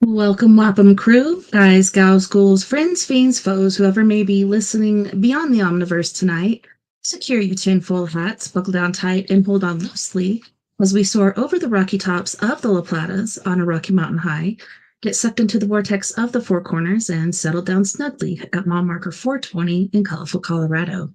Welcome, Wapham crew, guys, gals, ghouls, friends, fiends, foes, whoever may be listening beyond the Omniverse tonight. Secure your tinfoil hats, buckle down tight, and hold on loosely as we soar over the rocky tops of the La Platas on a rocky mountain high, get sucked into the vortex of the Four Corners, and settle down snugly at mile marker 420 in colorful Colorado.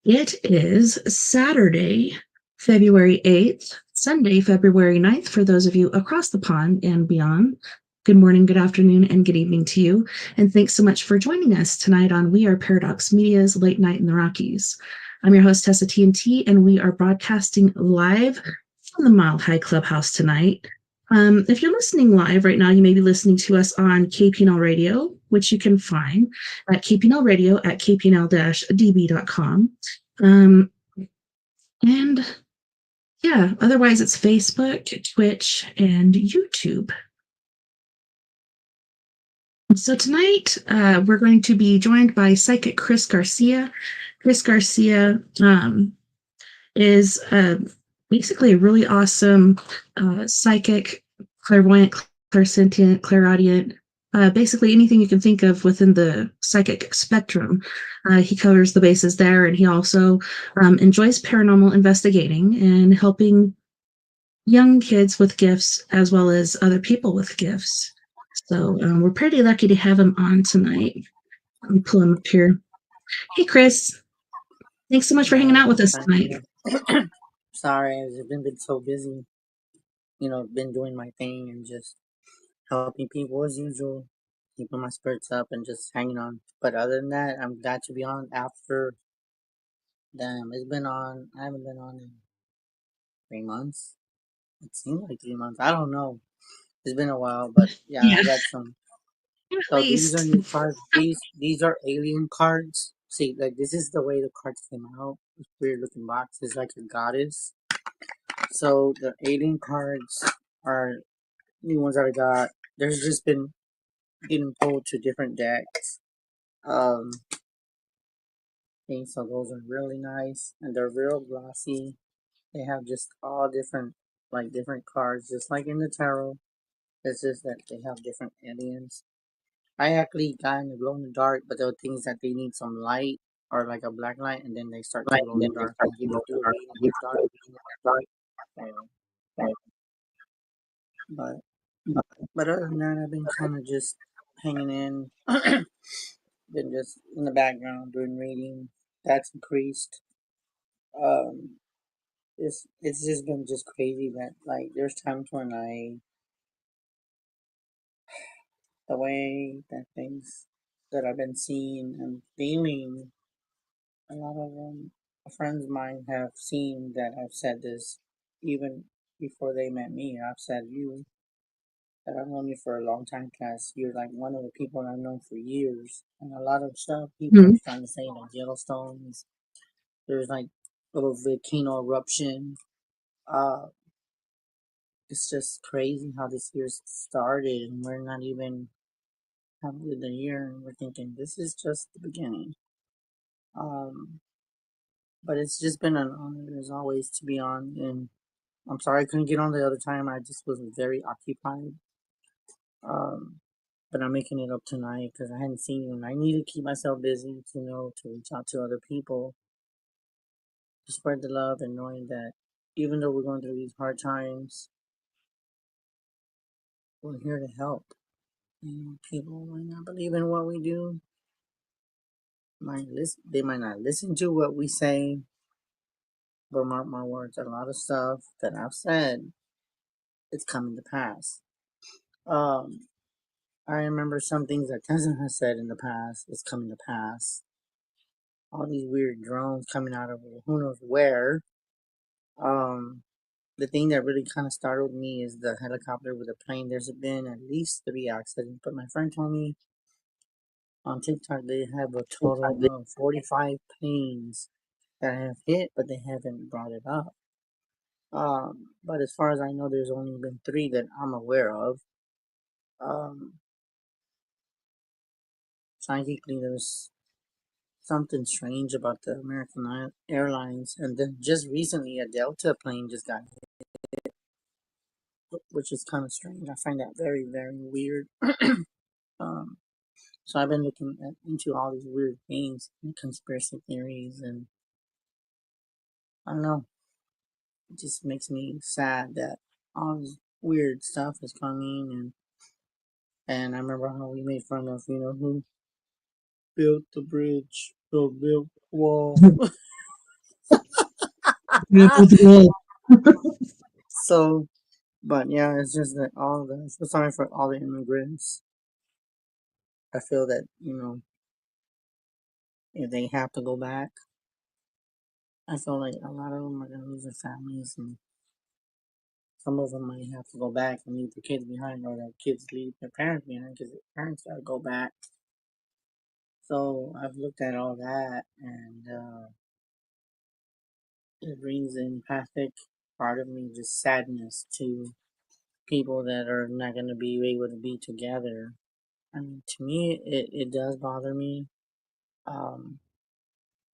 It is Saturday, February 8th, Sunday, February 9th, for those of you across the pond and beyond. Good morning, good afternoon, and good evening to you. And thanks so much for joining us tonight on We Are Paradox Media's Late Night in the Rockies. I'm your host, TessaTNT, and we are broadcasting live from the Mile High Clubhouse tonight. If you're listening live right now, you may be listening to us on KPNL Radio, which you can find at KPNL Radio at kpnl-db.com. And yeah, otherwise it's Facebook, Twitch, and YouTube. So tonight we're going to be joined by Psychic Chris Garcia. Chris Garcia is basically a really awesome psychic, clairvoyant, clairsentient, clairaudient, basically anything you can think of within the psychic spectrum. He covers the bases there, and he also enjoys paranormal investigating and helping young kids with gifts as well as other people with gifts. So we're pretty lucky to have him on tonight. Let me pull him up here. Hey, Chris. Thanks so much for hanging out with us tonight. Sorry, I've been so busy. Been doing my thing and just helping people as usual, keeping my spirits up and just hanging on. But other than that, I'm glad to be on after. Damn, I haven't been on in 3 months. It seems like 3 months. I don't know. It's been a while, but yeah, I got some. So these are new cards. These are alien cards. See, like this is the way the cards came out. This weird looking box. It's like a goddess. So the alien cards are new ones that I got. There's just been getting pulled to different decks. So those are really nice and they're real glossy. They have just all different cards, just like in the tarot. It's just that they have different aliens. I actually got in the glow in the dark, but there are things that they need some light or like a black light, and then they start to glow in the dark. And you can do a reading in the dark. But other than that, I've been kind of just hanging in. Been just in the background doing reading. That's increased. It's just been just crazy that like there's times when the way that things that I've been seeing and feeling, a lot of friends of mine have seen that I've said this even before they met me. I've said that I've known you for a long time, Cass. You're like one of the people I've known for years, and a lot of stuff people are trying to say like Yellowstones. There's like a little volcano eruption. It's just crazy how this year started, and we're not even halfway the year, and we're thinking this is just the beginning. But it's just been an honor as always to be on. And I'm sorry I couldn't get on the other time. I just was very occupied. Um, but I'm making it up tonight because I hadn't seen you, and I need to keep myself busy to know to reach out to other people to spread the love and knowing that even though we're going through these hard times, we're here to help. You know, people might not believe in what we do. They might not listen to what we say, but mark my words, a lot of stuff that I've said, it's coming to pass. Um, I remember some things that Tessa has said in the past is coming to pass. All these weird drones coming out of who knows where. Um, the thing that really kind of startled me is the helicopter with the plane. There's been at least 3 accidents, but my friend told me on TikTok they have a total of 45 planes that have hit, but they haven't brought it up. But as far as I know, there's only been 3 that I'm aware of. Um, Psychically, there's something strange about the American Airlines, and then just recently a Delta plane just got hit, which is kind of strange. I find that very, very weird. um, so I've been into all these weird things, and conspiracy theories, and I don't know. It just makes me sad that all this weird stuff is coming, and I remember how we made fun of who built the bridge, who built the wall. Well, So, but yeah, it's just that all the, I feel sorry for all the immigrants. I feel that, if they have to go back, I feel like a lot of them are going to lose their families, and some of them might have to go back and leave their kids behind, or their kids leave their parents behind because their parents got to go back. So I've looked at all that, and it brings an empathic part of me, just sadness to people that are not going to be able to be together. I mean, to me, it does bother me. Um,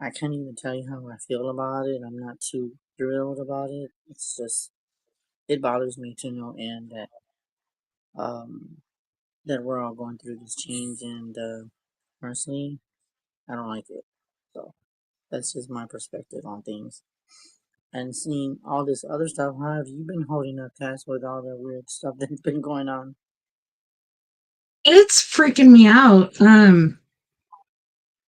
I can't even tell you how I feel about it. I'm not too thrilled about it. It's just it bothers me to no end um that we're all going through this change, and personally, I don't like it. So that's just my perspective on things. And seeing all this other stuff, how have you been holding up, Tess, with all the weird stuff that's been going on? it's freaking me out.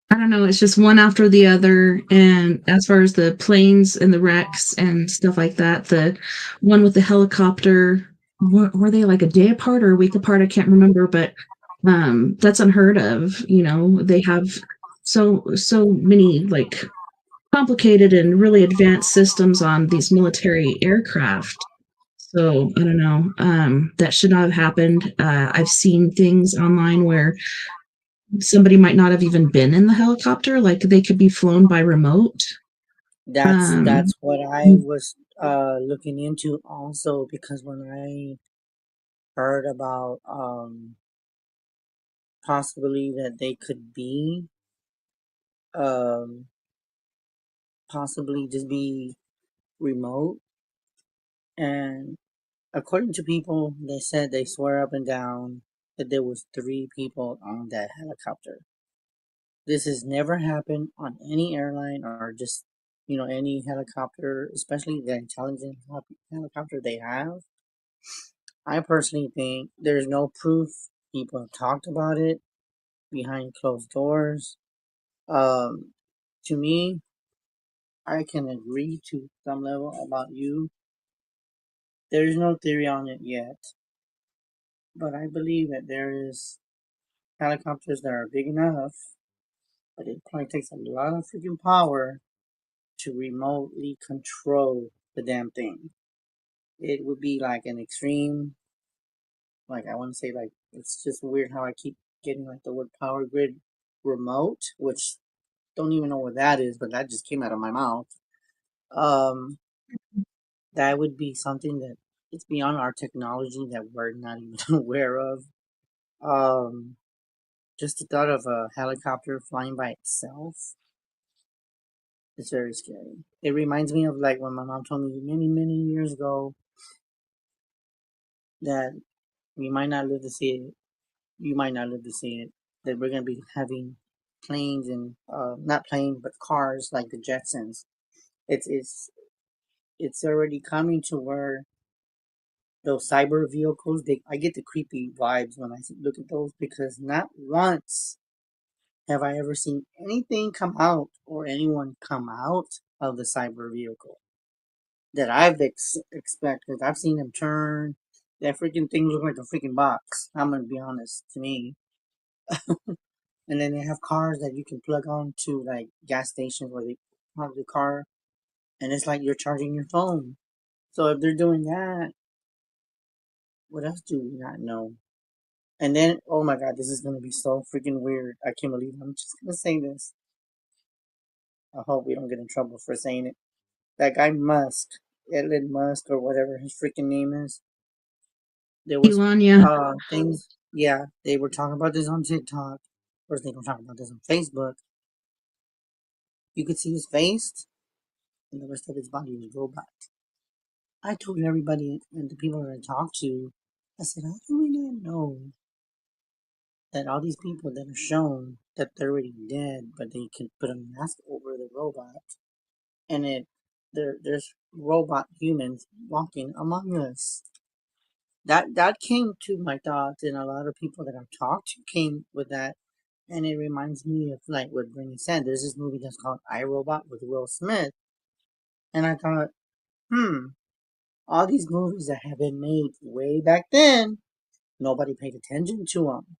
I don't know, it's just one after the other. And as far as the planes and the wrecks and stuff like that, the one with the helicopter, were they like a day apart or a week apart? I can't remember, but that's unheard of. They have so many like complicated and really advanced systems on these military aircraft. So I don't know. That should not have happened. I've seen things online where somebody might not have even been in the helicopter, like they could be flown by remote. That's Um, what I was looking into also, because when I heard about possibly that they could be um possibly just be remote, and according to people, they said they swear up and down that there was 3 people on that helicopter. This has never happened on any airline or just any helicopter, especially the intelligent helicopter they have. I personally think there's no proof. People have talked about it behind closed doors. Um, to me, I can agree to some level about you. There's no theory on it yet, but I believe that there is helicopters that are big enough, but it probably takes a lot of freaking power to remotely control the damn thing. It would be like an extreme, like I want to say, like it's just weird how I keep getting like the word power grid remote, which don't even know what that is, but that just came out of my mouth. Um, that would be something that it's beyond our technology that we're not even aware of. Um, just the thought of a helicopter flying by itself, It's very scary. It reminds me of like when my mom told me many, many years ago that we might not live to see it. You might not live to see it. That we're gonna be having planes and not planes but cars like the Jetsons. It's it's it's already coming to where those cyber vehicles. I get the creepy vibes when I look at those because not once have I ever seen anything come out or anyone come out of the cyber vehicle that I've expected. I've seen them turn. That freaking thing look like a freaking box. I'm gonna be honest. To me, and then they have cars that you can plug on to like gas stations where they have the car, and it's like you're charging your phone. So if they're doing that, what else do we not know? And then, oh my god, this is gonna be so freaking weird. I can't believe I'm just gonna say this. I hope we don't get in trouble for saying it. That guy Musk, Elon Musk or whatever his freaking name is. There was Elon, yeah. things. Yeah, they were talking about this on TikTok. Of course, they were talking about this on Facebook. You could see his face, and the rest of his body was robot. I told everybody and the people that I talked to, I said, how do we not know that all these people that are shown that they're already dead, but they can put a mask over the robot, and there's robot humans walking among us. That came to my thoughts, and a lot of people that I've talked to came with that, and it reminds me of like what Brittany said. There's this movie that's called I, Robot with Will Smith, and I thought, all these movies that have been made way back then, nobody paid attention to them.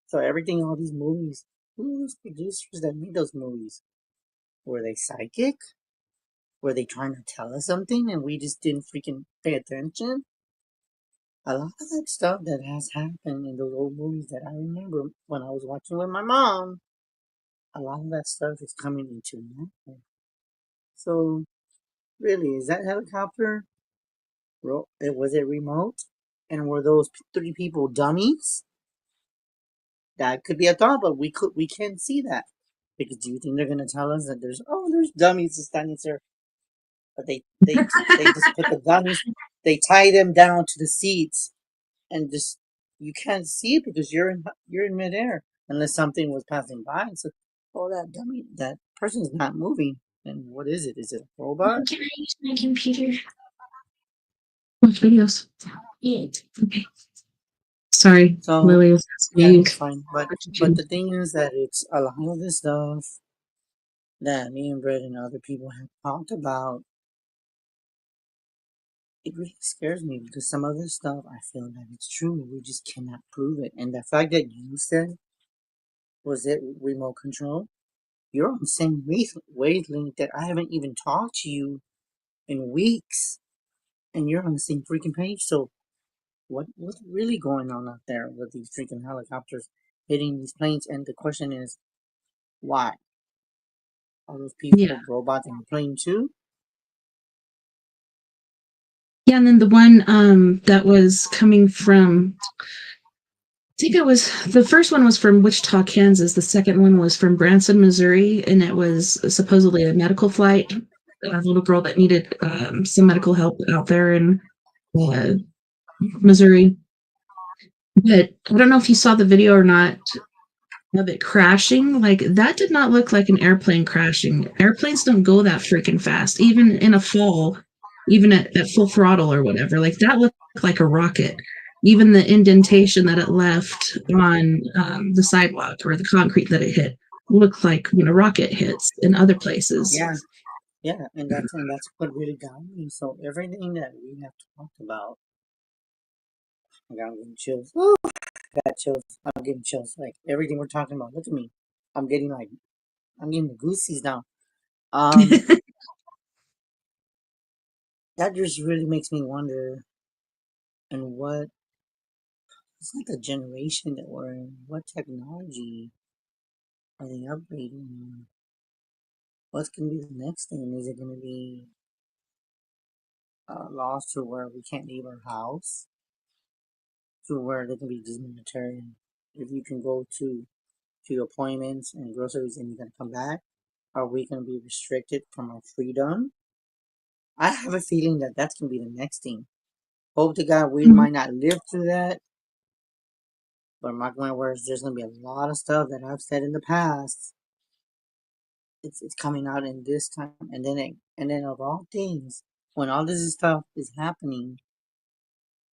So everything, all these movies, who were those producers that made those movies? Were they psychic? Were they trying to tell us something and we just didn't freaking pay attention? A lot of that stuff that has happened in those old movies that I remember when I was watching with my mom, a lot of that stuff is coming into now. So, really, is that helicopter? Was it remote? And were those three people dummies? That could be a thought, but we can't see that because do you think they're gonna tell us that there's dummies just standing there, but they just put the dummies, they tie them down to the seats and just you can't see it because you're in midair unless something was passing by and said, "Oh, that person's not moving." And what is it? Is it a robot? Can I use my computer? Watch videos. Yeah. Okay. Sorry, So Lily was yeah, asking. it's fine. But the thing is that it's a lot of this stuff that me and Brett and other people have talked about. It really scares me because some of this stuff I feel that it's true. We just cannot prove it. And the fact that you said was it remote control? You're on the same wavelength that I haven't even talked to you in weeks, and you're on the same freaking page. So what's really going on out there with these freaking helicopters hitting these planes? And the question is, why? Are those Yeah. people robots in the plane too? Yeah, and then the one that was coming from I think it was the first one was from Wichita, Kansas. The second one was from Branson, Missouri, and it was supposedly a medical flight. A little girl that needed some medical help out there in uh, Missouri. But I don't know if you saw the video or not of it crashing. Like that did not look like an airplane crashing. Airplanes don't go that freaking fast, even in a fall, even at full throttle or whatever. Like that looked like a rocket. Even the indentation that it left on the sidewalk or the concrete that it hit looked like when a rocket hits in other places. Yeah, yeah, and that's what really got me. So everything that we have talked about, I got getting chills. Woo, got chills. I'm getting chills. Like everything we're talking about. Look at me. I'm getting like I'm getting the goosies now. Um, that just really makes me wonder, and what it's like the generation that we're in. What technology are they upgrading on? What's gonna be the next thing? Is it gonna be laws to where we can't leave our house? To where they can be just military? If you can go to your appointments and groceries and you're gonna come back, Are we going to be restricted from our freedom? I have a feeling that that's going to be the next thing. Hope to God we Mhm. might not live through that. But mark my words, there's going to be a lot of stuff that I've said in the past. It's coming out in this time, and then of all things, when all this stuff is happening,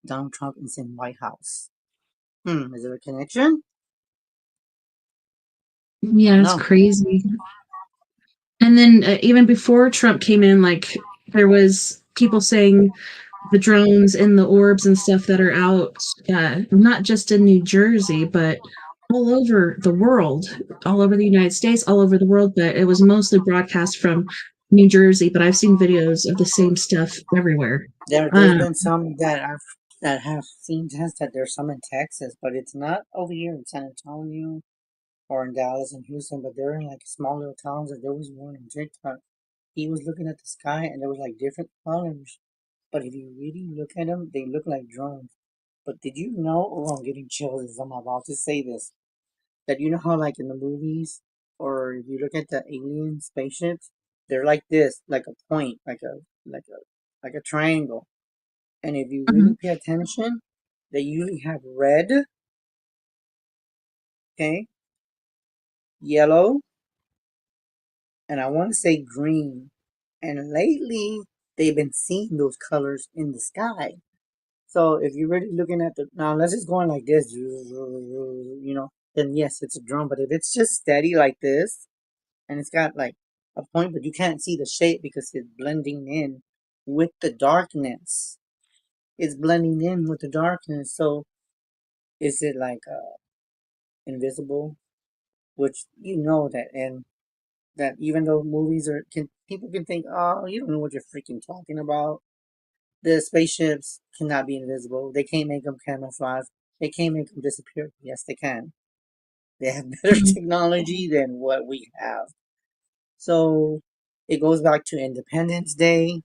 Donald Trump is in White House. Is there a connection? I Yeah, don't it's know. crazy. And then even before Trump came in, like there was people saying the drones and the orbs and stuff that are out, not just in New Jersey, but all over the world, all over the United States, all over the world. But it was mostly broadcast from New Jersey. But I've seen videos of the same stuff everywhere. There's Um, been some that have seen tests that there's some in Texas, but it's not over here in San Antonio or in Dallas and Houston, but they're in like small little towns. And there was one in TikTok. He was looking at the sky and there was like different colors. But if you really look at them, they look like drones. But did you know? Oh, I'm getting chills as I'm about to say this. That you know how like in the movies, or if you look at the alien spaceships, they're like this, like a point, like a triangle. And if you really mhm, pay attention, they usually have red, okay, yellow, and I want to say green. And lately, they've been seeing those colors in the sky. So if you're really looking at the now, unless it's going like this, then yes, it's a drone. But if it's just steady like this, and it's got like a point, but you can't see the shape because it's blending in with the darkness. It's blending in with the darkness. So is it like invisible? Which you know that, and that even though movies are can people can think, oh, you don't know what you're freaking talking about. The spaceships cannot be invisible. They can't make them camouflage. They can't make them disappear. Yes, they can. They have better mhm. technology than what we have. So it goes back to Independence Day.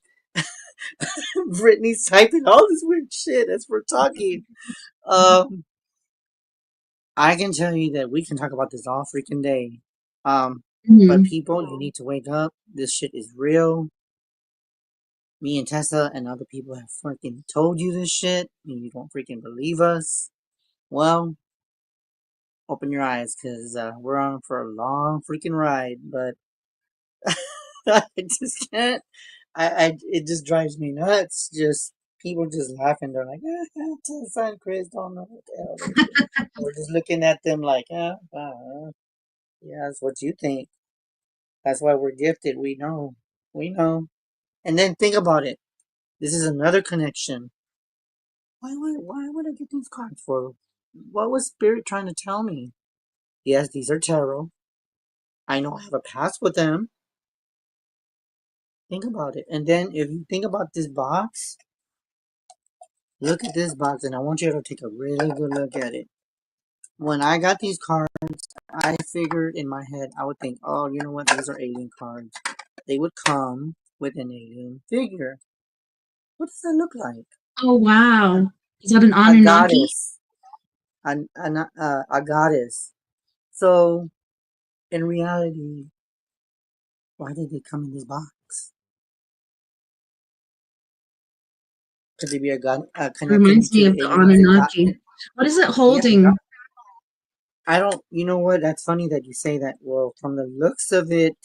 Brittany's typing all this weird shit as we're talking. Um, I can tell you that we can talk about this all freaking day. Um, but Mhm. people, you need to wake up. This shit is real. Me and Tessa and other people have freaking told you this shit, and you don't freaking believe us. Well, open your eyes, cause we're on for a long freaking ride. But I just can't. It just drives me nuts. Just people just laughing. They're like, Tessa and Chris don't know what the hell they're doing. We're just looking at them like, yeah, that's what you think. That's why we're gifted. We know. We know. And then think about it. This is another connection. Why would I get these cards for? What was Spirit trying to tell me? Yes, these are tarot. I know I have a past with them. Think about it. And then if you think about this box, look at this box, and I want you to take a really good look at it. When I got these cards, I figured in my head, I would think, oh, you know what? These are alien cards. They would come with an alien figure. What does that look like? Oh A, wow, is that an a Anunnaki? goddess. A goddess. So, in reality, why did they come in this box? Could they be connecting Reminds to me the of the aliens that got? Anunnaki. What is it Yeah, holding? I don't. You know what? That's funny that you say that. Well, from the looks of it,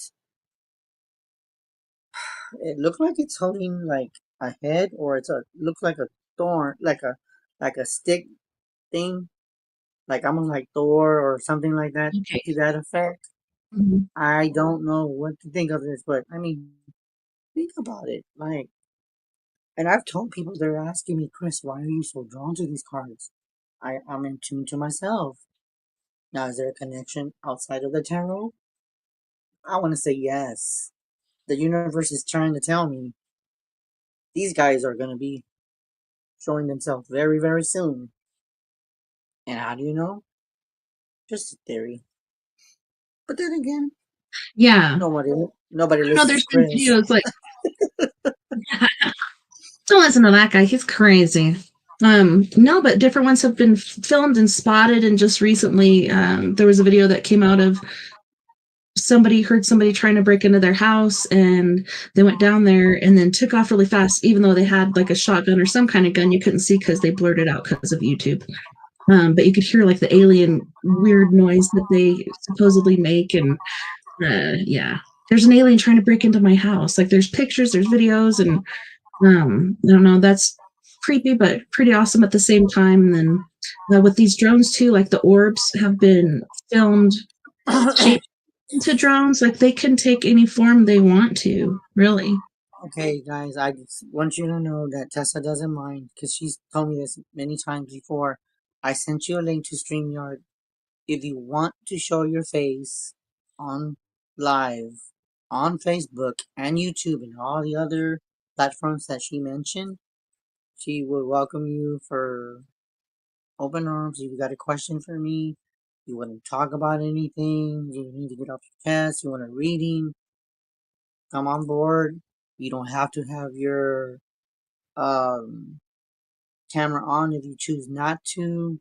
it looked like it's holding like a head, or looks like a thorn, like a stick thing, like almost like Thor or something like that Okay. to that effect. Mhm. I don't know what to think of this, but I mean, think about it. Like, and I've told people they're asking me, Chris, why are you so drawn to these cards? I'm in tune to myself. Now, is there a connection outside of the tarot? I want to say yes. The universe is trying to tell me these guys are going to be showing themselves very, very soon. And how do you know? Just a theory. But then again, Yeah. nobody nobody I don't know. listens There's to been Chris. videos like, don't listen to that guy. He's crazy. No, but different ones have been filmed and spotted. And just recently, there was a video that came out of somebody heard somebody trying to break into their house, and they went down there and then took off really fast, even though they had like a shotgun or some kind of gun you couldn't see because they blurred it out because of YouTube. But you could hear like the alien weird noise that they supposedly make, and yeah, there's an alien trying to break into my house. Like there's pictures, there's videos, and I don't know, that's creepy but pretty awesome at the same time. And then with these drones too, like the orbs have been filmed shaped into drones. Like they can take any form they want to, really. Okay, guys, I just want you to know that Tessa doesn't mind because she's told me this many times before. I sent you a link to StreamYard. If you want to show your face on live on Facebook and YouTube and all the other platforms that she mentioned, she will welcome you for open arms. If you got a question for me, you want to talk about anything, you need to get off your chest, you want a reading, come on board. You don't have to have your um, camera on if you choose not to.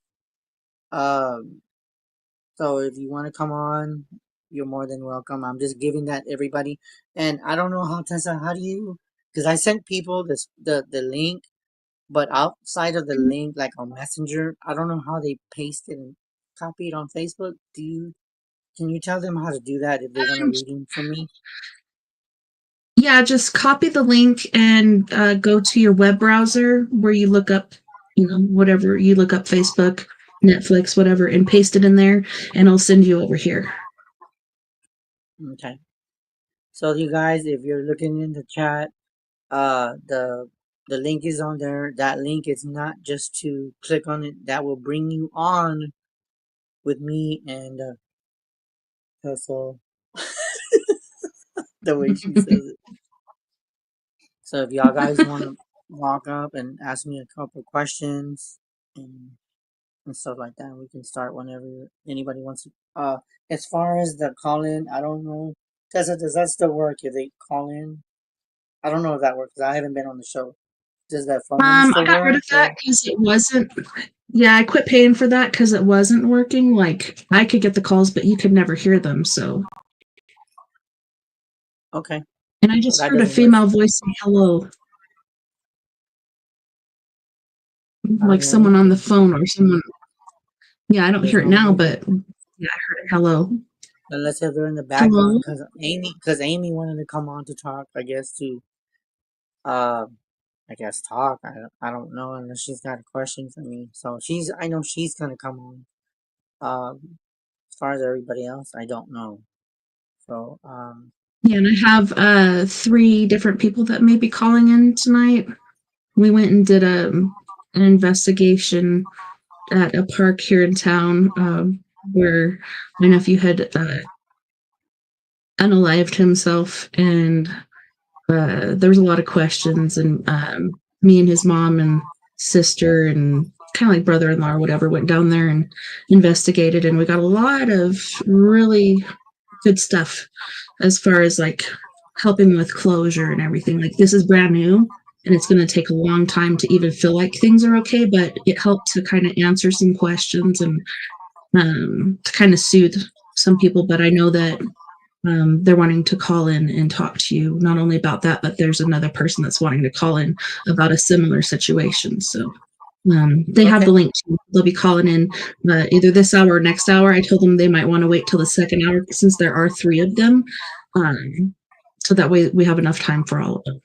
Um, so if you want to come on, you're more than welcome. I'm just giving that everybody. And I don't know how Tessa, how do you? Because I sent people the link, but outside of the link, like on Messenger, I don't know how they paste it and copy it on Facebook. Do you? Can you tell them how to do that if they want a reading from me? Yeah, just copy the link and go to your web browser where you look up, whatever you look up, Facebook, Netflix, whatever, and paste it in there, and I'll send you over here. Okay. So you guys, if you're looking in the chat, uh, the the link is on there. That link is not just to click on it. That will bring you on with me and Tessa, the way she says it. So if y'all guys want to walk up and ask me a couple questions and stuff like that, we can start whenever anybody wants to. As far as the call in, I don't know. Tessa, does that still work if they call in? I don't know if that works 'cause I haven't been on the show. Does that phone number I still got rid work? of that because it wasn't. Yeah, I quit paying for that because it wasn't working. Like I could get the calls, but you could never hear them. So, Okay, and I well, just that heard a doesn't work. female voice say hello, I don't like hear someone on the anything. phone or someone. Yeah, I don't There's hear it no now, movement. but yeah, I heard it. Hello, Unless if they're in the hello. background, because Amy wanted to come on to talk, I guess to uh, I guess talk. I don't know unless she's got a question for me. So I know she's gonna come on. As far as everybody else, I don't know. So Yeah, and I have three different people that may be calling in tonight. We went and did an investigation at a park here in town, where my nephew had unalived himself, and there was a lot of questions, and me and his mom and sister and kind of like brother-in-law or whatever went down there and investigated, and we got a lot of really good stuff as far as like helping with closure and everything. Like this is brand new, and it's going to take a long time to even feel like things are okay, but it helped to kind of answer some questions and to kind of soothe some people. But I know that they're wanting to call in and talk to you not only about that, but there's another person that's wanting to call in about a similar situation. So they have okay, the link. They'll be calling in either this hour or next hour. I told them they might want to wait till the second hour since there are three of them, so that way we have enough time for all of them.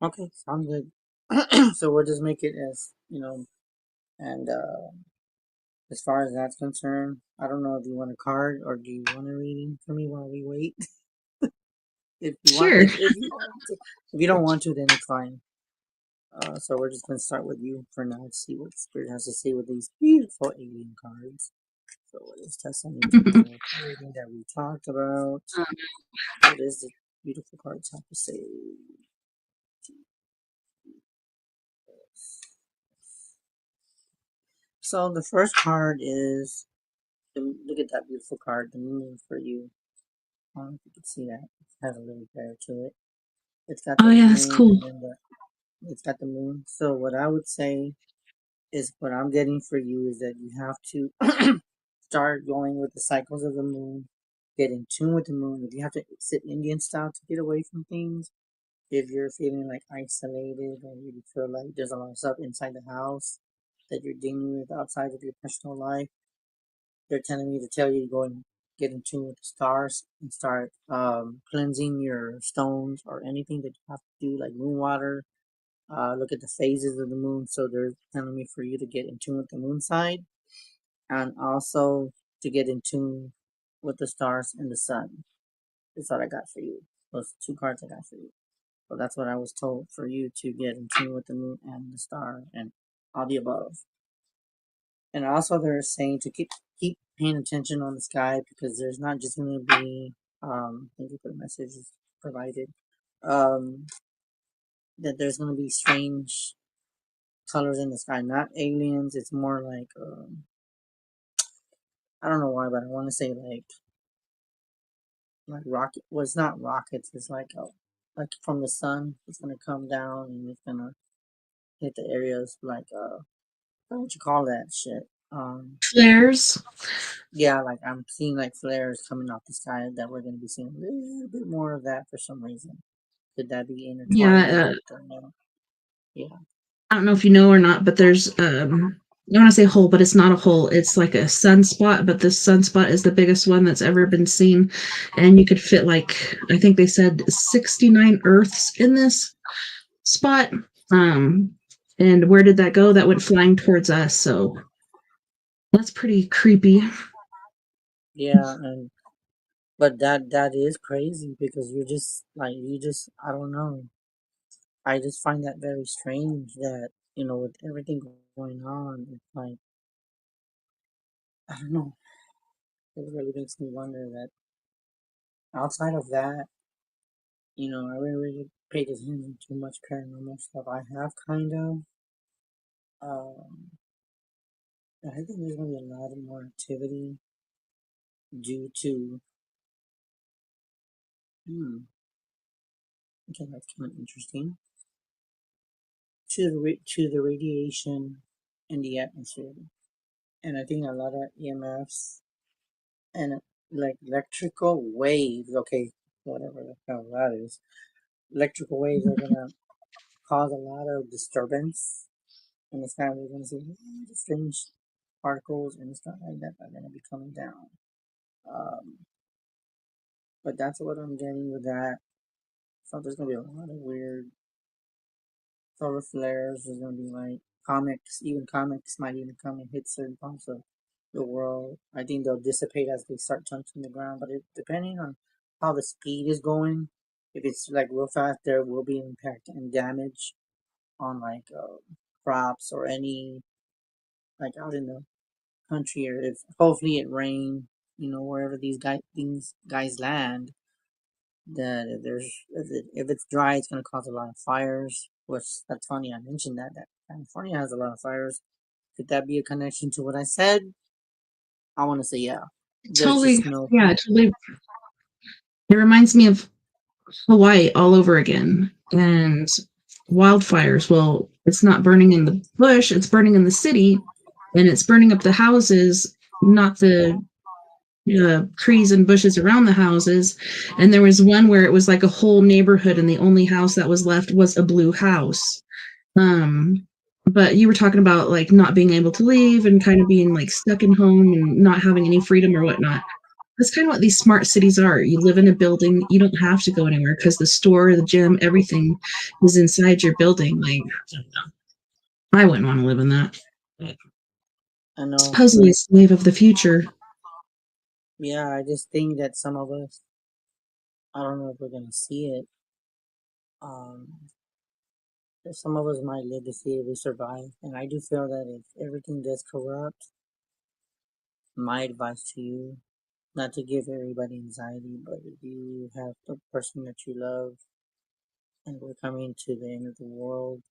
okay, sounds good. So we'll just make it as and as far as that's concerned, I don't know if you want a card or do you want a reading for me while we wait. If you want, Sure. if you want to, if you don't want to, then it's fine. So we're just gonna start with you for now to see what Spirit has to say with these beautiful alien cards. So what does Tessa need to know? Everything that we talked about. What does the beautiful cards have to say? So the first card is look at that beautiful card, the moon for you. I don't know if you can see that. It has a little glare to it. It's got Oh the yeah, that's moon cool. and then it's got the moon. So what I would say is what I'm getting for you is that you have to start going with the cycles of the moon. get in tune with the moon. If you have to sit Indian style to get away from things, if you're feeling like isolated or you feel like there's a lot of stuff inside the house that you're dealing with outside of your personal life, they're telling me to tell you to go and get in tune with the stars and start cleansing your stones or anything that you have to do, like moon water. Look at the phases of the moon. So they're telling me for you to get in tune with the moon side and also to get in tune with the stars and the sun. That's what I got for you. Those two cards I got for you. So that's what I was told for you to get in tune with the moon and the star and all the above. And also they're saying to keep paying attention on the sky because there's not just going to be thank you for the messages provided um that there's going to be strange colors in the sky, not aliens. It's more like I don't know why, but I want to say like rocket. Well, it's not rockets. It's like from the sun. It's gonna come down and it's gonna hit the areas like what you call that shit. Flares. Yeah, like I'm seeing like flares coming off the sky that we're gonna be seeing a little bit more of that for some reason. Could that be intertwined with Yeah, it or no? Yeah. I don't know if you know or not, but there's I want to say hole, but it's not a hole. It's like a sunspot, but this sunspot is the biggest one that's ever been seen, and you could fit like I think they said 69 Earths in this spot. Um, and where did that go? That went flying towards us. So that's pretty creepy. Yeah, and but that is crazy because you're just like you just I don't know. I just find that very strange that, with everything going on, it's like I don't know. It really makes me wonder that outside of that, I really paid attention to much paranormal stuff. I have kind of. Um, I think there's gonna be a lot of more activity due to. Hmm. Okay, that's kind of interesting. To the radiation in the atmosphere, and I think a lot of EMFs and like electrical waves. Okay, whatever the hell that is. Electrical waves are gonna cause a lot of disturbance in the sky. We're gonna see strange particles and stuff like that are gonna be coming down. Um, but that's what I'm getting with that. So there's gonna be a lot of weird solar flares. There's gonna be like comics, even comics might even come and hit certain parts of the world. I think they'll dissipate as they start touching the ground, but depending on how the speed is going, if it's like real fast, there will be impact and damage on like crops or any like out in the country, or if hopefully it rain, wherever these guys land. That if it's dry, it's gonna cause a lot of fires. Which that's funny. I mentioned that California has a lot of fires. Could that be a connection to what I said? I want to say yeah. There's Totally, just no. yeah, totally. It reminds me of Hawaii all over again. And wildfires, well, it's not burning in the bush, it's burning in the city, and it's burning up the houses, not the trees and bushes around the houses. And there was one where it was like a whole neighborhood, and the only house that was left was a blue house. Um, but you were talking about like not being able to leave and kind of being like stuck in home and not having any freedom or whatnot. That's kind of what these smart cities are. You live in a building, you don't have to go anywhere because the store, the gym, everything is inside your building. Like, I wouldn't want to live in that. I know. Supposedly a slave of the future. Yeah, I just think that some of us. I don't know if we're gonna see it. Um, some of us might live to see it. We survive, and I do feel that if everything does corrupt, my advice to you, not to give everybody anxiety, but if you have the person that you love and we're coming to the end of the world,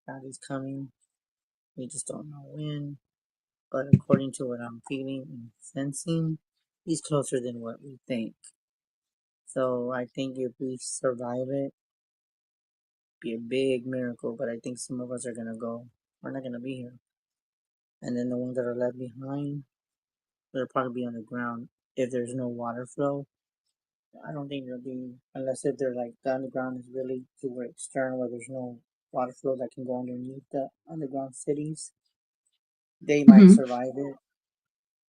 God is coming. We just don't know when. But according to what I'm feeling and sensing, He's closer than what we think. So I think if we survive it, be a big miracle. But I think some of us are gonna go. We're not gonna be here. And then the ones that are left behind, they'll probably be on the ground if there's no water flow. I don't think there'll be, unless if they're like the underground is really to where external where there's no water flow that can go underneath the underground cities. They might Hmm. survive it.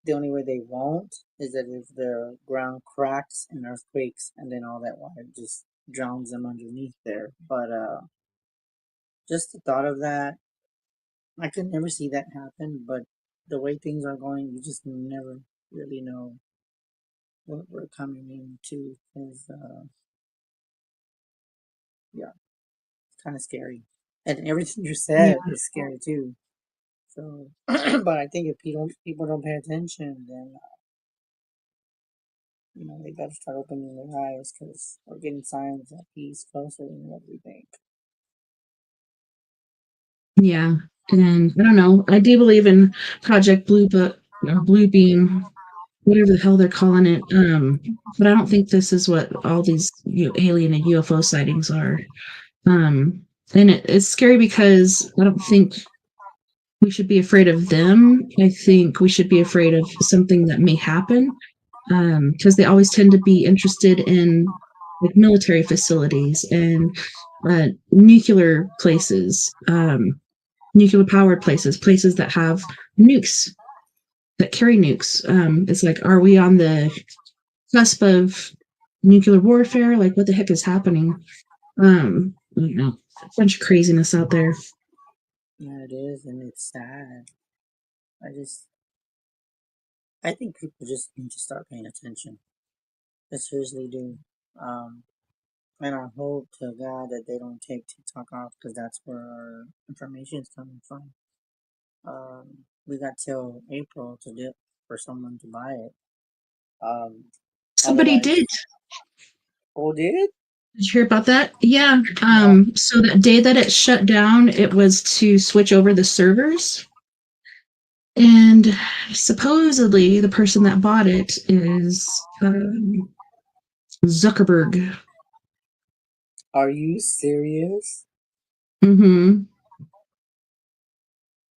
The only way they won't is that if the ground cracks and earthquakes, and then all that water just drowns them underneath there. But just the thought of that, I could never see that happen. But the way things are going, you just never really know what we're coming into. Because yeah, it's kind of scary, and everything you Yeah. said is scary too. So, but I think if people don't pay attention, then they better start opening their eyes because we're getting signs that he's closer than what we think. Yeah. And I don't know. I do believe in Project Blue Book or Blue Beam, whatever the hell they're calling it. But I don't think this is what all these alien and UFO sightings are. Um, and it's scary because I don't think we should be afraid of them. I think we should be afraid of something that may happen, because they always tend to be interested in like military facilities and nuclear places, nuclear powered places, places that have nukes, that carry nukes. It's like, are we on the cusp of nuclear warfare? Like, what the heck is happening? A bunch of craziness out there. Yeah, it is, and it's sad. I just, I think people just need to start paying attention. They seriously do. Um, and I hope to God that they don't take TikTok off because that's where our information is coming from. We got till April to do for someone to buy it. Um, Somebody otherwise, did. oh, did? Did you hear about that? Yeah. No. So that day that it shut down, it was to switch over the servers. And supposedly the person that bought it is Zuckerberg. Are you serious? Mm-hmm.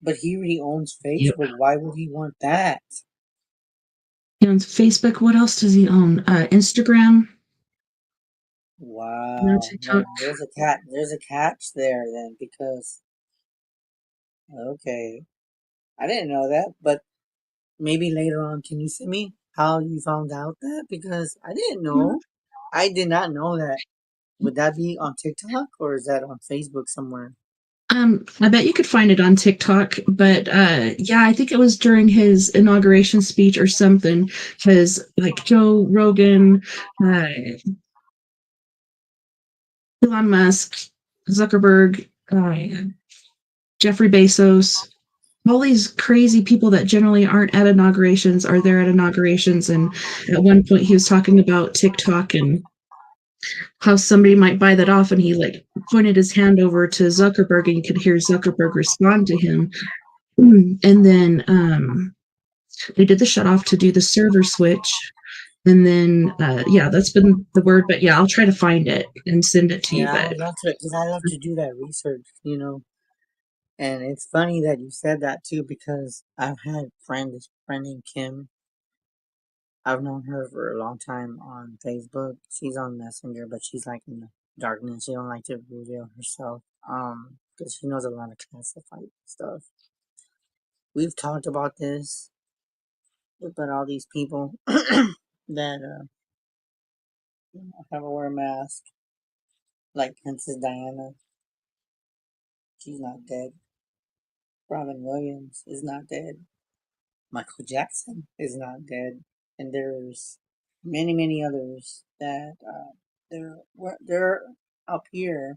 But he already owns Yep. Facebook. Why would he want that? He owns Facebook. What else does he own? Instagram. No, Wow. TikTok. No, there's a cat. There's a catch there then because okay, I didn't know that. But maybe later on, can you send me how you found out that? Because I didn't know. I did not know that. Would that be on TikTok or is that on Facebook somewhere? I bet you could find it on TikTok, but yeah, I think it was during his inauguration speech or something. Because like Joe Rogan, uh, Elon Musk, Zuckerberg, Jeffrey Bezos, all these crazy people that generally aren't at inaugurations are there at inaugurations. And at one point, he was talking about TikTok and how somebody might buy that off, and he like pointed his hand over to Zuckerberg, and you could hear Zuckerberg respond to him. And then they did the shut off to do the server switch. And then, yeah, that's been the word. But yeah, I'll try to find it and send it to you. Yeah, I But would love to because I love to do that research. And it's funny that you said that too because I've had this friend named Kim. I've known her for a long time on Facebook. She's on Messenger, but she's like in the darkness. She don't like to reveal herself. Because she knows a lot of classified stuff. We've talked about this, about all these people that have to wear a mask, like Princess Diana. She's not dead. Robin Williams is not dead. Michael Jackson is not dead, and there's many, many others that they're up here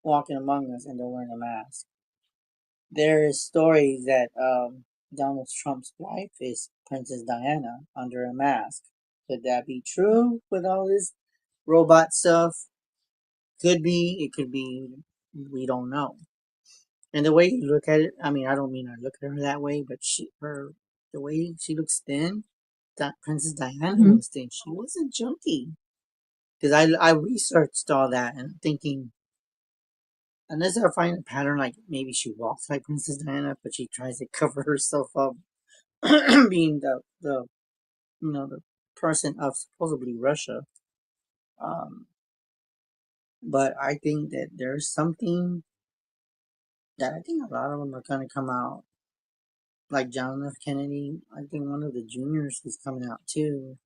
walking among us and they're wearing a mask. There is stories that Donald Trump's wife is Princess Diana under a mask. Could that be true with all this robot stuff? Could be. It could be. We don't know. And the way you look at it, I mean, I don't mean I look at her that way, but the way she looks thin, that Princess Diana mhm. was thin. She wasn't chunky. Because I researched all that and I'm thinking, unless I find a pattern, like maybe she walks like Princess Diana, but she tries to cover herself up, being the person of supposedly Russia. Um, but I think that there's something that I think a lot of them are gonna come out. Like John F. Kennedy, I think one of the juniors is coming out too.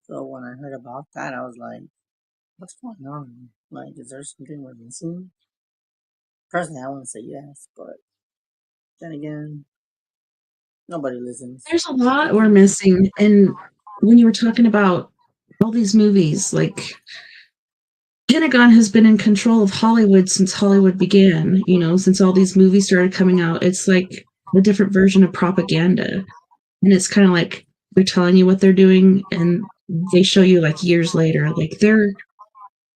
So when I heard about that, I was like, "What's going on? Like, is there something we're missing?" Personally, I want to say yes, but then again, nobody listens. There's a lot we're missing. And when you were talking about all these movies, like Pentagon has been in control of Hollywood since Hollywood began, since all these movies started coming out. It's like a different version of propaganda. And it's kind of like they're telling you what they're doing and they show you like years later. Like they're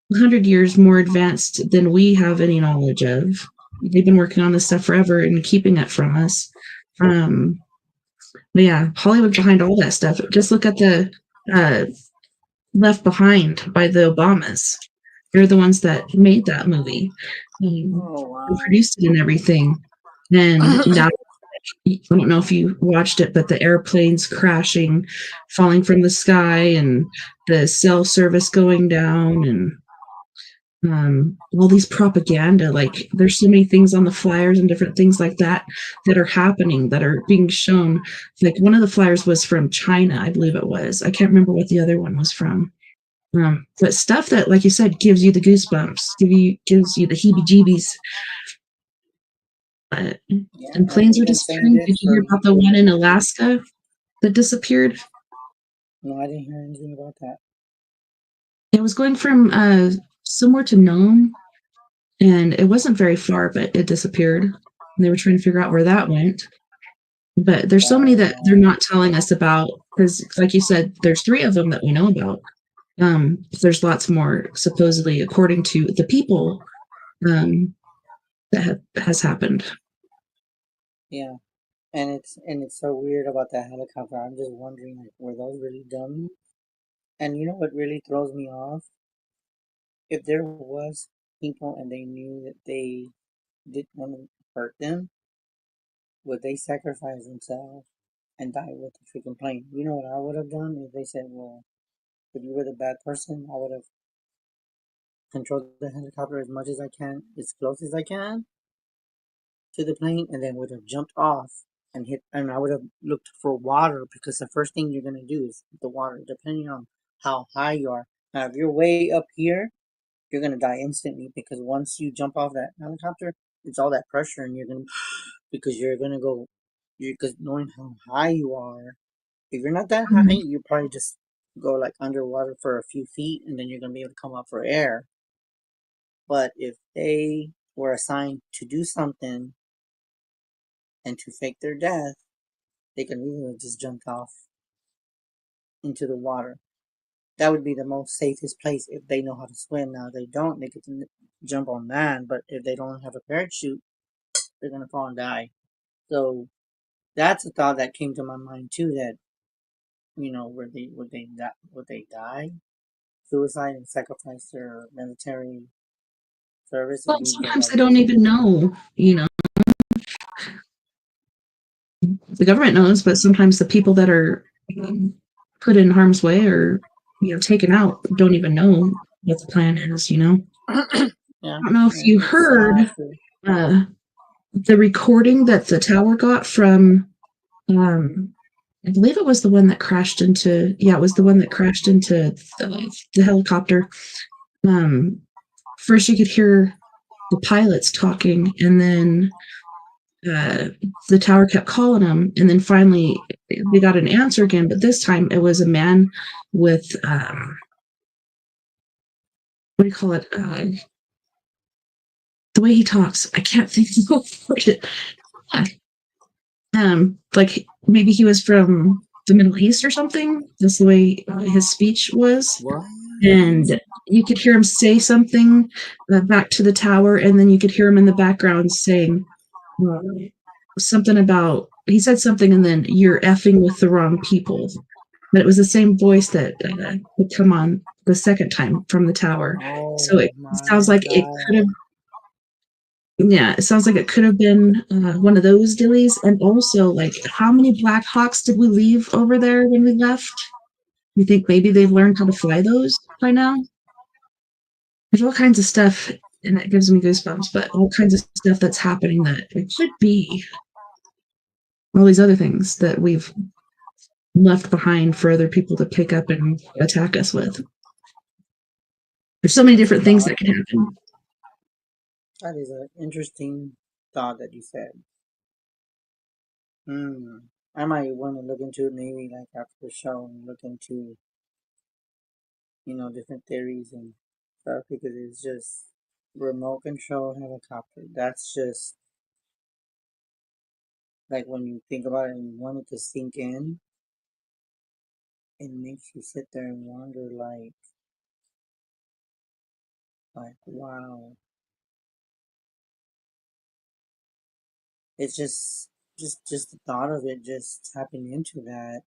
100 years more advanced than we have any knowledge of. They've been working on this stuff forever and keeping it from us. Um, but yeah, Hollywood behind all that stuff. Just look at the uh, Left Behind by the Obamas. They're the ones that made that movie Oh and wow! produced it and everything. And now I don't know if you watched it, but the airplanes crashing, falling from the sky, and the cell service going down, and all these propaganda. Like, there's so many things on the flyers and different things like that that are happening that are being shown. Like, one of the flyers was from China, I believe it was. I can't remember what the other one was from. But stuff that, like you said, gives you the goosebumps, gives you the heebie-jeebies. Yeah, And and planes are even same disappearing. did Did you for hear about the one in Alaska that disappeared? no, I didn't hear anything about that. It was going from somewhere to Nome, and it wasn't very far, but it disappeared. And they were trying to figure out where that went. But there's so many that they're Wow. not telling us about because, like you said, there's 3 of them that we know about. There's lots more supposedly, according to the people, um, that has happened. Yeah, and it's so weird about that helicopter. I'm just wondering, like, were those really dummies? And you know what really throws me off? If there was people and they knew that they didn't want to hurt them, would they sacrifice themselves and die with the freaking plane? You know what I would have done if they said, "Well, if you were the bad person, I would have controlled the helicopter as much as I can, as close as I can to the plane, and then would have jumped off and hit, and I would have looked for water because the first thing you're gonna do is the water, depending on how high you are. Now, if you're way up here, you're gonna die instantly because once you jump off that helicopter, it's all that pressure, and you're gonna because you're gonna go, you because knowing how high you are, if you're not that high, Mhm. you probably just go like underwater for a few feet, and then you're gonna be able to come up for air. But if they were assigned to do something and to fake their death, they can really just jump off into the water. That would be the most safest place if they know how to swim. Now, if they don't, they get to jump on land, but if they don't have a parachute, they're gonna fall and die. So that's a thought that came to my mind too. That would they die suicide and sacrifice their military service and Well, be the sometimes like they don't even know. The government knows, but sometimes the people that are put in harm's way or taken out don't even know what the plan is. yeah, I don't know if you it's heard sad. For, uh, the recording that the tower got from. Um, I believe it was the one that crashed into. Yeah, it was the one that crashed into the helicopter. Um, First, you could hear the pilots talking, and then uh, the tower kept calling them, and then finally they got an answer again. But this time, it was a man with what do you call it? The way he talks, I can't think of the word. Like maybe he was from the Middle East or something. That's the way his speech was, what? and you could hear him say something back to the tower, and then you could hear him in the background saying uh, something about. He said something, and then you're effing with the wrong people. But it was the same voice that would come on the second time from the tower. So Oh it sounds my like it could have god! yeah, it sounds like it could have been one of those dillies. And also, like, how many Black Hawks did we leave over there when we left? You think maybe they've learned how to fly those by now? There's all kinds of stuff, and it gives me goosebumps, but all kinds of stuff that's happening that it could be all these other things that we've left behind for other people to pick up and attack us with. There's so many That's a different things thought. that can happen. That is an interesting thought that you said. Hmm. I might want to look into it maybe like after the show and look into, different theories and stuff because it's just remote control helicopter. That's just like when you think about it and you want it to sink in, it makes you sit there and wonder like wow. It's just the thought of it just tapping into that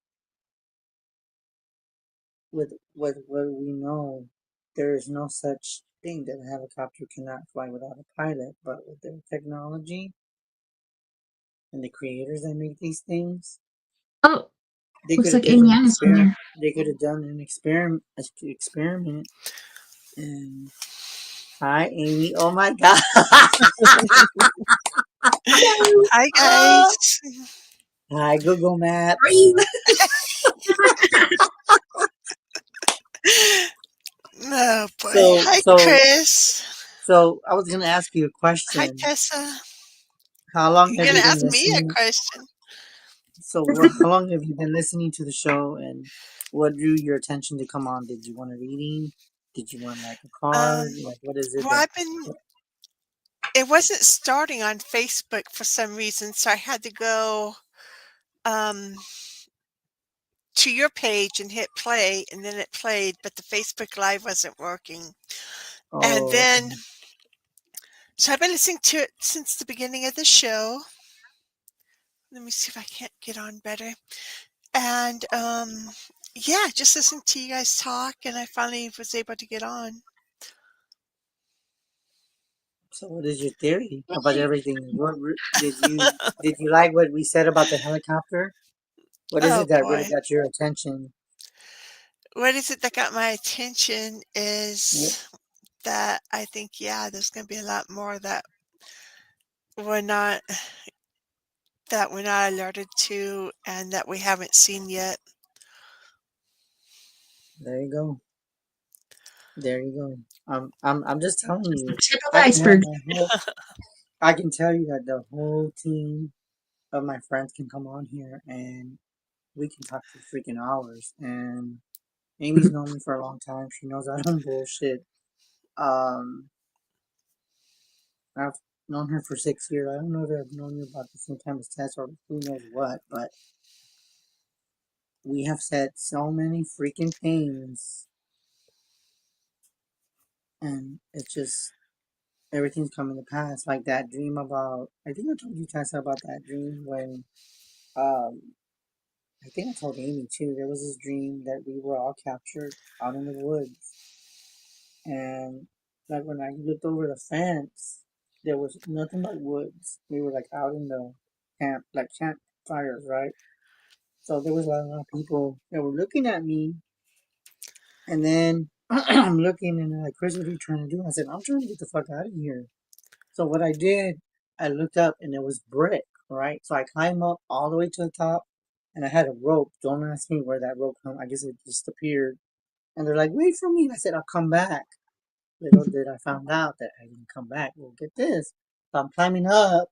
with what we know, there is no such thing that a helicopter cannot fly without a pilot. But with their technology and the creators that make these things, Oh, they could looks have like did Amy an Adams in experiment. there. They could have done an experiment. And hi, Amy. Oh my God. Hello, Hi, guys. Hi, Google how are Maps. you? Oh, boy. So, Hi, so, Chris. so, I was gonna ask you a Hi, question. Tessa. How long You're have going you to been ask me a listening? question. How long have you been listening to the show, and what drew your attention to come on? Did you want a reading? Did you want like a card? Um, Like, what is it well, that? it wasn't starting on Facebook for some reason, so I had to go um, to your page and hit play, and then it played, but the Facebook Live wasn't working. And Oh, then, so I've been listening to it since the beginning of the show. Let me see if I can't get on better. And yeah, just listening to you guys talk, and I finally was able to get on. so what is your theory about Yay. everything? Did you like what we said about the helicopter? What is Oh it that really boy. got your attention? What is it that got my attention Wh- is that I think, yeah, there's going to be a lot more we're not that we're not alerted to and that we haven't seen yet. There you go. There you go. I'm just telling Just the you. tip of the I can have iceberg. my whole. I can tell you that the whole team of my friends can come on here and we can talk for freaking hours. And Amy's known me for a long time. She knows I don't bullshit. Um, I've known her for 6 years. I don't know if I've known you about the same time as Tess or who knows what, but we have said so many freaking things, and it's just everything's coming to pass. Like that dream about. I think I told you Tessa about that dream when. Um, I think I told Amy too. There was this dream that we were all captured out in the woods, and like when I looked over the fence, there was nothing but woods. We were like out in the camp, like campfires, right? So there was a lot of people that were looking at me, and then I'm looking and they're like, Chris, what are you trying to do? I said, I'm trying to get the fuck out of here. So what I did, I looked up and it was brick, right? So I climbed up all the way to the top, and I had a rope. Don't ask me where that rope came. I guess it just appeared. And they're like, wait for me. And I said, I'll come back. Little did I found out that I didn't come back. Well, get this. So I'm climbing up.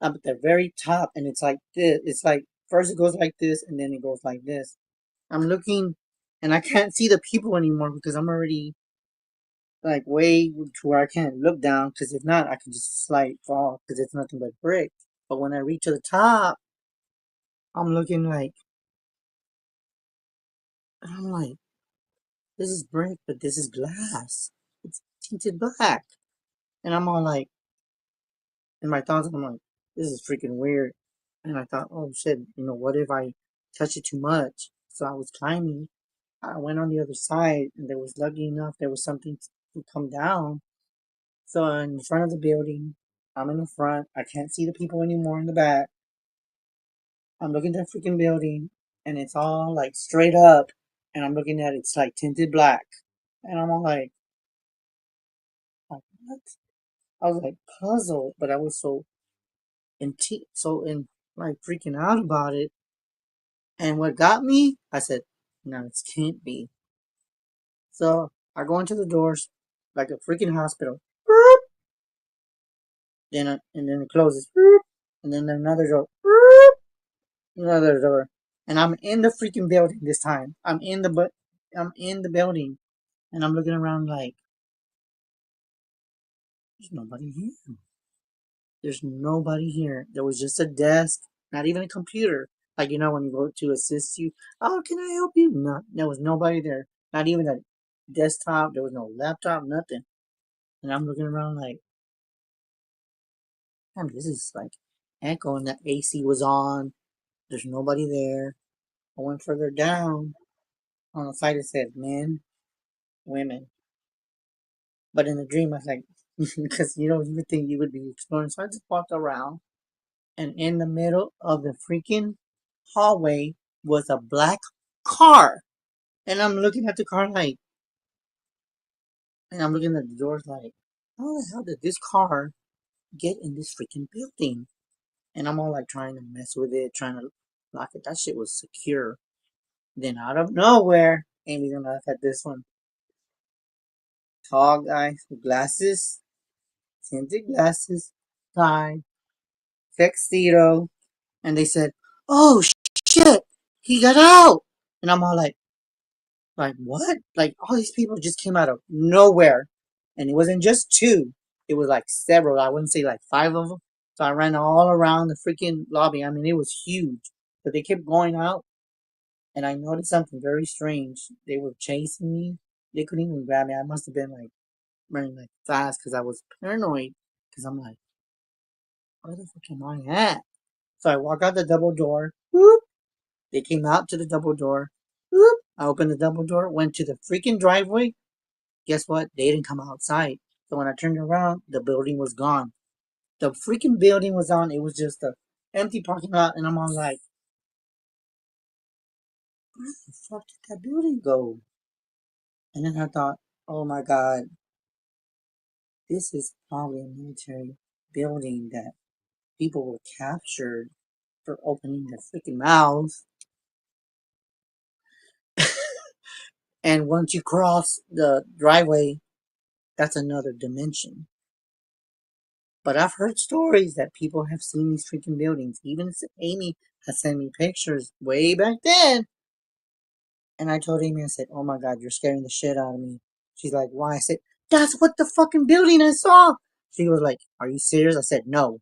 I'm at the very top, and it's like this. It's like first it goes like this, and then it goes like this. I'm looking, and I can't see the people anymore because I'm already like way to where I can't look down. Because if not, I can just slide fall because it's nothing but brick. But when I reach to the top, I'm looking like, I'm like, this is brick, but this is glass. It's tinted black, and I'm all like, in my thoughts, I'm like, this is freaking weird. And I thought, oh shit, what if I touch it too much? So I was climbing. I went on the other side, and there was lucky enough there was something to come down. So in front of the building, I'm in the front. I can't see the people anymore in the back. I'm looking at the freaking building, and it's all like straight up. and I'm looking at it, it's like tinted black, and I'm all like what? I was like puzzled, but I was so in like freaking out about it. And what got me, I said, no, it can't be. So I go into the doors like a freaking hospital. Boop. And then it closes. Boop. And then another door. Boop. Another door. And I'm in the freaking building this time. I'm in the building, and I'm looking around like there's nobody here. There's nobody here. There was just a desk, not even a computer. Like when you go to assist you, oh, can I help you? No, there was nobody there. Not even a desktop. There was no laptop, nothing. And I'm looking around like, damn, this is like echoing. The AC was on. There's nobody there. I went further down. On the side it said men, women. But in the dream I was like, because you would think you would be exploring. So I just walked around, and in the middle of the freaking hallway was a black car. And I'm looking at the car like, and I'm looking at the doors like, how the hell did this car get in this freaking building? And I'm all like trying to mess with it, trying to lock it. That shit was secure. Then out of nowhere, Amy's gonna laugh at this one. Tall guy with glasses, tinted glasses, tie, tuxedo, and they said, "Oh shit, he got out!" And I'm all like what? Like all these people just came out of nowhere, and it wasn't just two; it was like several. I wouldn't say like five of them. So I ran all around the freaking lobby. I mean, it was huge, but they kept going out, and I noticed something very strange. They were chasing me. They couldn't even grab me. I must have been like running like fast because I was paranoid. Because I'm like, where the fuck am I at? So I walk out the double door. Whoop. They came out to the double door. Whoop. I opened the double door, went to the freaking driveway. Guess what? They didn't come outside. So when I turned around, the building was gone. The freaking building was on. It was just a empty parking lot, and I'm all like, where the fuck did that building go? And then I thought, oh my god, this is probably a military building that people were captured for opening their freaking mouths. And once you cross the driveway, that's another dimension. But I've heard stories that people have seen these freaking buildings. Even Amy has sent me pictures way back then. And I told Amy, I said, oh my god, you're scaring the shit out of me. She's like, why? I said, that's what the fucking building I saw. She was like, are you serious? I said, no,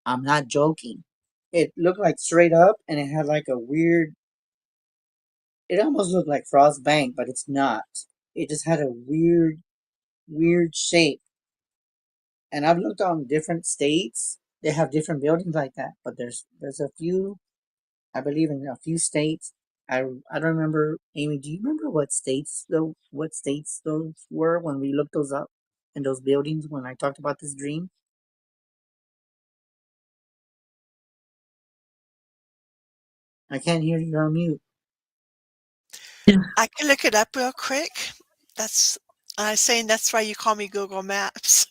I'm not joking. It looked like straight up, and it had like a weird, it almost looked like Frostbank, but it's not. It just had a weird shape. And I've looked on different states. They have different buildings like that, but there's a few. I believe in a few states. I don't remember. Amy, do you remember what states those were when we looked those up in those buildings when I talked about this dream? I can't hear you. You're on mute. I can look it up real quick. That's I was saying that's why you call me Google Maps.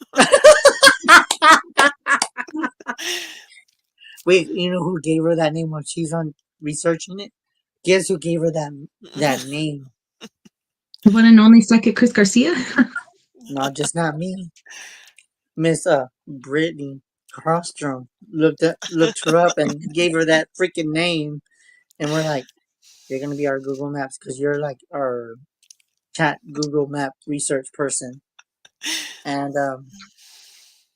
Wait, you know who gave her that name when she's on researching it? Guess who gave her that name? The one and only Psychic Chris Garcia. Not me. Miss Brittany Crostrom looked her up and gave her that freaking name, and we're like, you're gonna be our Google Maps because you're like our chat Google Map research person, and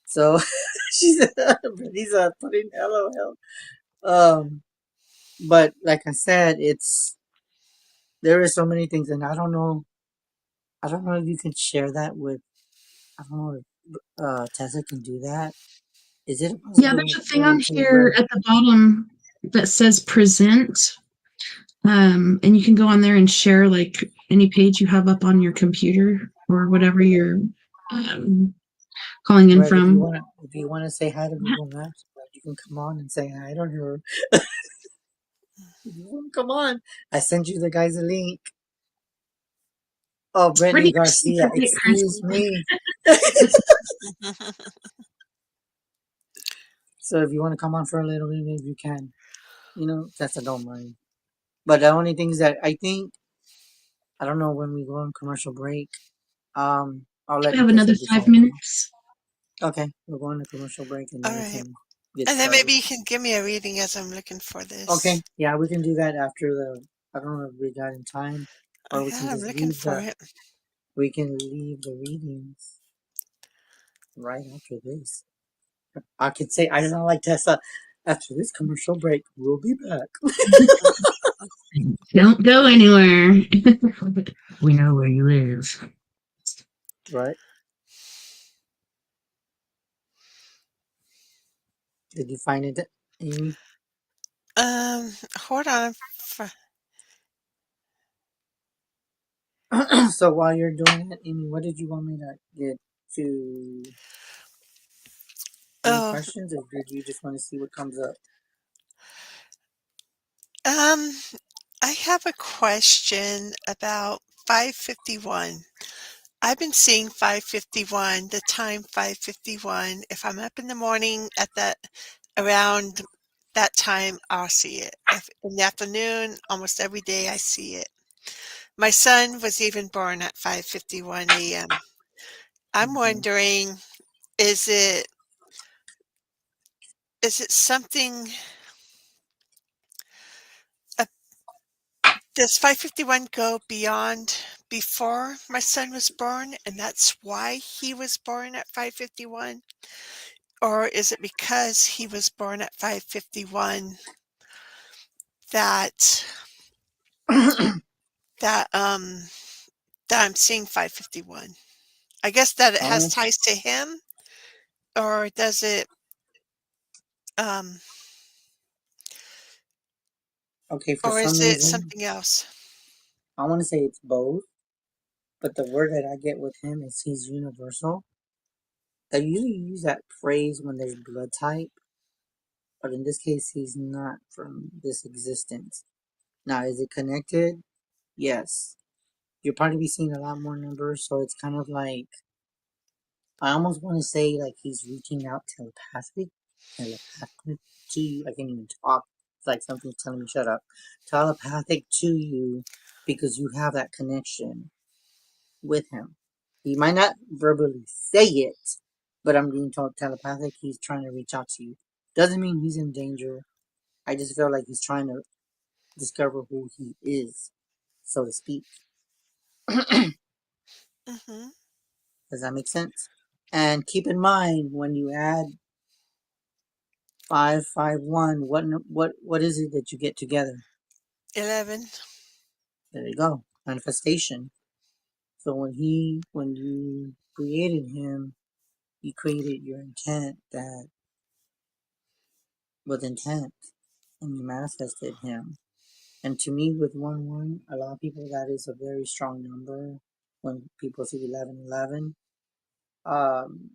so she's Brittany's putting LOL. But like I said, there is so many things, and I don't know. I don't know if you can share that with. I don't know if Tessa can do that. Is it a Yeah, there's a thing on possibility here where at the bottom that says present. And you can go on there and share like any page you have up on your computer or whatever you're calling in right, from. if you wanna say hi to Google Maps, right, you can come on and say hi to her. If you wanna come on, I sent you the guys a link. Oh, Brittany Brittany Christine Garcia, excuse me. So if you want to come on for a little bit, maybe you can. Tessa don't mind. But the only thing is that I think I don't know when we go on commercial break. I'll We let have Tessa another decide. 5 minutes. Okay, we'll go on a commercial break and All then we right. can get And then started. maybe you can give me a reading as I'm looking for Okay, this. yeah, we can do that after the. I don't know if we got in time, or we Okay, can I'm just looking leave for the. it. We can leave the readings right after this. I could say I don't like Tessa. After this commercial break, we'll be back. Don't go anywhere. We know where you live. Right? Did you find it, Amy? Hold on. So while you're doing it, Amy, what did you want me to get to? Any Oh, questions, or did you just want to see what comes up? um, I have a question about 551. I've been seeing 551, the time 551. If I'm up in the morning at that around that time, I'll see it. If in the afternoon, almost every day I see it. My son was even born at 5:51 a.m. I'm Mhm. wondering, is it is it something uh, does 551 go beyond before my son was born and that's why he was born at 551? Or is it because he was born at 551 that that um that I'm seeing 551? I guess that it I has want ties to him, or does it um okay, for or some is it reason, something else? I want to say it's both, but the word that I get with him is he's universal. I usually use that phrase when there's blood type, but in this case, he's not from this existence. Now, is it connected? Yes. You'll probably be seeing a lot more numbers, so it's kind of like I almost want to say like he's reaching out telepathic to you. I can't even talk. It's like something's telling me shut up. Telepathic to you because you have that connection with him. He might not verbally say it, but I'm being told telepathic. He's trying to reach out to you. Doesn't mean he's in danger. I just feel like he's trying to discover who he is, so to speak. Mhm. Does that make sense? And keep in mind when you add 551, what is it that you get together? 11. There you go. Manifestation. So when you created him, you created your intent that with intent and you manifested him. And to me, with 1 1, a lot of people, that is a very strong number. When people see 11 11, um,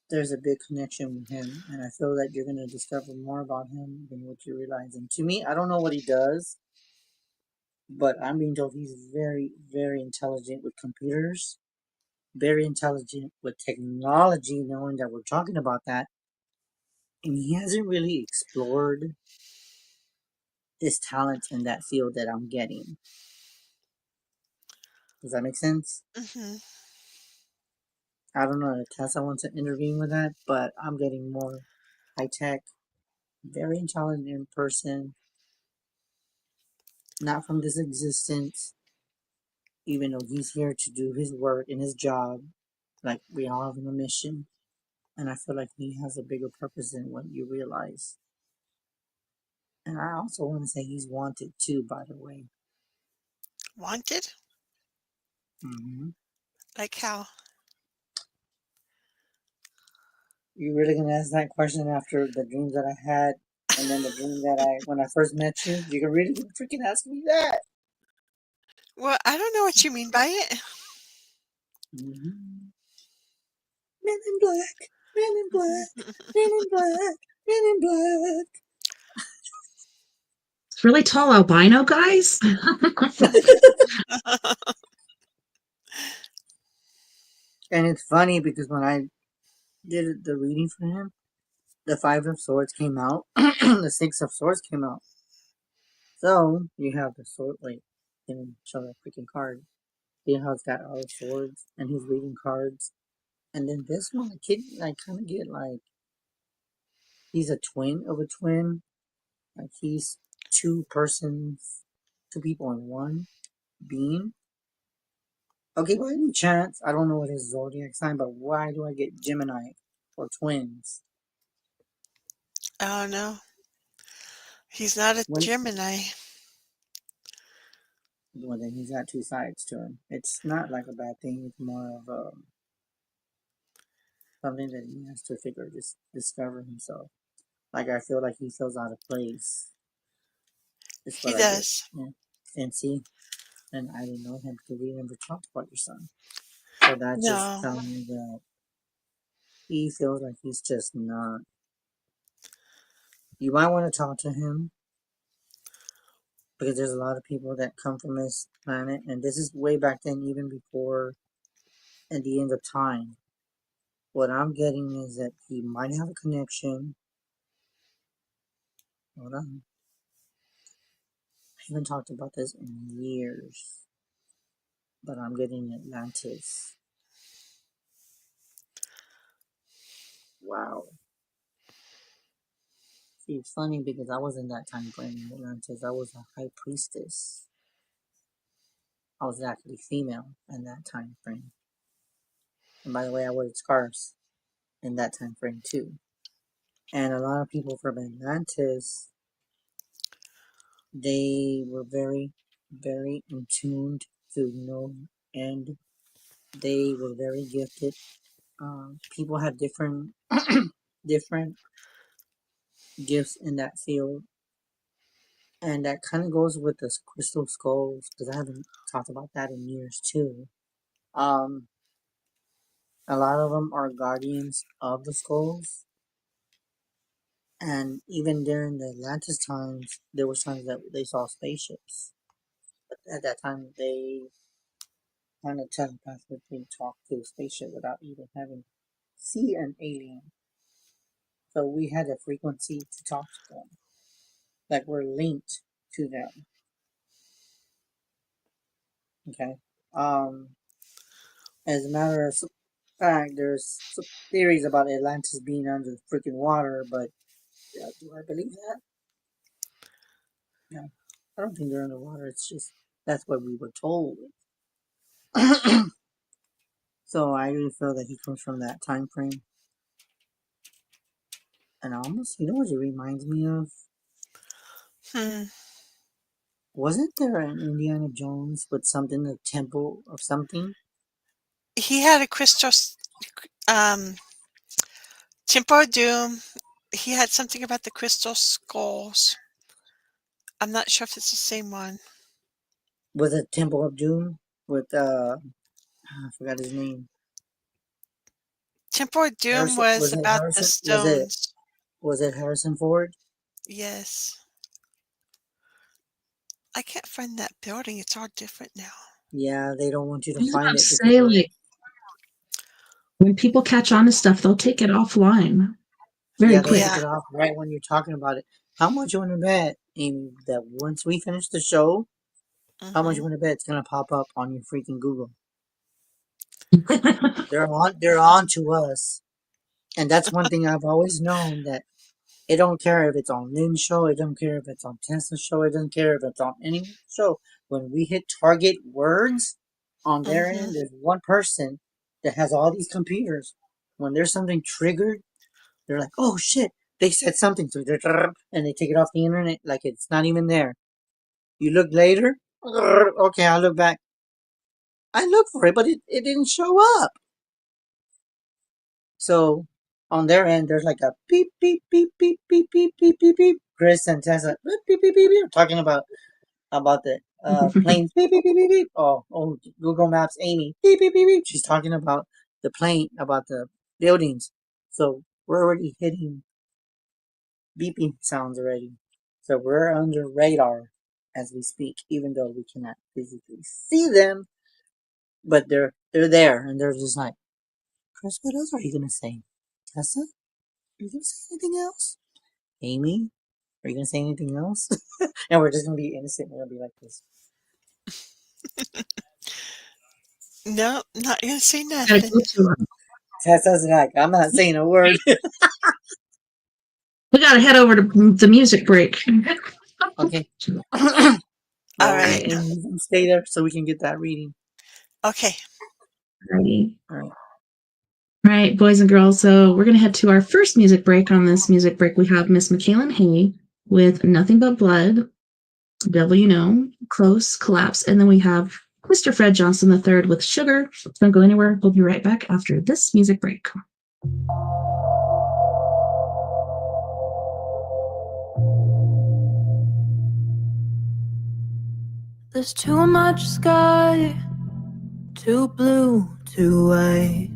there's a big connection with him. And I feel that you're going to discover more about him than what you realize. And to me, I don't know what he does, but I'm being told he's very, very intelligent with computers, very intelligent with technology, knowing that we're talking about that. And he hasn't really explored his talent in that field that I'm getting. Does that make sense? Mhm. I don't know if Tessa wants to intervene with that, but I'm getting more high tech, very intelligent person, not from this existence, even though he's here to do his work and his job. Like we all have a mission, and I feel like he has a bigger purpose than what you realize. And I also want to say he's wanted too, by the way. Wanted? Hmm. Like how? You really gonna ask that question after the dreams that I had, and then the dream that when I first met you? You can really freaking ask me that? Well, I don't know what you mean by it. Hmm. Men in black, men in black, men in black, men in black. really tall albino guys. And it's funny because when I did the reading for him, the Five of Swords came out, the Six of Swords came out. So you have the sword, like, show that freaking card. You know how it's got all the swords, and he's reading cards. And then this one, the kid, I kind of get like he's a twin of a twin. Like he's two persons, two people in one being. Okay, by any chance, I don't know what his zodiac sign, but why do I get Gemini or twins? Oh, no. He's not a When Gemini. well, then he's got two sides to him. It's not like a bad thing. It's more of something that he has to figure, just discover himself. Like I feel like he feels out of place. Is He what I get. does. Yeah. And see, and I didn't know him because we never talked about your son. So that's just No. telling me that he feels like he's just not. You might want to talk to him because there's a lot of people that come from this planet, and this is way back then, even before at the end of time. What I'm getting is that he might have a connection. Hold on. I haven't talked about this in years, but I'm getting Atlantis. Wow. See, it's funny because I was in that time frame in Atlantis. I was a high priestess. I was actually female in that time frame. And by the way, I wore scarves in that time frame too. And a lot of people from Atlantis, they were very, very in tuned to know, and they were very gifted. People have different different gifts in that field, and that kind of goes with the crystal skulls because I haven't talked about that in years too. Um, a lot of them are guardians of the skulls, and even during the Atlantis times, there was times that they saw spaceships. But at that time, they kind of telepathically talk to a spaceship without even having see an alien. So we had a frequency to talk to them, like we're linked to them. Okay. Um, as a matter of fact, there's some theories about Atlantis being under the freaking water, but do I believe that? No, I don't think they're underwater. It's just that's what we were told. So I really feel that he comes from that time frame. And almost, you know what it reminds me of? Hmm. Wasn't there an Indiana Jones with something, a temple of something? He had a crystal, um, Temple of Doom. He had something about the crystal skulls. I'm not sure if it's the same one. Was it Temple of Doom with I forgot his name. Temple of Doom Harrison, was was it about the Harrison? stones. Was it Harrison Ford? Yes. I can't find that building. It's all different now. Yeah, they don't want you I to was find about to it because say, like, when people catch on to stuff, they'll take it offline very yeah, they'll take Yeah. it quick. off right when you're talking about it. How much you want to bet? Amy, that once we finish the show, how much Hmm. you want to bet it's gonna pop up on your freaking Google? They're on to us, and that's one thing I've always known that it don't care if it's on Lynn's show, it don't care if it's on Tessa's show, it doesn't care if it's on any show. When we hit target words on their Hmm. end, there's one person that has all these computers. When there's something triggered, they're like, "Oh shit!" They said something to it, and they take it off the internet like it's not even there. You look later, okay, I look back. I looked for it, but it didn't show up. So on their end, there's like a beep, beep, beep, beep, beep, beep, beep, beep, beep. Chris and Tessa, beep, beep, beep, beep, beep, talking about the planes, beep, beep, beep, beep, beep. Oh, Google Maps, Amy, beep, beep, beep, beep. She's talking about the plane, about the buildings. So we're already hitting beeping sounds already. So we're under radar as we speak, even though we cannot physically see them, but they're there, and they're just like, Chris, what else are you gonna say? Tessa, are you gonna say anything else? Amy, are you gonna say anything else? And we're just gonna be innocent. We're gonna be like this. No, not gonna say Gotta nothing. go to her. Tessa's like, I'm not saying a word. We gotta head over to the music break. Okay. All right. And you can stay there so we can get that reading. Okay. Alrighty. All right. All right, boys and girls. So we're gonna head to our first music break. On this music break, we have Miss McKaylin Hay with "Nothing But Blood," "Devil You Know," "Close," "Collapse," and then we have Mr. Fred Johnson III with "Sugar." Don't go anywhere. We'll be right back after this music break. There's too much sky, too blue, too white.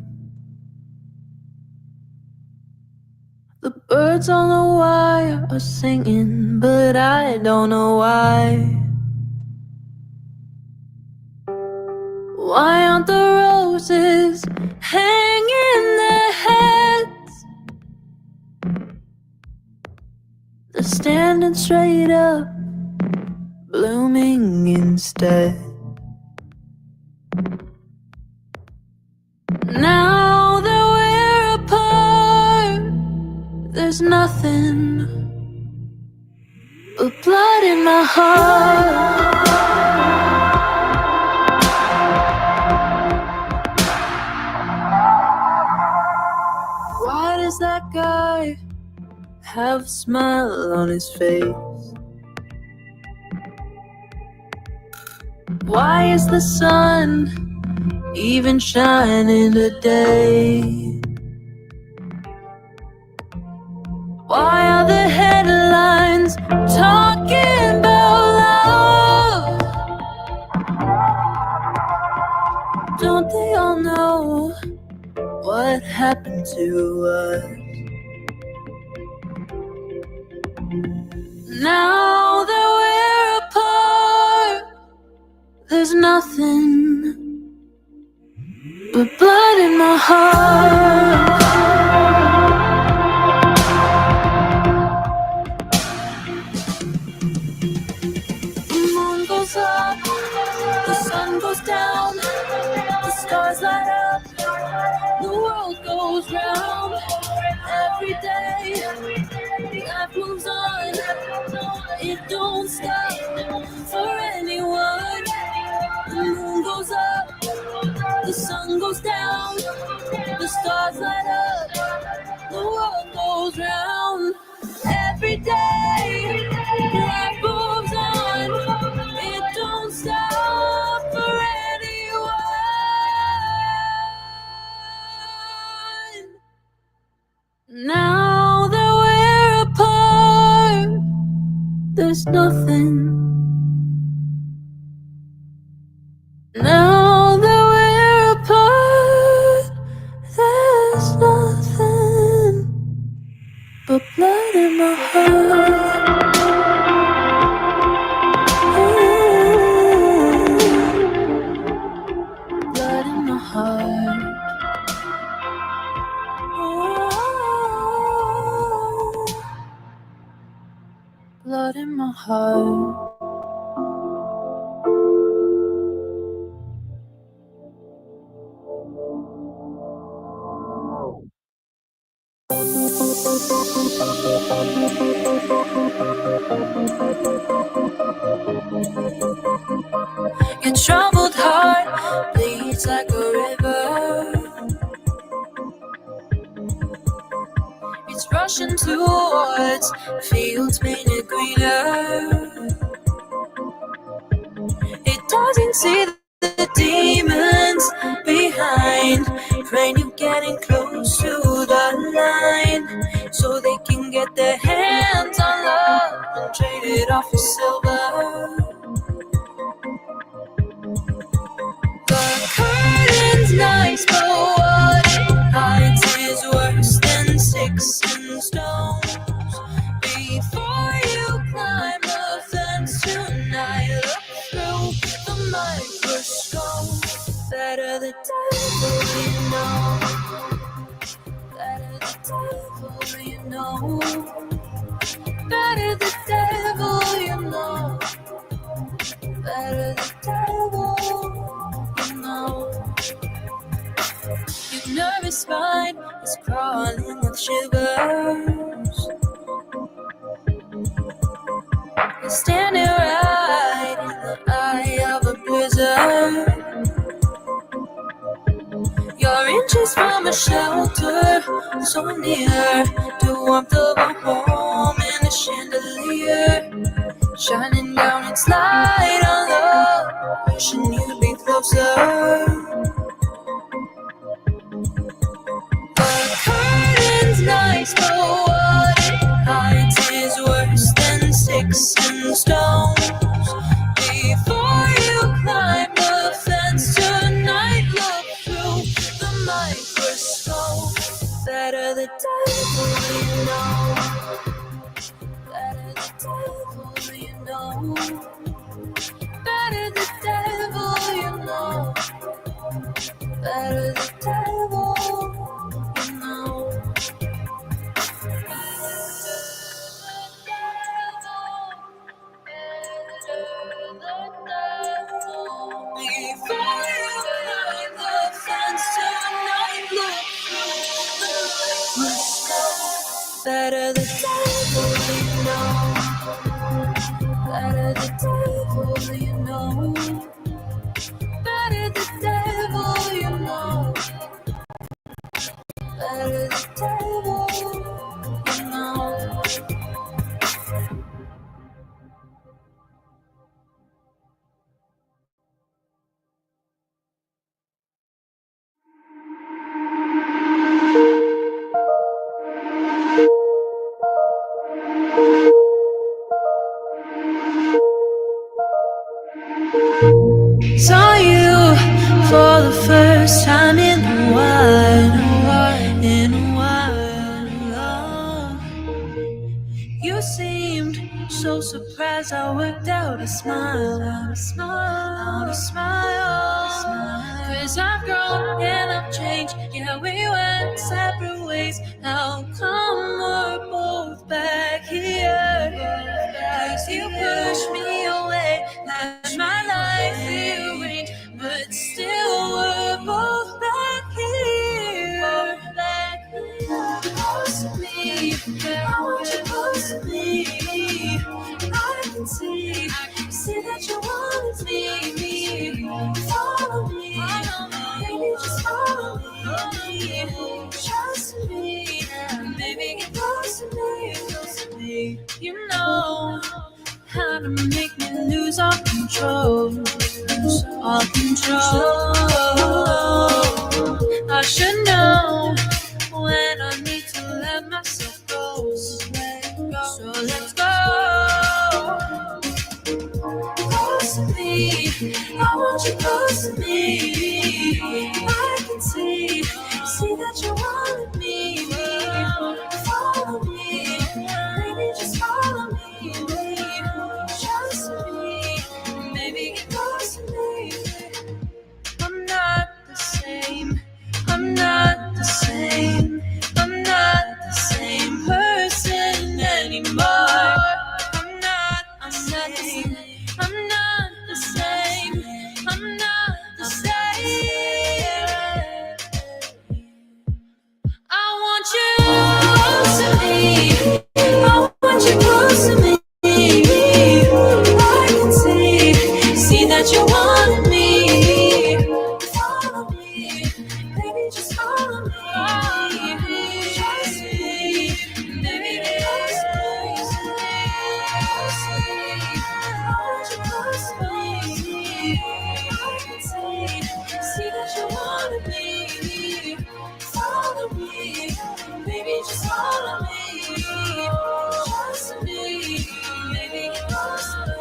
The birds on the wire are singing, but I don't know why. Why aren't the roses hanging their heads? They're standing straight up, blooming instead. Now that we're apart, there's nothing but blood in my heart. Why does that guy have a smile on his face? Why is the sun even shining today? Why are the headlines talking about love? Don't they all know what happened to us? Now that we're apart, there's nothing but blood in my heart. The moon goes up, the sun goes down, the stars light up, the world goes round. Every day, life moves on, it don't stop for anyone. The moon goes up, the sun goes down, the stars light up, the world goes round. Every day, life moves on, it don't stop for anyone. Now that we're apart, there's nothing. Now that we're apart, there's nothing but blood in my heart. Blood in my heart. Blood in my heart. Your troubled heart bleeds like a river. It's rushing towards fields painted greener. It doesn't see the demons behind, praying you're getting close to the line, so they can get their hands on love and trade it off for silver. The curtain's nice, but what it hides is worse than sticks and stones. Before you climb devil, you know. Better the devil, you know. Better the devil, you know. Your nervous spine is crawling with shivers. You're standing right in the eye of a blizzard. You're inches from a shelter, so near to warmth of a home and a chandelier, shining down its light on love, wishing you'd be closer. The curtain's nice, but what it hides is worse than sticks and stones. Before you climb the fence tonight, look through the microscope. Better the devil, you know. Better the devil, you know. Better the devil, you know. Better the devil, you know. Before you climb the fence tonight, look through the microscope. Better the devil, you know. Better the devil, you know. Better the devil, you know. Better the devil, you know. Saw you for the first time in a while, in a while. You seemed so surprised I worked out a smile, out a smile, out a smile. Cause I've grown and I've changed, yeah, we went separate ways. How come we're both back here? Cause you pushed me away, left my life rearranged, but still we're both back here. Close to me, I want you close to me. I can see that you want me. Follow me, baby, just follow me. Trust me, baby, get close to me. You know how to make me lose all control, all control. I should know when I need to let myself go. So let's go. Close to me, I want you close to me. I can see that you want me. Follow me, baby, just follow me. Trust me, baby, get close to me. I'm not the same. I'm not the same. I'm not the same person anymore. I'm not the same. I'm not the same. I'm not the same. I want you close to me. I want you close to me. I can see that you want me. Follow me, baby, just follow me. Trust me, baby, trust me. I want you close to me. I can see that you want me. Follow me, baby, just follow me. Trust me, baby, get close to me.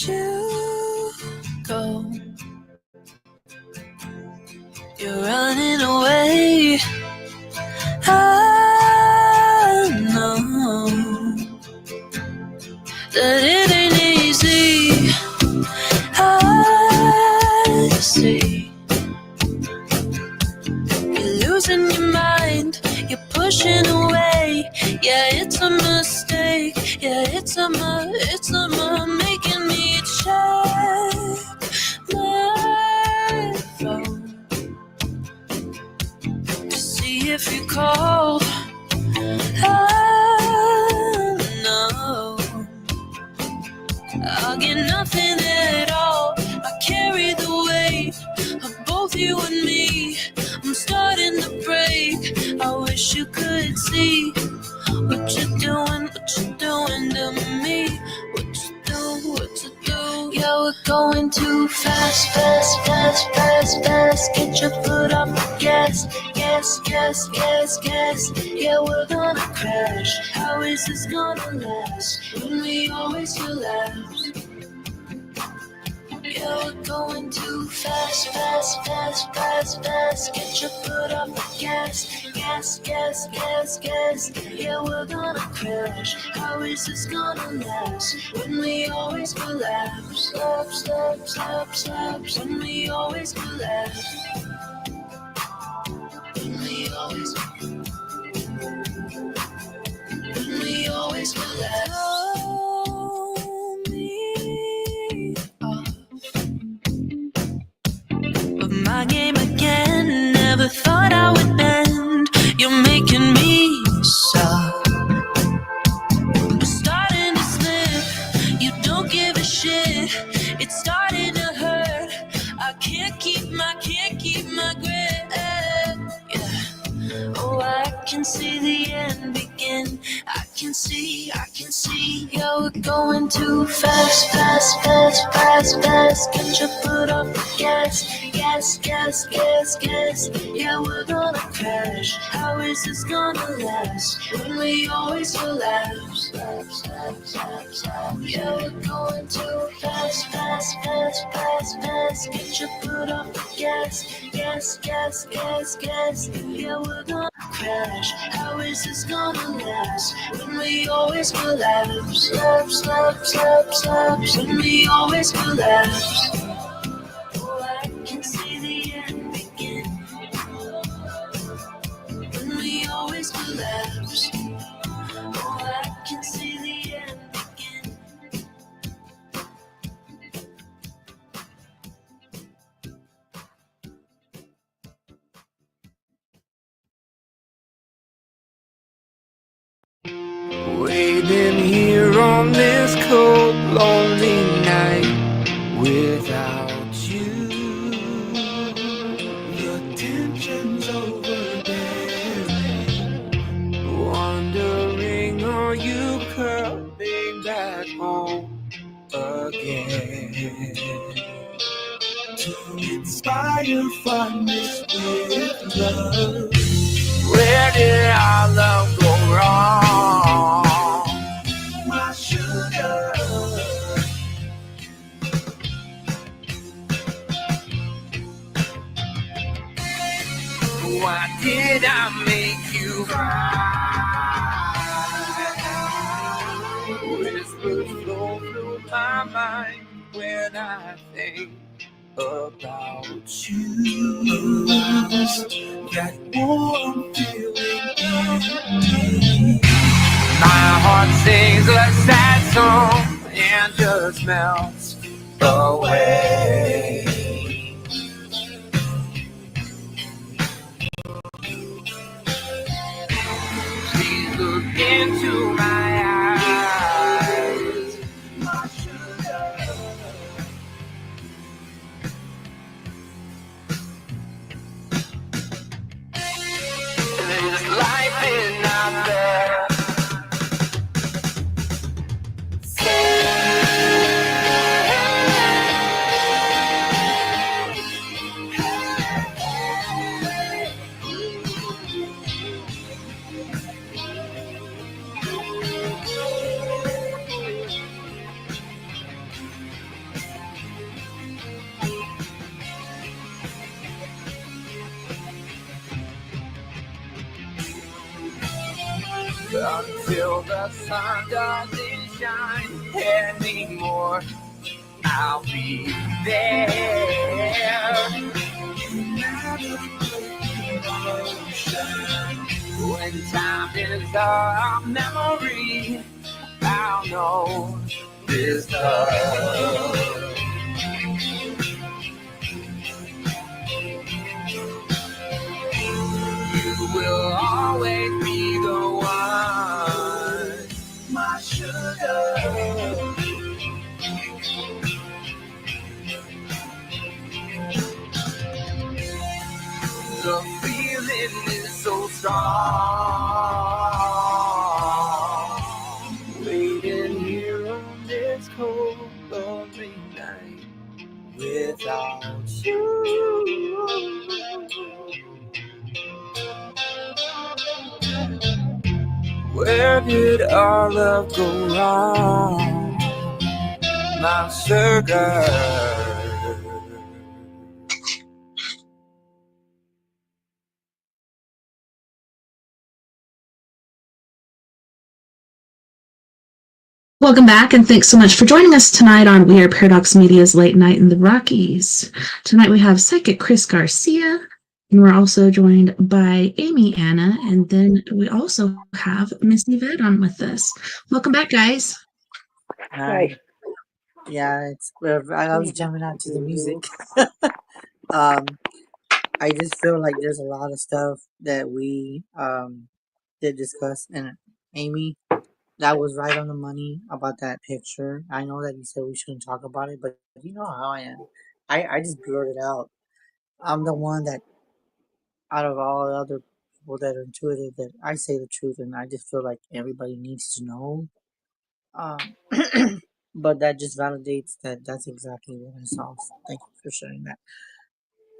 you go? You're running away. I know that it ain't easy. I see you're losing your mind. You're pushing away. Yeah, it's a mistake. Yeah, it's a making me check my phone to see if you called. I know I'll get nothing at all. I carry the weight of both you and me. I'm starting to break. I wish you could see what you're doing to me. What you do? Yeah, we're going too fast. Get your foot off the gas. Yeah, we're gonna crash. How is this gonna last when we always collapse? Yeah, we're going too fast. Get your foot off the gas. Yeah, we're gonna crash. How is this gonna last when we always collapse? Stop. When we always collapse. When we always collapse. Throw me off of my game again. Never thought I would bend. You're making me soft. I'm starting to slip. You don't give a shit. It's starting to hurt. I can't keep my grip. Yeah. Oh, I can see the end begin. I can see. Yeah, we're going too fast. Get your foot off the gas. Yeah, we're gonna crash. How is this gonna last when we always collapse? Yeah, we're going too fast. Get your foot off the gas. Yeah, we're gonna crash. How is this gonna last when we always collapse? When we always collapse. Oh, I can see the end begin. When we always collapse. Oh, I can see the end begin. Waiting here on this cold, lonely night without you. The tension's overbearing. Wondering, are you coming back home again? To inspire fondness with love. Where did our love go wrong? My sugar. Why did I make you cry? Whispers flow through my mind when I think about you. That warm feeling in me. My heart sings a sad song and just melts away. Please look into my eyes, my sugar. There's life in out there. until the sun doesn't shine anymore. I'll be there. When time is a memory, I'll know this love. You will always be the one, my sugar. The feeling is so strong. Waiting here on this cold, lonely night without you. Where did our love go wrong, my sugar? Welcome back, and thanks so much for joining us tonight on We Are Paradox Media's Late Night in the Rockies. Tonight we have Psychic Chris Garcia, and we're also joined by Amy Anna, and then we also have Miss Yvette on with us. Welcome back, guys. Hi. Yeah, I was jamming out to the music. I just feel like there's a lot of stuff that we did discuss, and Amy, that was right on the money about that picture. I know that you said we shouldn't talk about it, but you know how I am. I just blurted out. I'm the one that, out of all the other people that are intuitive, that I say the truth, and I just feel like everybody needs to know. Um, but that just validates that that's exactly what I saw. So thank you for sharing that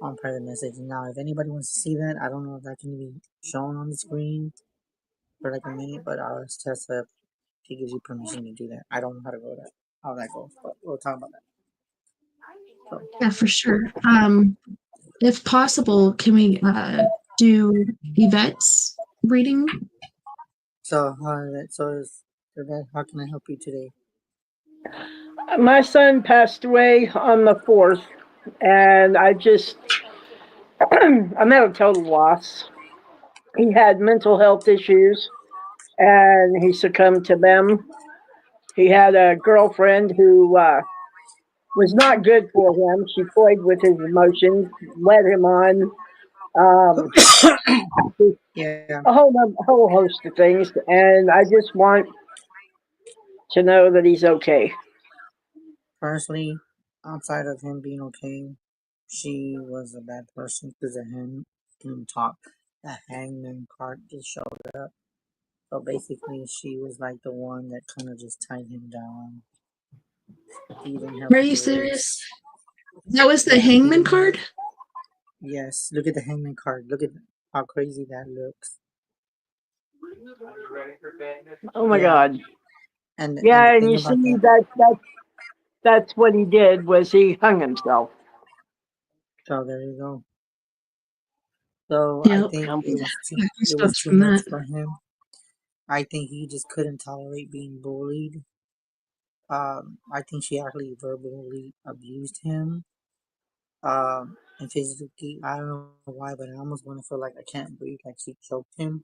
on private message. Now, if anybody wants to see that, I don't know if that can be shown on the screen for like a minute, but I'll ask Tessa if she gives you permission to do that. I don't know how that goes, but we'll talk about that. So, Yeah, for sure. If possible, can we do Yvette's reading? so how can I help you today? My son passed away on the 4th, and I'm at a total loss. He had mental health issues, and he succumbed to them. He had a girlfriend who was not good for him. She played with his emotions, led him on, um, Yeah, a whole host of things, and I just want to know that he's okay. personally, outside of him being okay, she was a bad person because of him didn't talk. The hangman card just showed up. So basically, she was like the one that kind of just tied him down. He didn't have Are a you serious? voice. That was the Yeah, he hangman didn't have. card? Yes, look at the hangman card. Look at how crazy that looks. Oh my Yeah, God! and the Yeah, and thing you about see that. that's what he did was he hung himself. So there you go. So I Yep. think Um, it was Stuff too from much that. for him. I think he just couldn't tolerate being bullied. I think she actually verbally abused him. And physically, I don't know why, but I almost want to feel like I can't breathe. Like she choked him.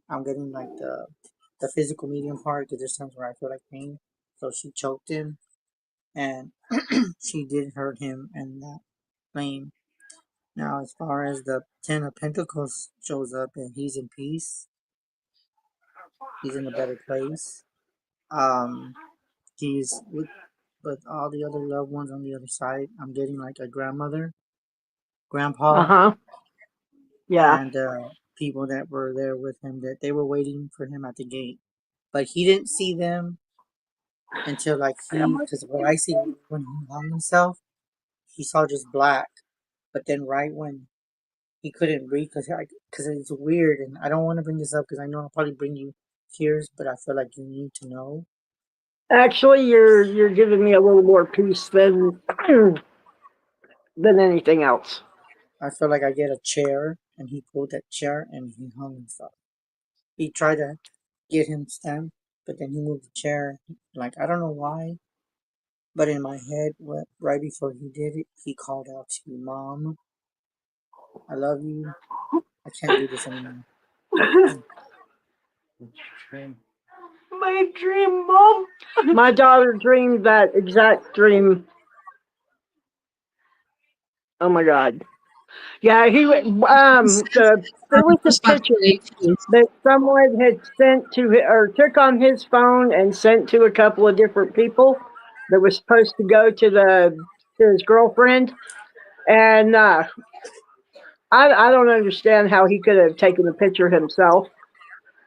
I'm getting like the physical medium part because there's times where I feel like pain. So she choked him, and she did hurt him in that flame. Now, as far as the Ten of Pentacles shows up and he's in peace, he's in a better place. Um, he's with all the other loved ones on the other side. I'm getting like a grandmother, grandpa, uh-huh. Yeah. and people that were there with him that they were waiting for him at the gate. But he didn't see them until like because what I see when he hung himself, he saw just black. But then right when he couldn't breathe, because it's weird, and I don't want to bring this up because I know I'll probably bring you tears, but I feel like you need to know. Actually, you're giving me a little more peace than than anything else. I feel like I get a chair, and he pulled that chair and he hung himself. He tried to get him stamped, but then he moved the chair. Like, I don't know why, but in my head, right before he did it, he called out to you, Mom, I love you. I can't do this anymore. My dream, Mom. My daughter dreamed that exact dream. Oh my God. Yeah, he there was a picture that someone had sent to or took on his phone and sent to a couple of different people that was supposed to go to his girlfriend, and I don't understand how he could have taken the picture himself.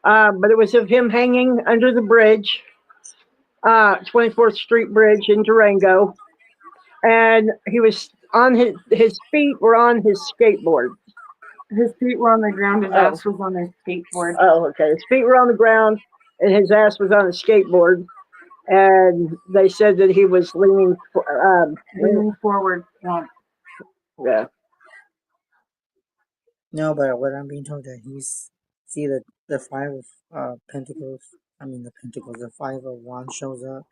But it was of him hanging under the bridge, 24th Street Bridge in Durango, and he was on his feet were on his skateboard. His feet were on the ground. His ass was on his skateboard. Oh, okay. His feet were on the ground, and his ass was on a skateboard. And they said that he was leaning forward. Yeah. No, but what I'm being told that see the five of pentacles. I mean the pentacles. The five of wands shows up.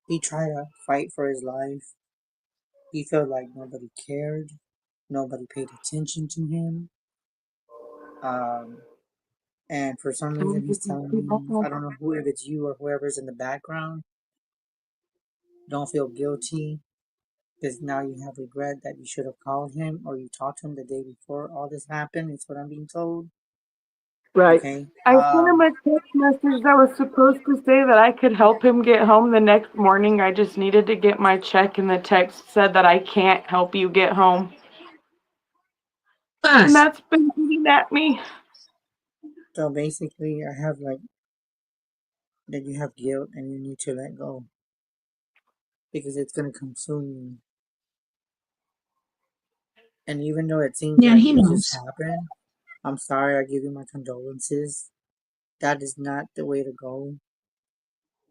He tried to fight for his life. He felt like nobody cared. Nobody paid attention to him. And for some reason he's telling me, I don't know who, if it's you or whoever's in the background, don't feel guilty because now you have regret that you should have called him or you talked to him the day before all this happened. It's what I'm being told. Right. Okay. I sent him a text message that was supposed to say that I could help him get home the next morning. I just needed to get my check, and the text said that I can't help you get home. And that's been eating at me. So basically, I have like that you have guilt and you need to let go because it's going to consume you. And even though it seems like it just happened, I'm sorry, I give you my condolences. That is not the way to go.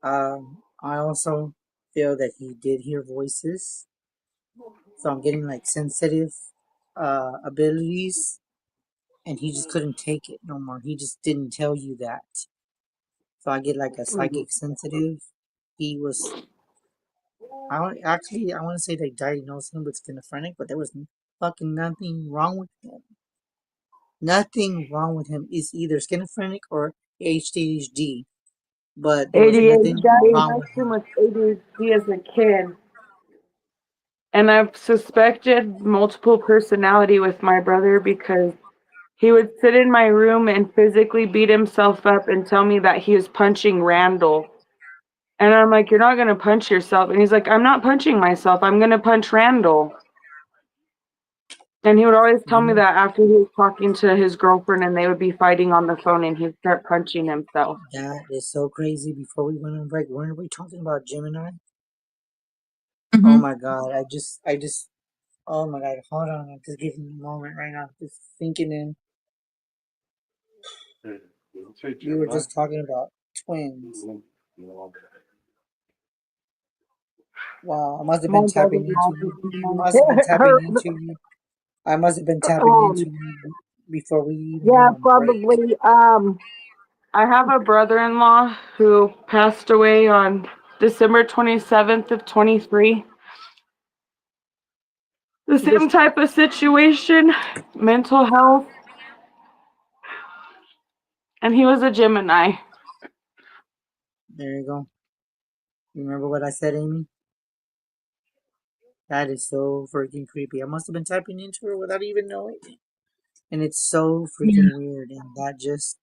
I also feel that he did hear voices. So I'm getting like sensitive abilities and he just couldn't take it no more. He just didn't tell you that. So I get like a psychic sensitive. He was I want to say they diagnosed him with schizophrenic, but there was fucking nothing wrong with him. Nothing wrong with him. It's either schizophrenic or ADHD, but there was nothing wrong with him. With ADHD as a kid. And I've suspected multiple personality with my brother because he would sit in my room and physically beat himself up and tell me that he was punching Randall. And I'm like, you're not going to punch yourself. And he's like, I'm not punching myself. I'm going to punch Randall. And he would always tell me that after he was talking to his girlfriend and they would be fighting on the phone and he'd start punching himself. That is so crazy. Before we went on break, weren't we talking about Gemini? Mm-hmm. Oh my god, oh my god, hold on. I'm just giving you a moment right now. Just thinking in. We were just talking about twins. Wow, I must have been tapping into you. I must have been tapping into you before we even went on break. Probably. I have a brother-in-law who passed away on December 27th of 23. The same type of situation, mental health, and he was a Gemini. There you go. You remember what I said, Amy? That is so freaking creepy. I must have been tapping into her without even knowing. And it's so freaking weird. And that just...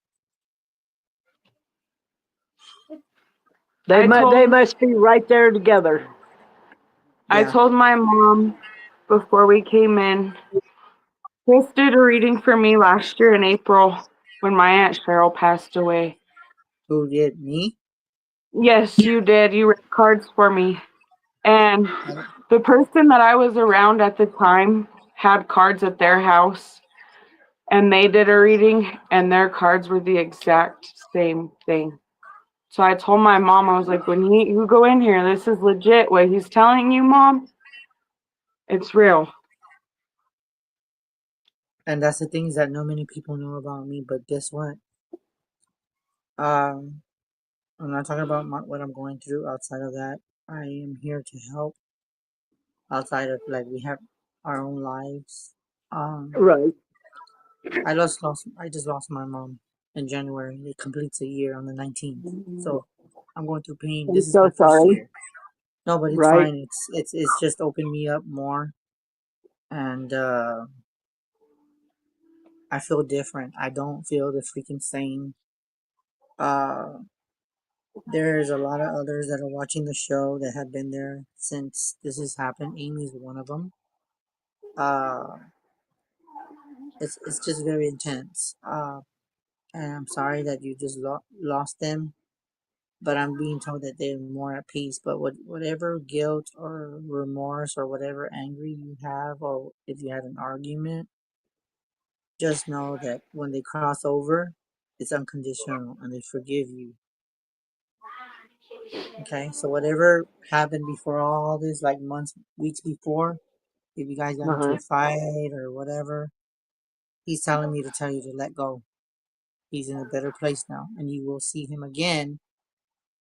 They must be right there together. I told my mom before we came in, Chris did a reading for me last year in April when my Aunt Cheryl passed away. Who did? Me? Yes, you did. You read cards for me. And the person that I was around at the time had cards at their house. And they did a reading, and their cards were the exact same thing. So I told my mom, I was like, when you go in here, this is legit. What he's telling you, Mom, it's real. And that's the things that not many people know about me. But guess what? Um, I'm not talking about what I'm going through. Outside of that, I am here to help. Outside of like we have our own lives. Right. I just lost my mom in January. It completes a year on the 19th. So I'm going through pain. I'm This is my so first sorry. year. No, but it's Right. fine. It's just opened me up more, and I feel different. I don't feel the freaking same. Uh, there's a lot of others that are watching the show that have been there since this has happened. Amy's one of them. Uh, it's just very intense. And I'm sorry that you just lost them, but I'm being told that they're more at peace. But whatever guilt or remorse or whatever anger you have, or if you had an argument, just know that when they cross over, it's unconditional and they forgive you. Okay, so whatever happened before all this, like months, weeks before, if you guys got into Uh-huh. a fight or whatever, he's telling me to tell you to let go. He's in a better place now, and you will see him again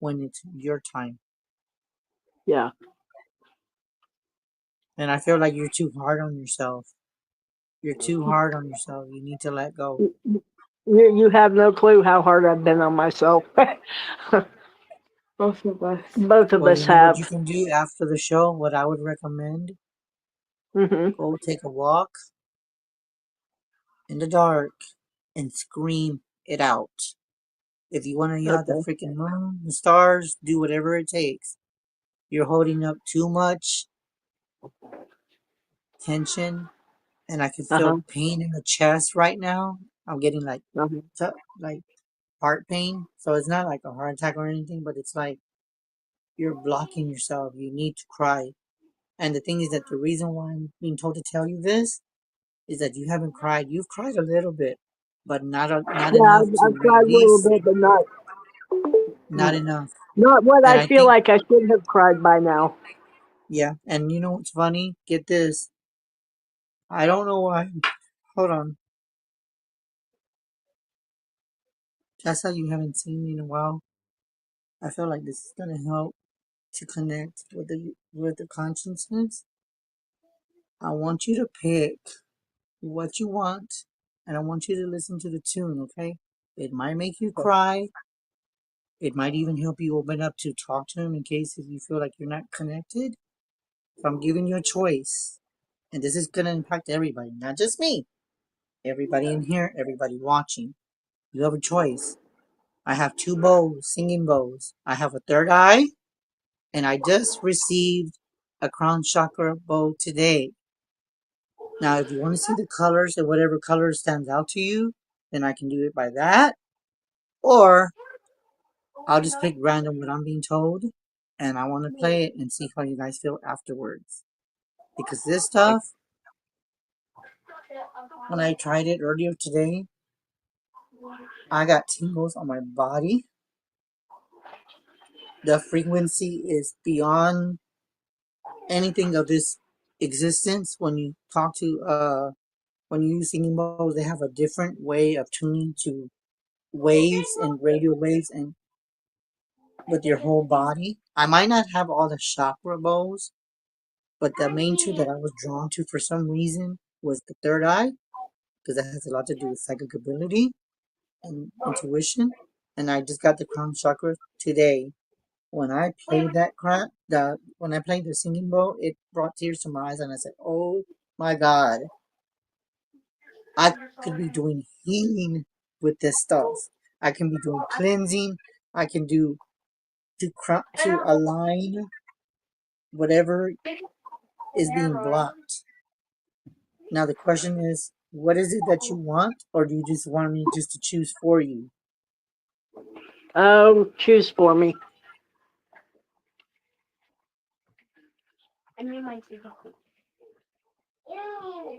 when it's your time. Yeah. And I feel like you're too hard on yourself. You're too hard on yourself. You need to let go. You have no clue how hard I've been on myself. Both of us. Both of Well, us you know what you have. can do after the show? What I would recommend? Hmm. Go take a walk in the dark and scream it out. If you want to yell at the Okay. freaking moon, the stars, do whatever it takes. You're holding up too much tension, and I can feel Uh-huh. pain in the chest right now. I'm getting like Uh-huh. like heart pain. So it's not like a heart attack or anything, but it's like you're blocking yourself. You need to cry. And the thing is that the reason why I'm being told to tell you this is that you haven't cried. You've cried a little bit, but not Yeah, enough to I've cried a little release. bit, but Not enough. not what And I I feel think, like I should have cried by now. yeah. And you know what's funny? Get this. I don't know why. Hold on. Tessa, you haven't seen me in a while. I feel like this is gonna help to connect with the consciousness. I want you to pick what you want, and I want you to listen to the tune. Okay? It might make you cry. It might even help you open up to talk to him in case if you feel like you're not connected. So I'm giving you a choice, and this is gonna impact everybody, not just me. Everybody in here, everybody watching. You have a choice. I have two bows, singing bows. I have a third eye, and I just received a crown chakra bow today. Now, if you want to see the colors and whatever color stands out to you, then I can do it by that. Or I'll just pick random what I'm being told, and I want to play it and see how you guys feel afterwards. Because this stuff, when I tried it earlier today, I got tingles on my body. The frequency is beyond anything of this existence. When you talk to when you use singing bowls, they have a different way of tuning to waves and radio waves and with your whole body. I might not have all the chakra bows, but the main two that I was drawn to for some reason was the third eye, because that has a lot to do with psychic ability and intuition. And I just got the crown chakra today. When I played when I played the singing bowl, it brought tears to my eyes, and I said, "Oh my God, I could be doing healing with this stuff. I can be doing cleansing. I can do to align whatever is being blocked." Now the question is, what is it that you want, or do you just want me just to choose for you? Oh, choose for me.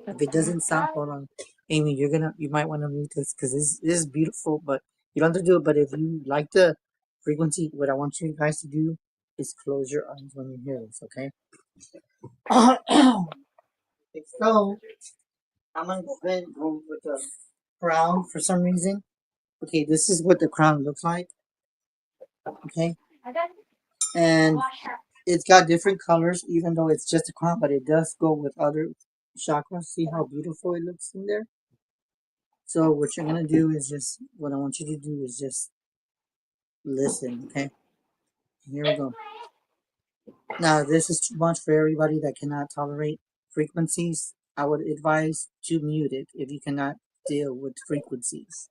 If it doesn't sound, hold on, Amy, you might want to mute this because this is beautiful, but you don't have to do it. But if you like the frequency, what I want you guys to do is close your eyes when you hear this, okay? So I'm gonna go ahead and go with the crown for some reason. Okay, this is what the crown looks like. Okay, and it's got different colors, even though it's just a crown, but it does go with other chakras. See how beautiful it looks in there? So what you're gonna do is just, what I want you to do is just listen, okay? Here we go. Now, this is too much for everybody that cannot tolerate frequencies. I would advise to mute it if you cannot deal with frequencies.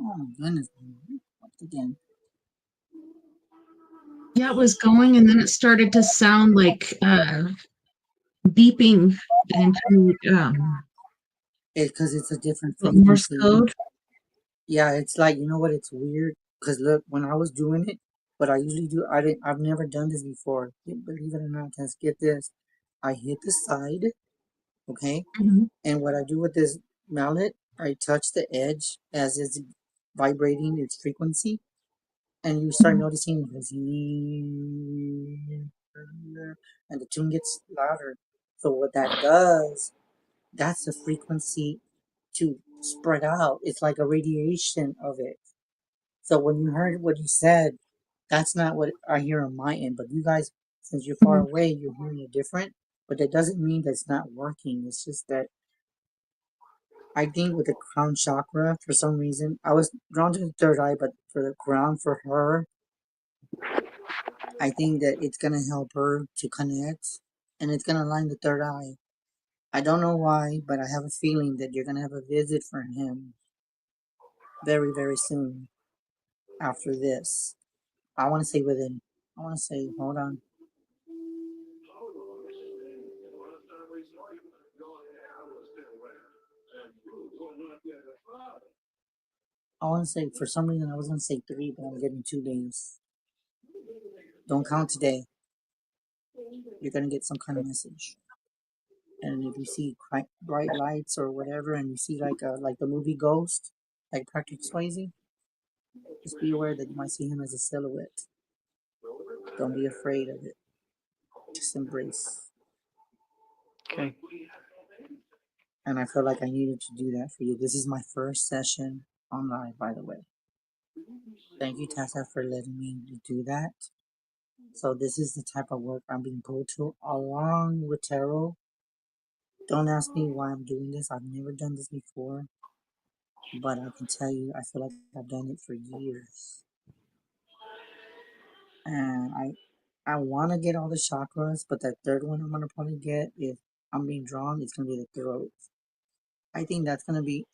Oh my goodness. Again. Yeah, it was going, and then it started to sound like beeping into Because it's a different Morse frequency. code. Yeah, it's like, you know what, it's weird. Because look, when I was doing it, what I usually do, I've never done this before. Believe it or not, let's get this. I hit the side, okay? Mm-hmm. And what I do with this mallet, I touch the edge as it's vibrating its frequency, and you start noticing it goes, and the tune gets louder. So what that does, that's the frequency to spread out. It's like a radiation of it. So when you heard what you said, that's not what I hear on my end. But you guys, since you're far away, you're hearing it different. But that doesn't mean that it's not working. It's just that I think with the crown chakra, for some reason, I was drawn to the third eye, but for the crown for her, I think that it's gonna help her to connect, and it's gonna align the third eye. I don't know why, but I have a feeling that you're gonna have a visit from him very, very soon after this. I want to say within. I want to say, hold on. I want to say, for some reason, I was gonna say 3, but I'm getting 2 days. Don't count today. You're gonna get some kind of message. And if you see bright lights or whatever, and you see like the movie Ghost, like Patrick Swayze, just be aware that you might see him as a silhouette. Don't be afraid of it. Just embrace. Okay. And I feel like I needed to do that for you. This is my first session on live, by the way. Thank you, Tessa, for letting me do that. So this is the type of work I'm being pulled to, along with tarot. Don't ask me why I'm doing this. I've never done this before. But I can tell you, I feel like I've done it for years. And I want to get all the chakras, but that third one I'm going to probably get, if I'm being drawn, it's going to be the throat. I think that's going to be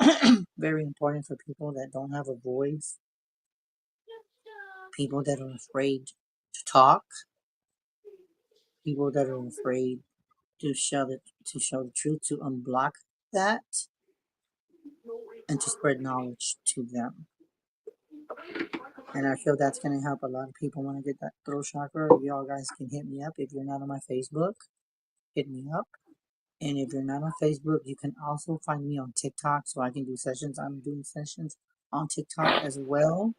very important for people that don't have a voice, people that are afraid to talk, people that are afraid to show the truth, to unblock that, and to spread knowledge to them. And I feel that's going to help a lot of people when I get that throat chakra. Y'all guys can hit me up. If you're not on my Facebook, hit me up. And if you're not on Facebook, you can also find me on TikTok so I can do sessions. I'm doing sessions on TikTok as well.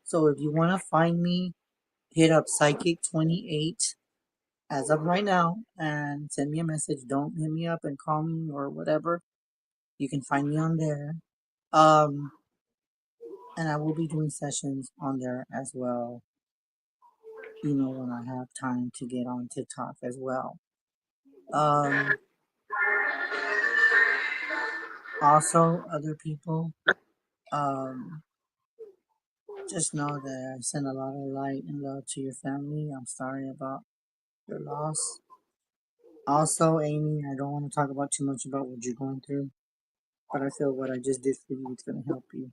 So if you want to find me, hit up Psychic 28 as of right now and send me a message. Don't hit me up and call me or whatever. You can find me on there. And I will be doing sessions on there as well. You know, when I have time to get on TikTok as well. Also, other people, just know that I send a lot of light and love to your family. I'm sorry about your loss. Also, Amy, I don't want to talk about too much about what you're going through, but I feel what I just did for you is going to help you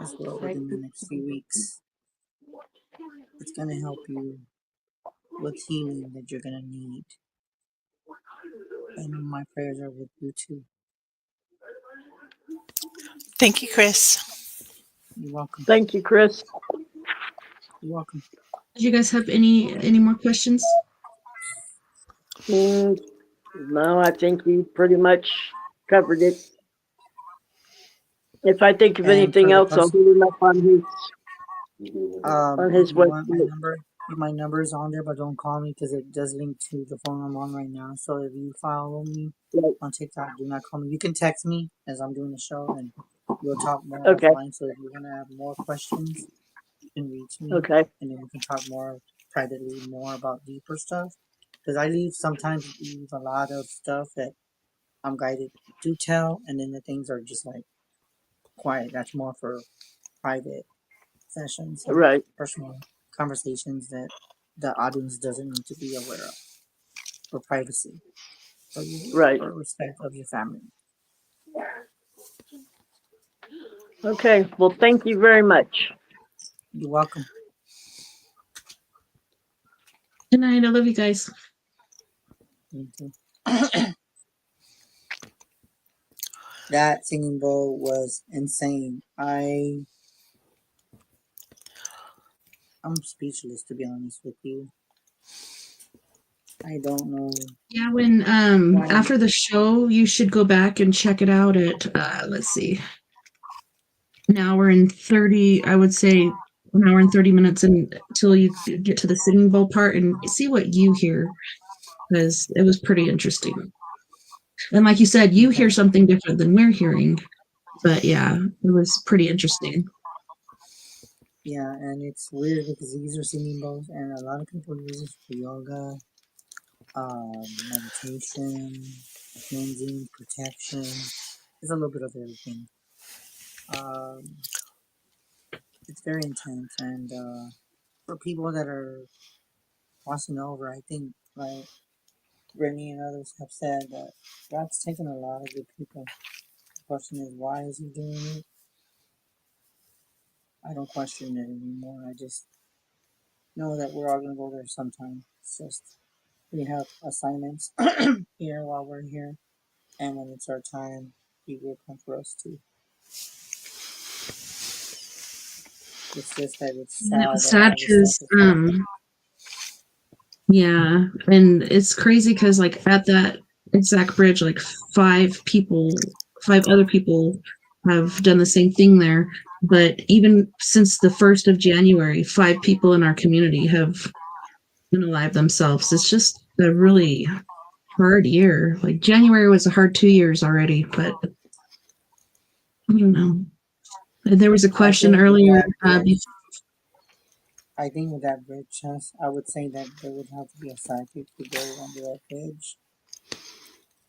as well within the next few weeks. It's going to help you with healing that you're gonna need. And my prayers are with you too. Thank you, Chris. You're welcome. Thank you, Chris. You're welcome. Do you guys have any more questions? No, I think you pretty much covered it. If I think of And anything for the else, I'll person, hit him up on if his you want website. my number is on there, but don't call me because it does link to the phone I'm on right now. So if you follow me Right. on TikTok, do not call me. You can text me as I'm doing the show, and we'll talk more Okay. offline. So if you want to have more questions, you can reach me, Okay. and then we can talk more privately, more about deeper stuff. Because I sometimes leave a lot of stuff that I'm guided to tell, and then the things are just like quiet. That's more for private sessions and Right. personal conversations that the audience doesn't need to be aware of for privacy, Right. for respect of your family. Okay. Well, thank you very much. You're welcome. Good night. I love you guys. Me too. That singing bowl was insane. I'm speechless, to be honest with you. I don't know. Yeah, when after the show, you should go back and check it out at let's see. Now we're in 30, I would say an hour and 30 minutes until you get to the singing bowl part and see what you hear, because it was pretty interesting. And like you said, you hear something different than we're hearing. But yeah, it was pretty interesting. Yeah, and it's weird because these are singing bowls, and a lot of people use this for yoga, meditation, cleansing, protection. There's a little bit of everything. It's very intense, and for people that are crossing over, I think, like Brittany and others have said, that God's taken a lot of good people. The question is, why is He doing it? I don't question it anymore. I just know that we're all going to go there sometime. It's just we have assignments here while we're here, and when it's our time, He will come for us too. It's just that it's sad It's that sad all this stuff because, is happening. yeah, and it's crazy because, like, at that exact bridge, like, five other people have done the same thing there. But even since the 1st of January, 5 people in our community have unalived themselves. It's just a really hard year. Like, January was a hard 2 years already, but I don't know. There was a question earlier. I think with that bridge, I would say that there would have to be a psychic to go under that bridge,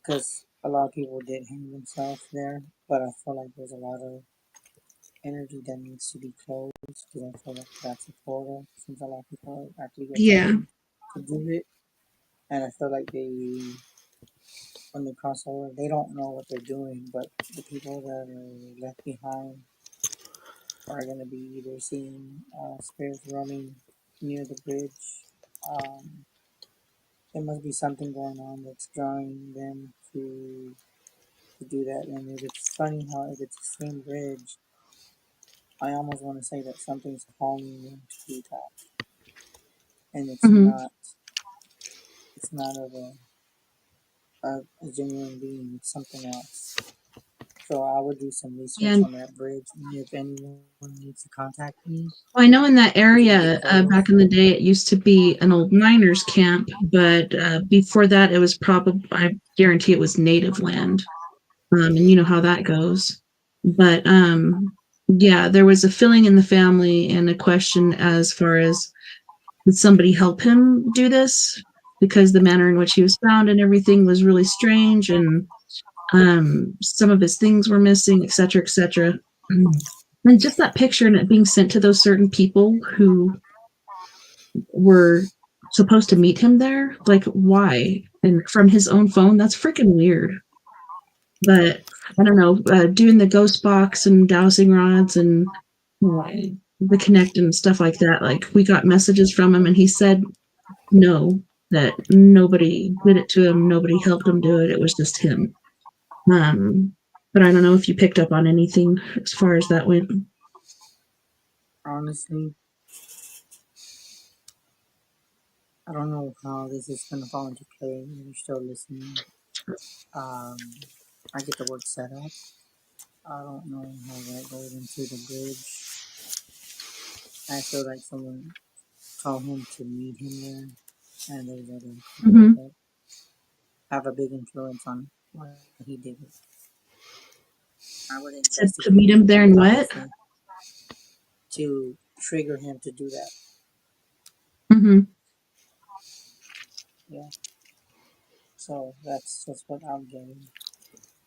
because a lot of people did hang themselves there, but I feel like there's a lot of energy that needs to be closed, because I feel like that's a portal, since a lot of people actually get trained to do it, and I feel like when they cross over, they don't know what they're doing, but the people that are left behind are going to be either seeing spirits roaming near the bridge. There must be something going on that's drawing them to do that. And it's funny how if it's the same bridge, I almost want to say that something's calling them to do that, and it's not. It's not of a genuine being. It's something else. So I would do some research on that bridge, and if anyone needs to contact me. I know in that area, back in the day, it used to be an old miners' camp, but before that, it was probably, I guarantee it was native land. And you know how that goes. But yeah, there was a feeling in the family and a question as far as, did somebody help him do this? Because the manner in which he was found and everything was really strange, and some of his things were missing, etc., etc. And just that picture and it being sent to those certain people who were supposed to meet him there, like, why? And from his own phone, that's freaking weird. But I don't know, doing the ghost box and dowsing rods and the connect and stuff like that, like, we got messages from him and he said know that nobody did it to him, nobody helped him do it. It was just him. But I don't know if you picked up on anything as far as that went. Honestly, I don't know how this is gonna fall into play. You're still listening. I get the word set up. I don't know how that goes into the bridge. I feel like someone told him to meet him there, and there's other people Mm-hmm. that have a big influence on why he did it. I would Said to meet investigate him there and what? honestly to trigger him to do that. Mm-hmm. Yeah. So that's just what I'm getting.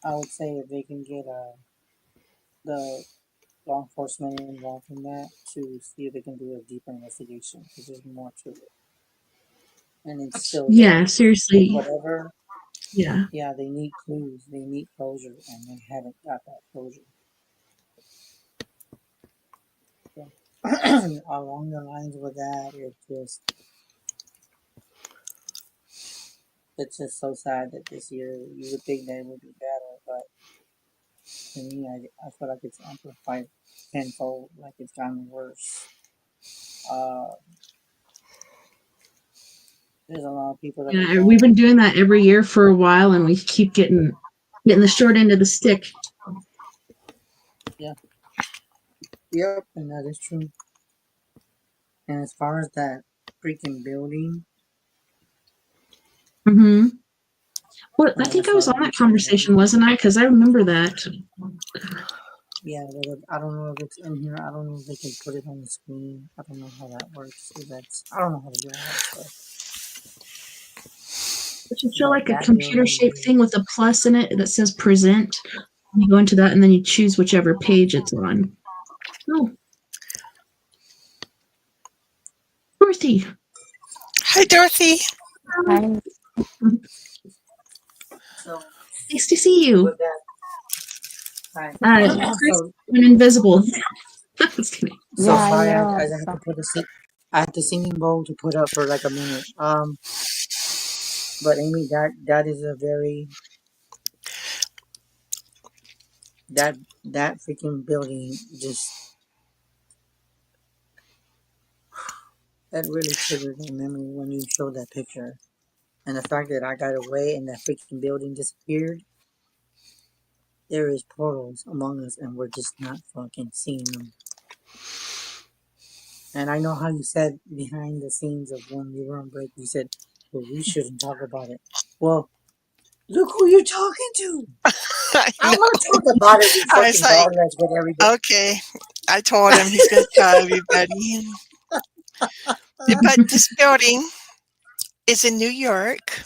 I would say if they can get the law enforcement involved in that to see if they can do a deeper investigation because there's more to it, and it's still there. Yeah, seriously. Whatever. Yeah. Yeah, they need clues. They need closure, and they haven't got that closure. Yeah. Along the lines with that, it's just so sad that this year you would think that it would be better, but to me, I feel like it's amplified tenfold, like it's gotten worse. Uh, there's a lot of people that are Yeah, we've going. been doing that every year for a while, and we keep getting the short end of the stick. Yeah. Yep, and that is true. And as far as that freaking building, Mm-hmm. Well, I I think I saw was the on that picture of it. conversation, wasn't I? Because I remember that. Yeah, but I don't know if it's in here. I don't know if they can put it on the screen. I don't know how that works. I don't know how to do all that stuff. It should show But like a that computer-shaped building, thing with a plus in it that says present. You go into that, and then you choose whichever page it's on. Oh, Dorothy. Hi, Dorothy. Hi. so Nice to see you. with that, right? Chris went invisible. Just kidding. So Yeah, I sorry, know. I had to put I had the singing bowl to put up for like a minute. But Amy, that is a very that that freaking building just that really triggered a memory when you showed that picture, and the fact that I got away and that freaking building disappeared. There is portals among us, and we're just not fucking seeing them. And I know how you said behind the scenes of when we were on break, you said, "Well, we shouldn't talk about it." Well, look who you're talking to. I I'm know. gonna talk about it I was like, regardless with everybody. okay. I told him he's going to tell everybody. But this building is in New York.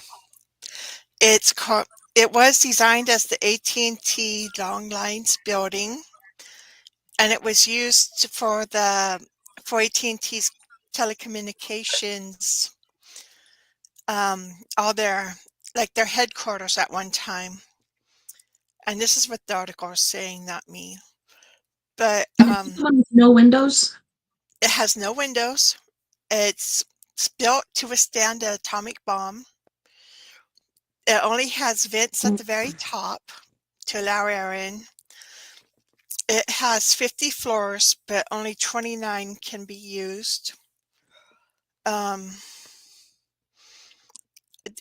It's called. It was designed as the AT&T Long Lines building, and it was used for AT&T's telecommunications, all their headquarters at one time. And this is what the article is saying, not me. But No windows. it has no windows. It's built to withstand an atomic bomb. It only has vents at the very top to allow air in. It has 50 floors, but only 29 can be used.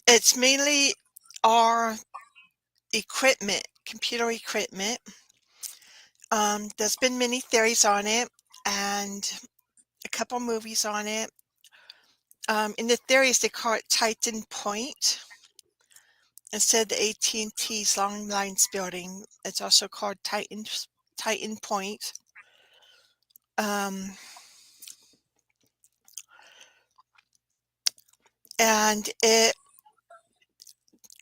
It's mainly our equipment, computer equipment. There's been many theories on it and a couple movies on it. In the theories, they call it Titan Point. Instead of the AT&T's Long Lines building, it's also called Titan Point. And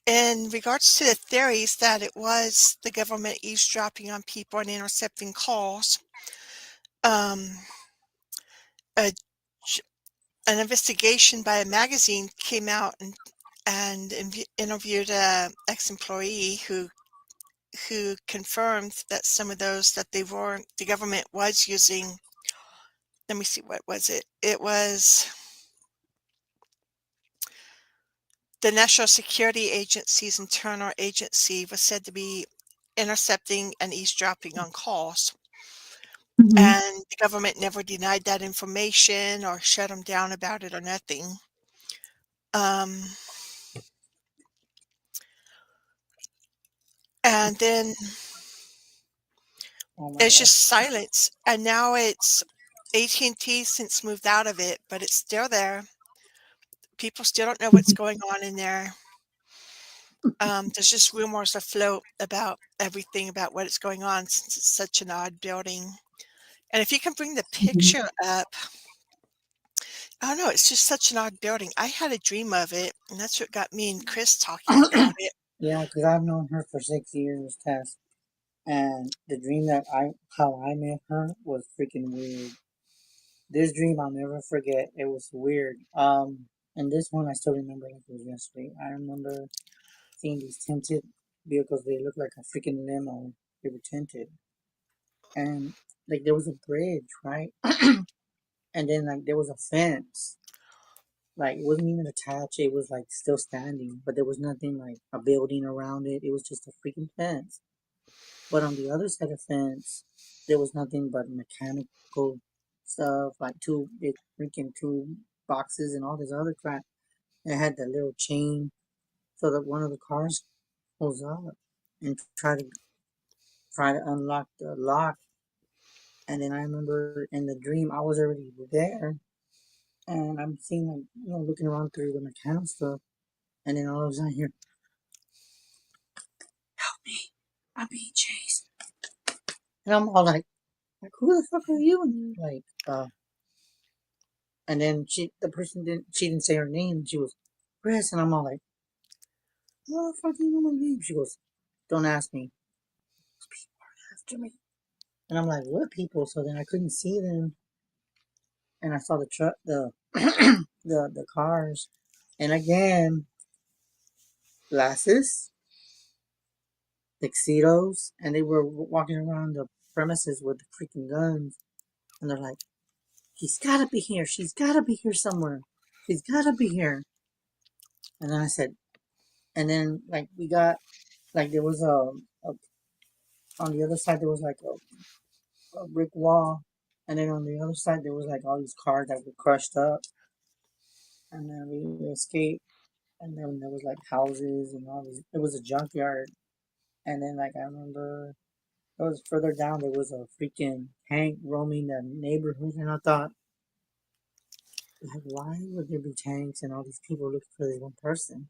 in regards to the theories that it was the government eavesdropping on people and intercepting calls, um, a, an investigation by a magazine came out and interviewed an ex-employee who confirmed that some of those that the government was using. Let me see, what was it? It was the National Security Agency's internal agency was said to be intercepting and eavesdropping on calls. Mhm. And the government never denied that information or shut them down about it or nothing. And then Oh my it's god. just silence. And now it's AT&T since moved out of it, but it's still there. People still don't know what's going on in there. There's just rumors afloat about everything about what is going on since it's such an odd building. And if you can bring the picture up, I don't know, it's just such an odd building. I had a dream of it, and that's what got me and Chris talking about it. Yeah, because I've known her for 6 years, Tess. And the dream how I met her was freaking weird. This dream I'll never forget. It was weird. And this one I still remember like it was yesterday. I remember seeing these tinted vehicles. They looked like a freaking limo. They were tinted, and like there was a bridge, right? And then like there was a fence. Like it wasn't even attached. It was like still standing, but there was nothing like a building around it. It was just a freaking fence. But on the other side of the fence, there was nothing but mechanical stuff, like two big freaking two boxes and all this other crap. It had that little chain so that one of the cars pulls up and try to unlock the lock. And then I remember in the dream I was already there, and I'm seeing like looking around through the mechanical stuff, and then all of a sudden I hear, "Help me! I'm being chased!" And I'm all like, who the fuck are you? And they're like, and then the person she didn't say her name. She was Chris, and I'm all like, what the fuck do you know my name? She goes, don't ask me. Those people are after me. And I'm like, what people? So then I couldn't see them, and I saw the truck, the the cars, and again, glasses, tuxedos, and they were walking around the premises with the freaking guns, and they're like, he's gotta be here. She's gotta be here somewhere. She's gotta be here. And then I said, and then like we got like there was a on the other side there was like a brick wall, and then on the other side there was like all these cars that were crushed up, and then we escaped, and then there was like houses and all these. It was a junkyard, and then like I remember it was further down there was a freaking tank roaming the neighborhood, and I thought like why would there be tanks and all these people looking for this one person?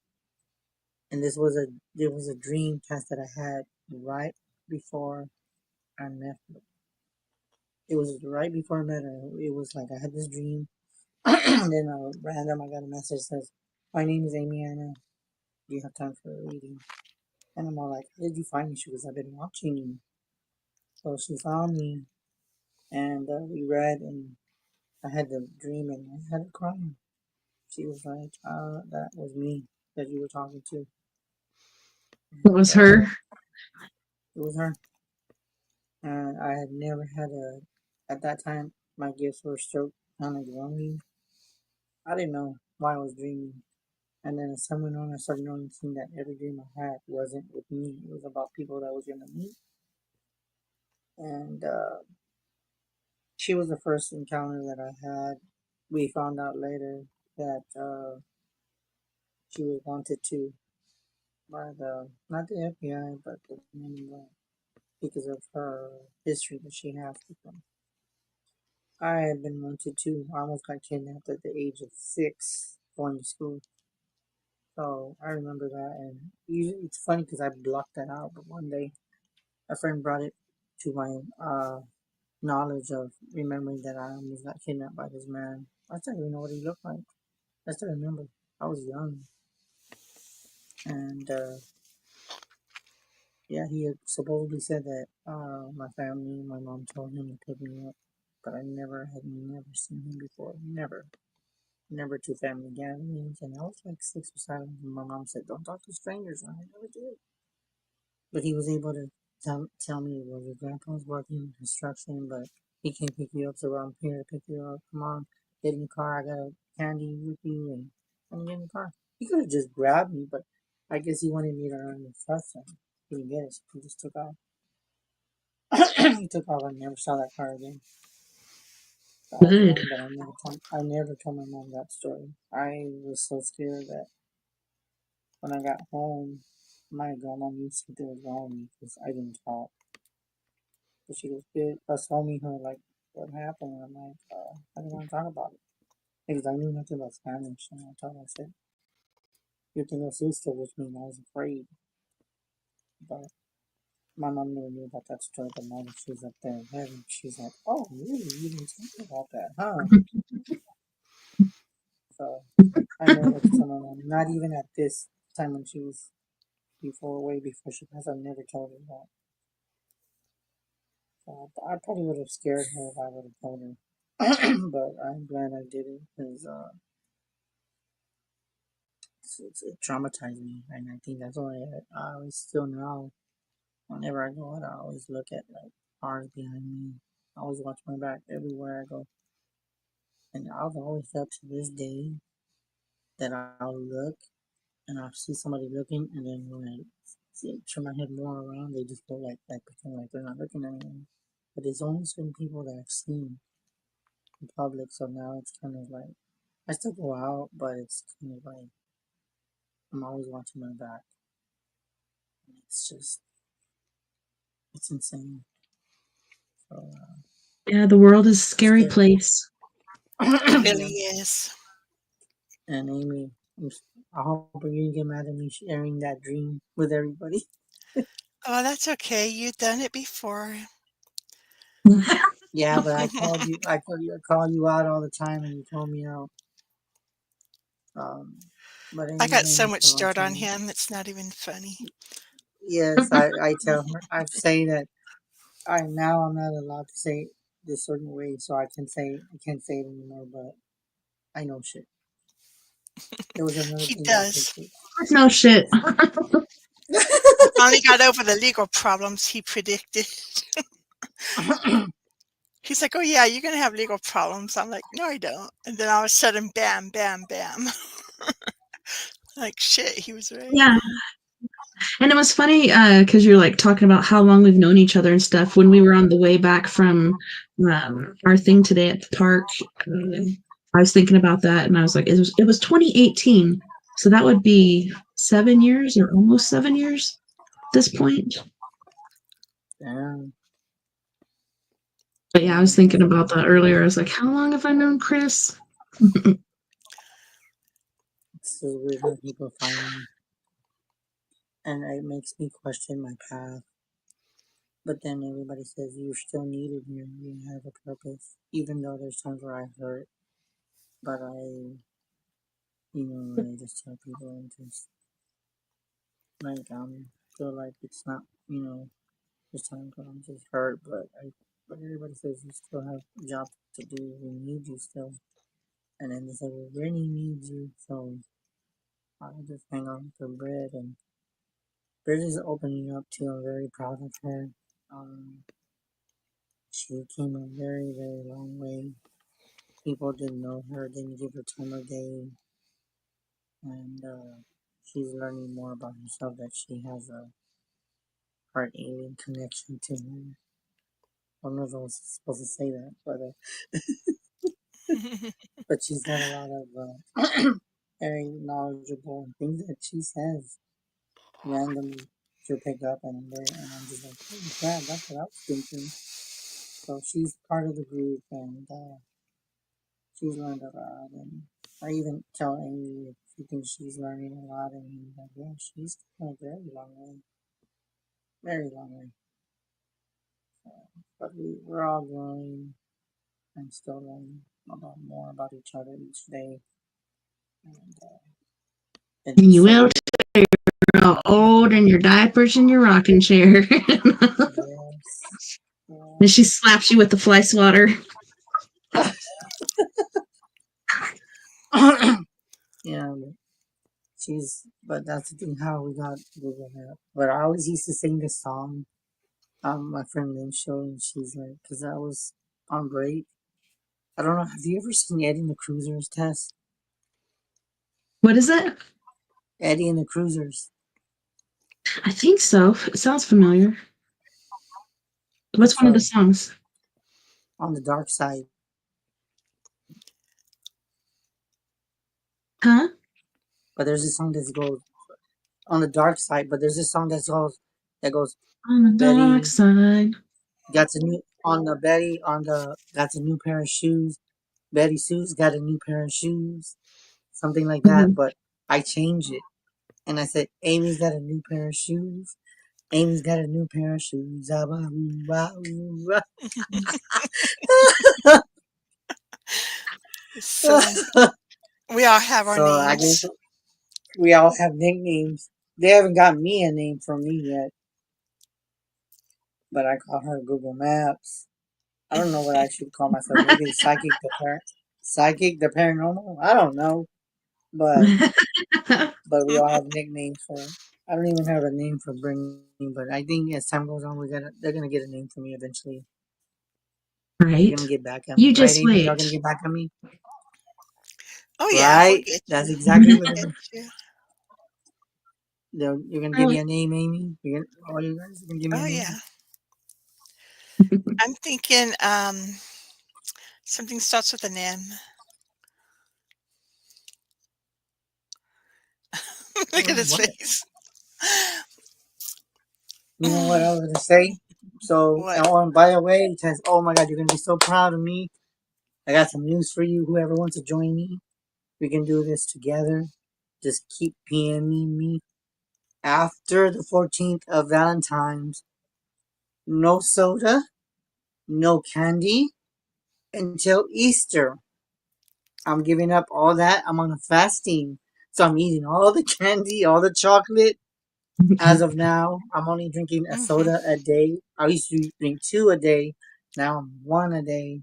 And there was a dream test that I had right before I met her. It was right before I met her. It was like I had this dream, and then random I got a message that says, "My name is Amy Anna. Do you have time for a reading?" And I'm all like, "How did you find me?" She goes, "I've been watching you." So she found me, and we read, and I had the dream, and I had her crying. She was like, "That was me that you were talking to." It was And, her. it was her, and I had never had at that time. My gifts were still kind of growing. I didn't know why I was dreaming. And then as time went on, I started noticing that every dream I had wasn't with me. It was about people that I was going to meet. And she was the first encounter that I had. We found out later that she was wanted to by not the FBI, but the men because of her history that she has with them. I had been wanted to. I almost got kidnapped at the age of 6 going to school. So I remember that, and usually it's funny because I blocked that out. But one day, a friend brought it to my knowledge of remembering that I almost got kidnapped by this man. I don't even know what he looked like. I still remember. I was young, and yeah, he had supposedly said that my family, my mom told him to pick me up, but I never seen him before. Never to family gatherings, and I was like 6 or 7. And my mom said, "Don't talk to strangers," and I never did. But he was able to tell me, well, your grandpa's working in construction, but he can't pick you up, so I'm here to pick you up. Come on, get in the car. I got a candy with you, and get in the car. He could have just grabbed me, but I guess he wanted me to earn his trust, and he didn't get it, so he just took off. He took off. I never saw that car again. So I was Good. young, but I never told my mom that story. I was so scared that when I got home, my grandma knew something was wrong with me because I didn't talk. But she was good. I was telling her like what happened, and I'm like, I didn't want to talk about it because I knew nothing about Spanish. And I told her, I said, "Yo tengo susto," which means I was afraid. But my mom never knew about that story. But now that she's up there in heaven, she's like, "Oh, really? You didn't talk about that, huh?" So I never had to tell my mom. Not even at this time when she was way before she passed. I never told her that. So I probably would have scared her if I would have told her. But I'm glad I didn't because it traumatized me, and I think that's why I always still now. Whenever I go out, I always look at like cars behind me. I always watch my back everywhere I go, and I've always felt to this day that I'll look and I'll see somebody looking, and then when I turn my head more around, they just go like pretend like they're not looking at me. But there's only certain people that I've seen in public, so now it's kind of like I still go out, but it's kind of like I'm always watching my back. And it's insane. So Yeah, the world is a scary scary. place. It really Yeah. is. And Amy, I hope you didn't get mad at me sharing that dream with everybody. Oh, that's okay. You've done it before. Yeah, but I called you. I call you out all the time, and you told me out. But I Amy got made so me much feel dirt on unsafe. him, it's not even funny. Yes, I tell her. I say that I'm not allowed to say this certain way, so I can't say it anymore. But I know shit. There was another He thing that took does. place. No shit. He finally got over the legal problems he predicted. He's like, "Oh yeah, you're gonna have legal problems." I'm like, "No, I don't." And then all of a sudden, bam, bam, bam. Like shit, he was right. Yeah. And it was funny because you're like talking about how long we've known each other and stuff. When we were on the way back from our thing today at the park, I was thinking about that, and I was like, it was 2018, so that would be 7 years or almost 7 years at this point. Damn, But yeah, I was damn, thinking that's a about long that time. earlier. I was like, how long have I known Chris? It's so weird how people find me, and it makes me question my path. But then everybody says you're still needed here. You have a purpose, even though there's times where I hurt. But I just tell people and just like feel like it's not, this time because I'm just hurt. But everybody says you still have a job to do. We need you still. And then they say we really need you. So I just hang on for bread, and bread is opening up too. I'm very proud of her. She came a very, very long way. People didn't know her, didn't give her time of day, and she's learning more about herself that she has a heart alien connection to her. I don't know if I was supposed to say that, but she's got a lot of very knowledgeable things that she says randomly. She'll pick up and I'm just like, holy crap, that's what I was thinking. So she's part of the group, and she's learned a lot. And I even tell Amy if she thinks she's learning a lot, and he's like, yeah, she's come a very long way, very long way. But we're all growing and still learning about more about each other each day. And And it's you so will weird. tell old in your diapers and your rocking chair. Yes. And she Yes. slaps you with the fly swatter. Yeah, but that's the thing how we got Google Map. But I always used to sing this song, my friend Lynn show, and she's like, because I was on break. I don't know, have you ever seen Eddie and the Cruisers Test? What is it? Eddie and the Cruisers. I think so. It sounds familiar. What's one of the songs? On the Dark Side. Huh? But there's a song that goes on the dark side. But there's a song that goes On the Betty dark side. got a new got a new pair of shoes. Betty Sue's got a new pair of shoes. Something like that. Mhm. But I changed it. And I said, Amy's got a new pair of shoes. Amy's got a new pair of shoes. Ah, bah, ooh, bah, ooh, So we all have our So I guess names. we all have nicknames. They haven't got me a name from me yet. But I call her Google Maps. I don't know what I should call myself. Maybe Psychic the Paranormal? I don't know. But we all have nicknames for it. I don't even have a name for Brittany, but I think as time goes on, they're gonna get a name for me eventually. They're Right? gonna get back at You me, right, just Amy? Y'all gonna wait. get back at me, Oh yeah, we'll right? get That's you. exactly We'll what get you. you're gonna give Oh, me a name, Amy. All you guys are gonna give me a Oh name. yeah. I'm thinking something starts with an M. Look at his What? face. You know what I was gonna say? So, What? and by the way, it says, "Oh my God, you're gonna be so proud of me. I got some news for you. Whoever wants to join me, we can do this together. Just keep PMing me after the 14th of Valentine's. No soda, no candy until Easter. I'm giving up all that. I'm on a fasting. So I'm eating all the candy, all the chocolate. As of now, I'm only drinking a Hmm. soda a day. I used to drink 2 a day. Now I'm 1 a day.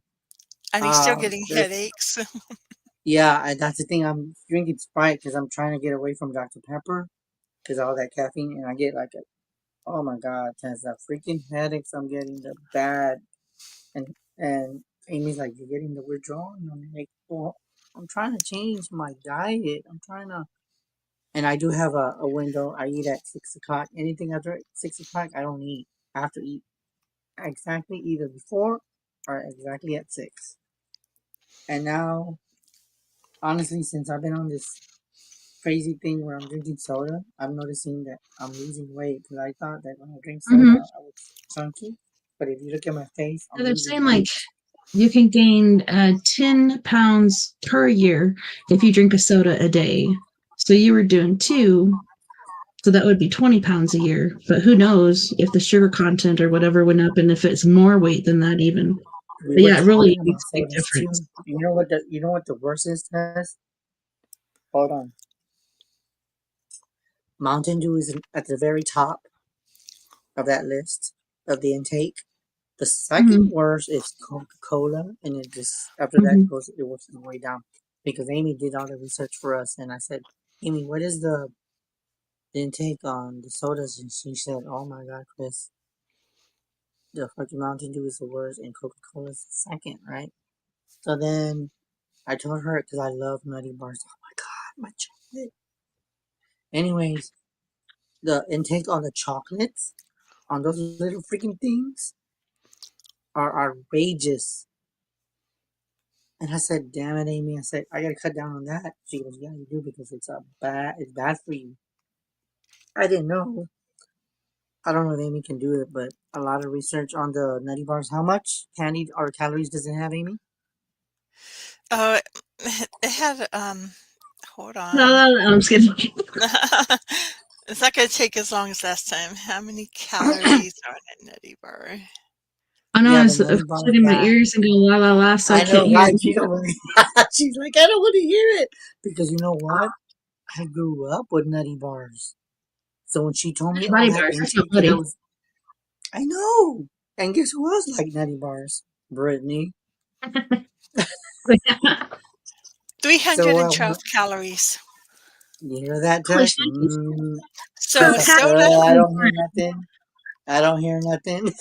And he's still getting There's headaches. Yeah, that's the thing. I'm drinking Sprite because I'm trying to get away from Dr. Pepper because all that caffeine, and I get like oh my God, has the freaking headaches. I'm getting the bad, and Amy's like, you're getting the withdrawal, and I'm like, well, I'm trying to change my diet. I'm trying to, and I do have a window. I eat at 6 o'clock. Anything after 6 o'clock, I don't eat. I have to eat exactly either before or exactly at 6. And now, honestly, since I've been on this crazy thing where I'm drinking soda, I'm noticing that I'm losing weight because I thought that when I drink soda, Mhm. I was chunky. But if you look at my face, So I'm they're losing saying like weight. you can gain 10 pounds per year if you drink a soda a day. So you were doing 2, so that would be 20 pounds a year. But who knows if the sugar content or whatever went up and if it's more weight than that even. We But were yeah, it really talking about makes a big sodas too. difference. You know what the worst is, Tess? Hold on. Mountain Dew is at the very top of that list of the intake. The second Mhm, worst is Coca-Cola, and it just after that mhm. it works its way down. Because Amy did all the research for us, and I said, Amy, what is the intake on the sodas? And she said, oh my God, Chris, the fucking Mountain Dew is the worst, and Coca-Cola is the second, right? So then I told her because I love nutty bars. Oh my God, my chocolate. Anyways, the intake on the chocolates, on those little freaking things, are outrageous. And I said, damn it, Amy. I said, I gotta cut down on that. She goes, yeah, you do because it's bad for you. I didn't know. I don't know if Amy can do it, but a lot of research on the nutty bars. How much candy or calories does it have, Amy? Oh, it had hold No, on. no, no, I'm just kidding. It's not gonna take as long as last time. How many calories are in a nutty bar? I know I Yeah, the was nutty bars shutting my got. ears and go la la la, so I I can't know, hear right? you. She don't want She's like, I don't want to hear it because you know what? I grew up with nutty bars. So when she told me all Body that bars, that's not intake that I bloody. was, I know. And guess who else like nutty bars? Brittany. So 312 calories. you hear that, Holy Tess? shnikes. So She's a So like, half soda, I of don't hear nothing. I don't hear nothing.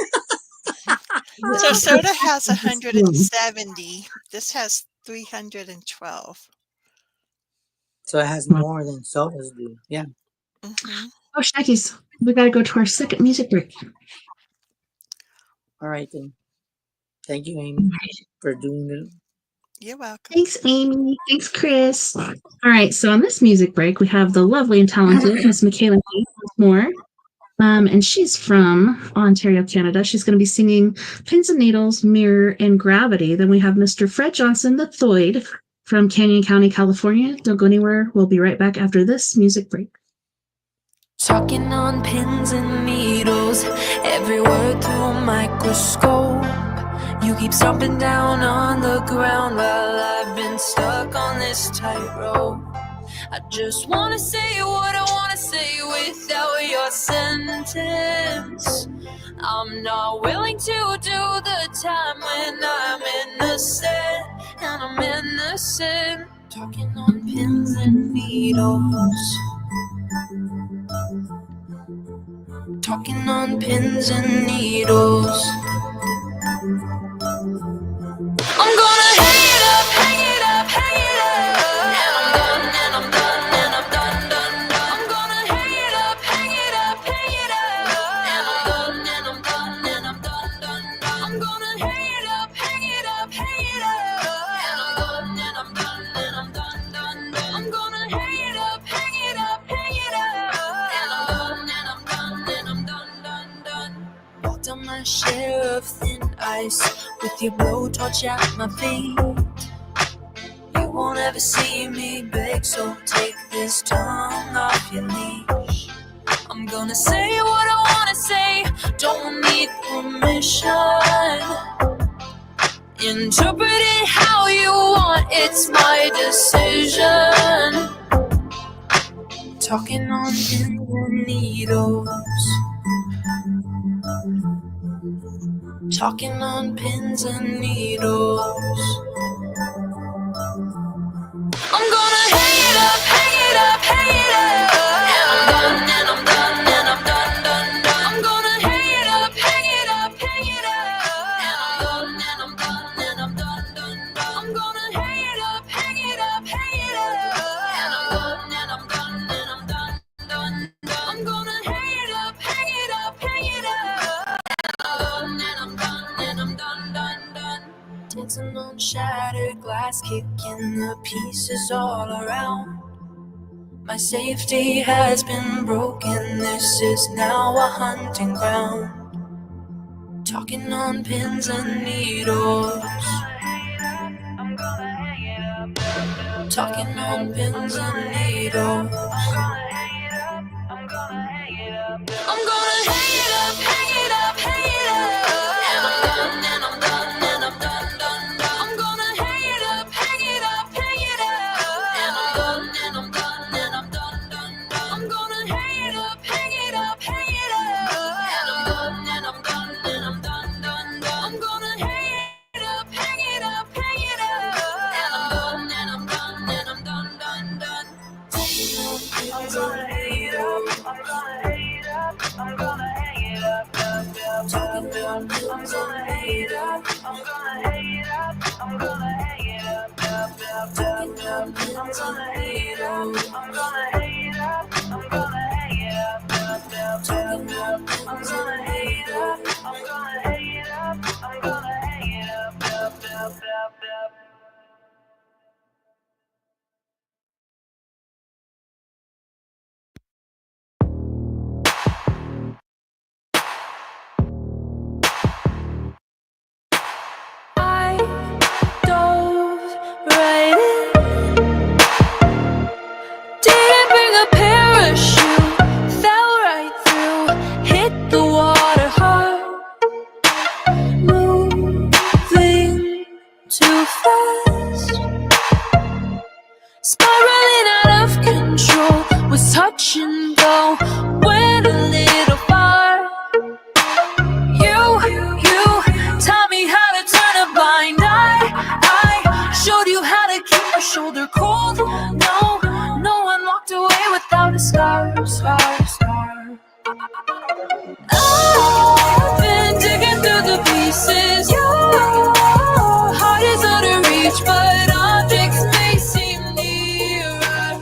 so half soda has of the spoon. 170. This has 312. So it has more than sodas do. Yeah. Mm-hmm. Oh, Shaggies, we gotta go to our second music break. All right then. Thank you, Amy, for doing it. You're welcome. Thanks, Amy. Thanks, Chris. All right, so on this music break, we have the lovely and talented Miss Michaela Hayes once more. And she's from Ontario, Canada. She's going to be singing Pins and Needles, Mirror, and Gravity. Then we have Mr. Fred Johnson, the Thoid, from Canyon County, California. Don't go anywhere. We'll be right back after this music break. Talking on pins and needles, every word through a microscope. You keep stomping down on the ground while I've been stuck on this tightrope. I just wanna say what I wanna say without your sentence. I'm not willing to do the time when I'm innocent, and I'm innocent. Talking on pins and needles. Talking on pins and needles. I'm gonna hang it up, hang it up, hang it up. And I'm done, and I'm done, and I'm done, done, done. I'm gonna hang it up, hang it up, hang it up. And I'm done, and I'm done, and I'm done, done, done. I'm gonna hang it up, hang it up, hang it up. And I'm done, and I'm done, and I'm done, done, done. I'm gonna hang it up, hang it up, hang it up. And I'm done, and I'm done, and I'm done, done, done. Walked on my share of thin ice with your blowtorch at my feet. You won't ever see me beg, so take this tongue off your leash. I'm gonna say what I wanna say, don't need permission. Interpret it how you want, it's my decision. Talking on pins and needles. Talking on pins and needles. I'm gonna hang it up, hang it up, hang it up. And I'm done, and I'm done, and I'm done, done, done. I'm gonna hang it up, hang it up, hang it up. And I'm done, and I'm done, and I'm done, done, done. I'm gonna hang it up, hang it up, hang it up. And I'm done, and I'm done, and I'm done, done, done. I'm gonna hang it up, hang it up, hang it up. And I'm done, and I'm done, done, done. Dancing on shattered glass, kicking the pieces all around. My safety has been broken, this is now a hunting ground. Talking on pins and needles. Talking on pins and needles. I'm gonna hang it up, hang it up, hang it up. And I'm done, and I'm done, and I'm done, done, done. I'm gonna hang it up, hang it up, hang it up. And I'm done, and I'm done, and I'm done, done, done. I'm gonna hang it up, hang it up, hang it up. And I'm done, and I'm done, and I'm done, done, done. I'm gonna hang it up, hang it up, hang it up. And I'm done, and I'm done, and I'm done, done, done. I'm gonna hang it up, I'm gonna hang it up, I'm gonna hang it up, up, up. I'm gonna hang it up, I'm gonna hang it up, I'm gonna hang it up, up, up, up, up. I'm gonna hang it up, I'm gonna hang it up, I'm gonna hang it up, up, up, up, up. I'm gonna hang it up, I'm gonna hang it up, I'm gonna hang it up, up, up, up, up. I dove right in. Didn't bring a parachute. Fell right through. Hit the water hard. Moving too fast. Spiraling out of control. Was touch and go. Went a little far. You taught me how to turn a blind eye. I showed you how to keep my shoulder cold. No one walked away without a scar. I've been digging through the pieces. Your heart is out of reach, but objects may seem nearer.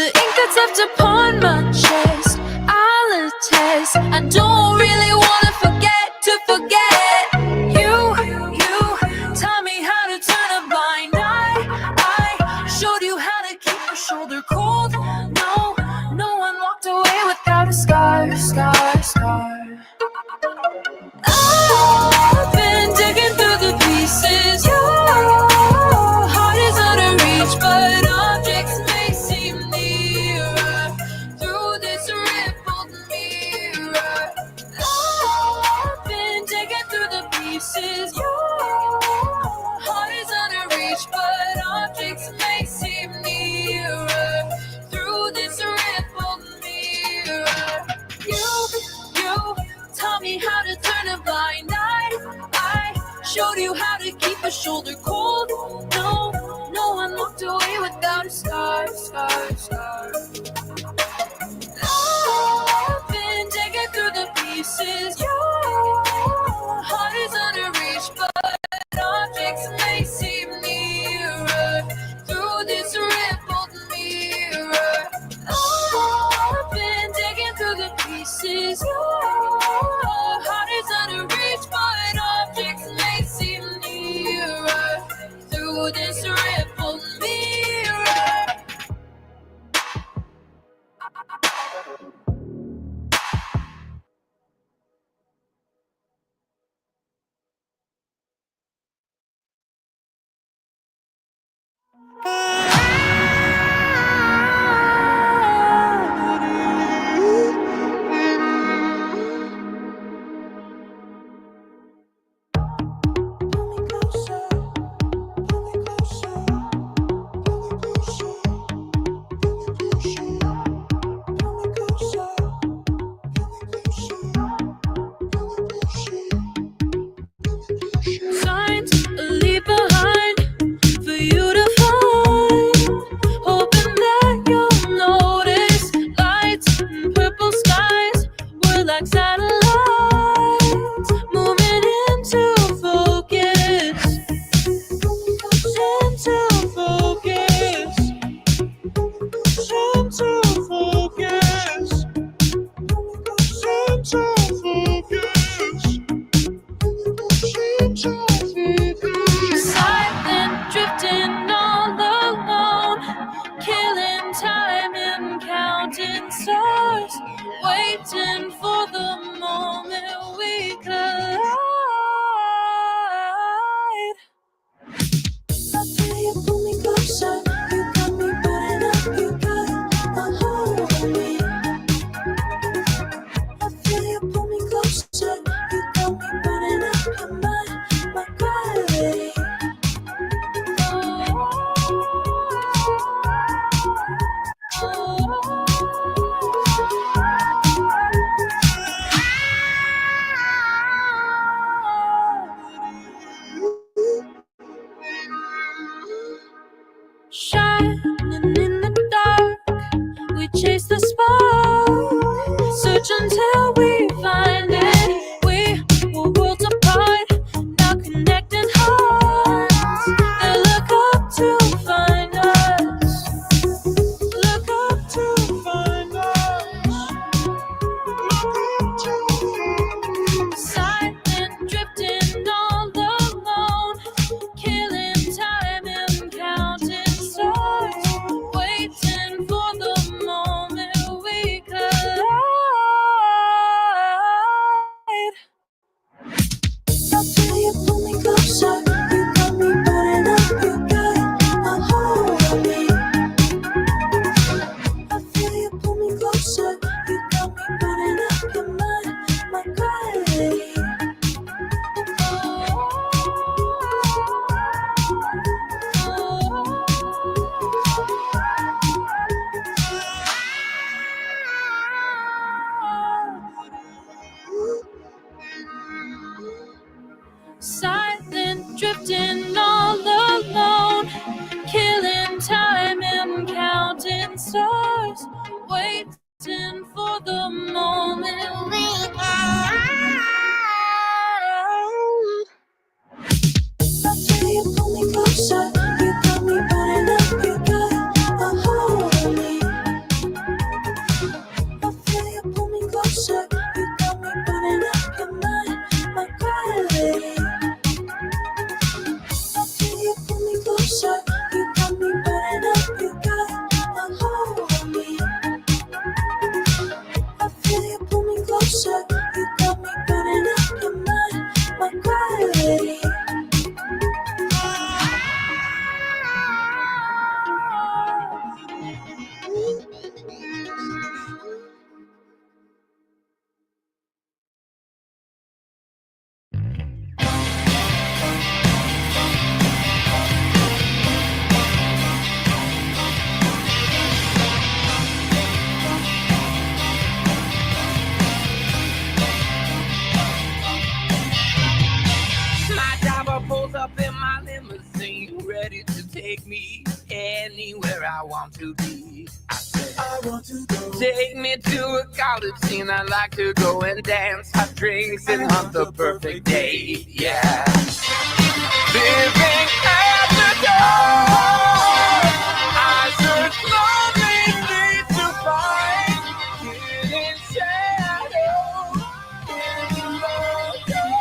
the ink that's left upon my chest, I'll attest. I don't really wanna forget you. Taught me how to turn a blind eye. I showed you how to keep your shoulder cold. No one walked away without a scar. I've been digging through the pieces. Your heart is out of reach, but objects may seem nearer through this rippled mirror. I've been digging through the pieces. Your heart is out of reach, but objects may seem nearer through this rippled mirror. You taught me how to turn a blind eye. I showed you how to keep a shoulder cold. No one walked away without a scar. I've been digging through the pieces. Your heart is under reach, but objects may seem nearer through this rippled mirror. I've been digging through the pieces. Your heart is under reach, but objects may seem nearer through this rippled mirror. Signs leave behind for you to find, hoping that you'll notice lights and purple skies were like satellites moving into focus, into focus, into focus, into focus. Silent, drifting all alone, killing time and counting stars, waiting for the anywhere I want to be. I said, I want to go. Take me to a college scene. I'd like to go and dance, have drinks, and hunt the perfect day. Yeah. Living at the door, I search lonely streets to find hidden shadows in the dark.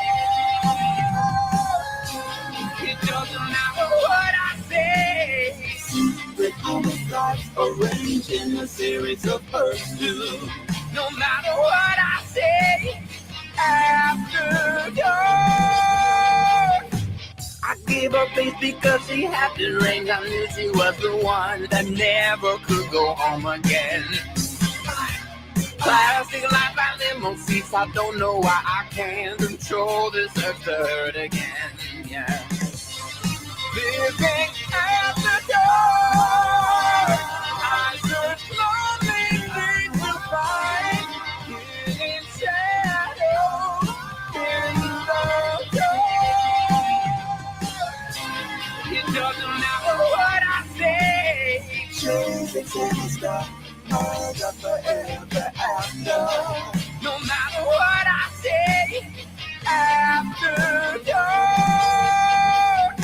It doesn't matter what I say. Secret homicides arranged in a series of pursuits. No matter what I say, after dark. I gave her face because she had the ring. I knew she was the one that never could go home again. Plastic lights by limo seats. I don't know why I can't control this third again. Yeah. Living at the door, I search lonely streets to find hidden shadows in the dark. It doesn't matter what I say. Changes in stuff, all the forever after. No matter what I say, after dark.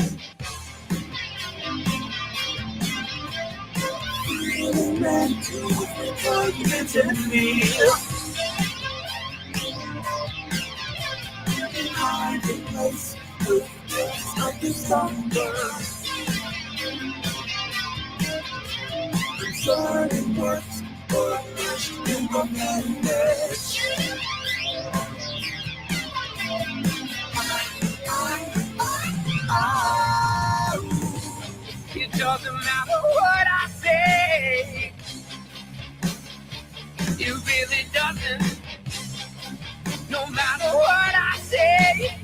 Feeling meant to repugnant and feel. Hiding place with days of December. Concerning works or in the madness. It doesn't matter what I say. It really doesn't. No matter what I say,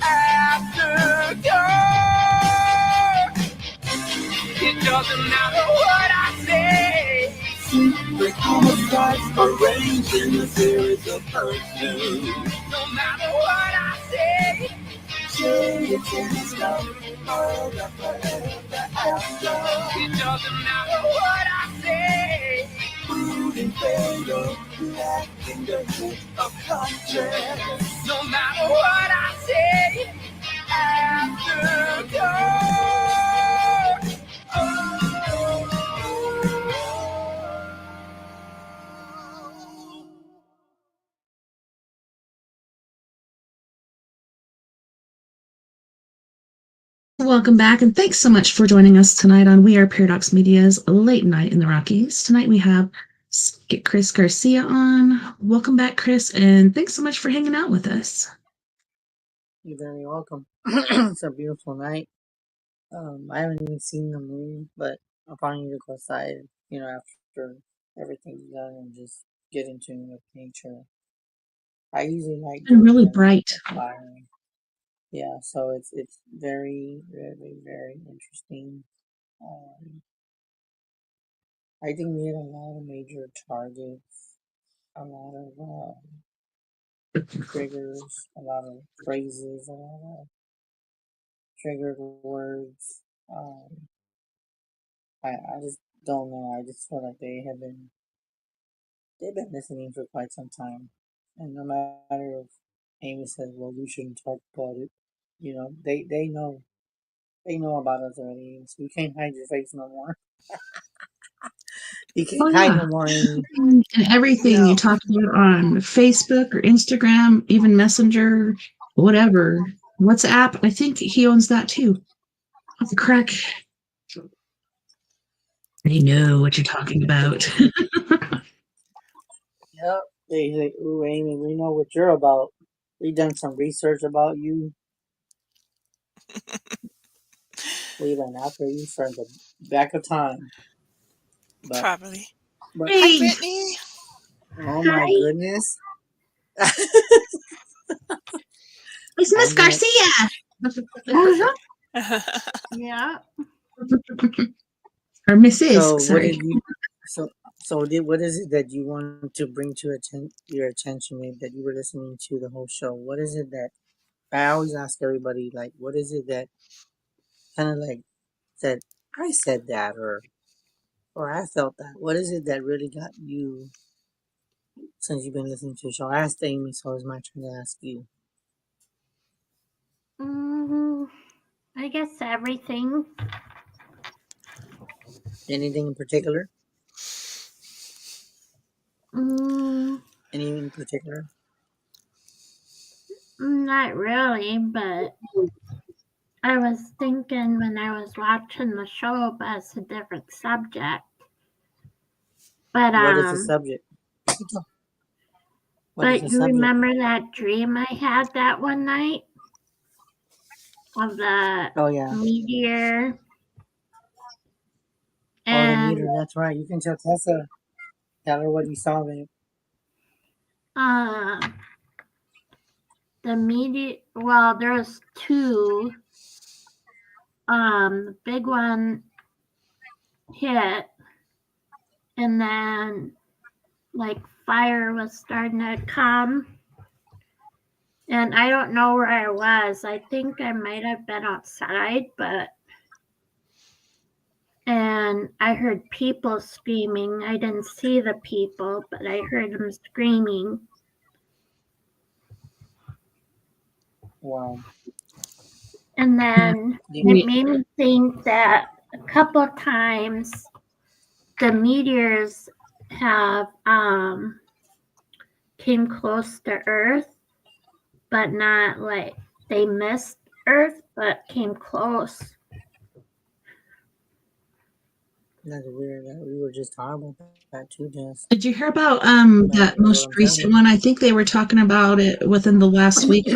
after dark. It doesn't matter what I say. Secret homicides arranged in a series of pursuits. No matter what I say, changes in stuff, all the forever after. It doesn't matter what I say. Food and fatal, lacking the hit of conscience. No matter what I say, after dark. Welcome back, and thanks so much for joining us tonight on We Are Paradox Media's Late Night in the Rockies. Tonight we have Psychic Chris Garcia on. Welcome back, Chris, and thanks so much for hanging out with us. You're very welcome. It's a beautiful night. I haven't even seen the moon, but I'll probably need to go outside, after everything's done and just get in tune with nature. I usually like It's been going really and bright. flying. Yeah, so it's very, very, very interesting. I think we had a lot of major targets, a lot of triggers, a lot of phrases, a lot of triggered words. I just don't know. I just feel like they've been listening for quite some time, and no matter if Amy says, "Well, we shouldn't talk about it," they know about us already. So you can't hide your face no more. You Oh, can't hide yeah. no more, Amy. And everything No. you talk about on Facebook or Instagram, even Messenger, whatever. WhatsApp, I think he owns that too. Off the crack. They know what you're talking about. Yep. They say, "Ooh, Amy, we know what you're about. We done some research about you. We went after you from the back of time." But Probably. but Hi, Hey, Brittany. oh my hi, goodness, it's I Miss met. Garcia. Yeah. Or Mrs. So what Sorry. did you? What is it that you want to bring to your attention? Maybe that you were listening to the whole show. What is it that I always ask everybody? Like, what is it that kind of like said? I said that, or or I felt that. What is it that really got you since you've been listening to the show? I asked Amy, so it's my turn to ask you. I guess everything. Anything in particular? Mm, Anything in particular? not really, but I was thinking when I was watching the show, but it's a different subject. But What is the subject? What is but the you subject? remember that dream I had that one night of the Oh yeah. meteor? Oh, the And meter. That's right. You can tell Tessa. Tell her what you saw, babe. the meteor. Well, there was two. The big one hit, and then like fire was starting to come. And I don't know where I was. I think I might have been outside, and I heard people screaming. I didn't see the people, but I heard them screaming. Wow. And then Yeah. it made me think that a couple of times the meteors have came close to Earth, but not like they missed Earth, but came close. That's weird. We were just talking about that too, Jess. Did you hear about that What most I'm recent telling you. one? I think they were talking about it within the last week.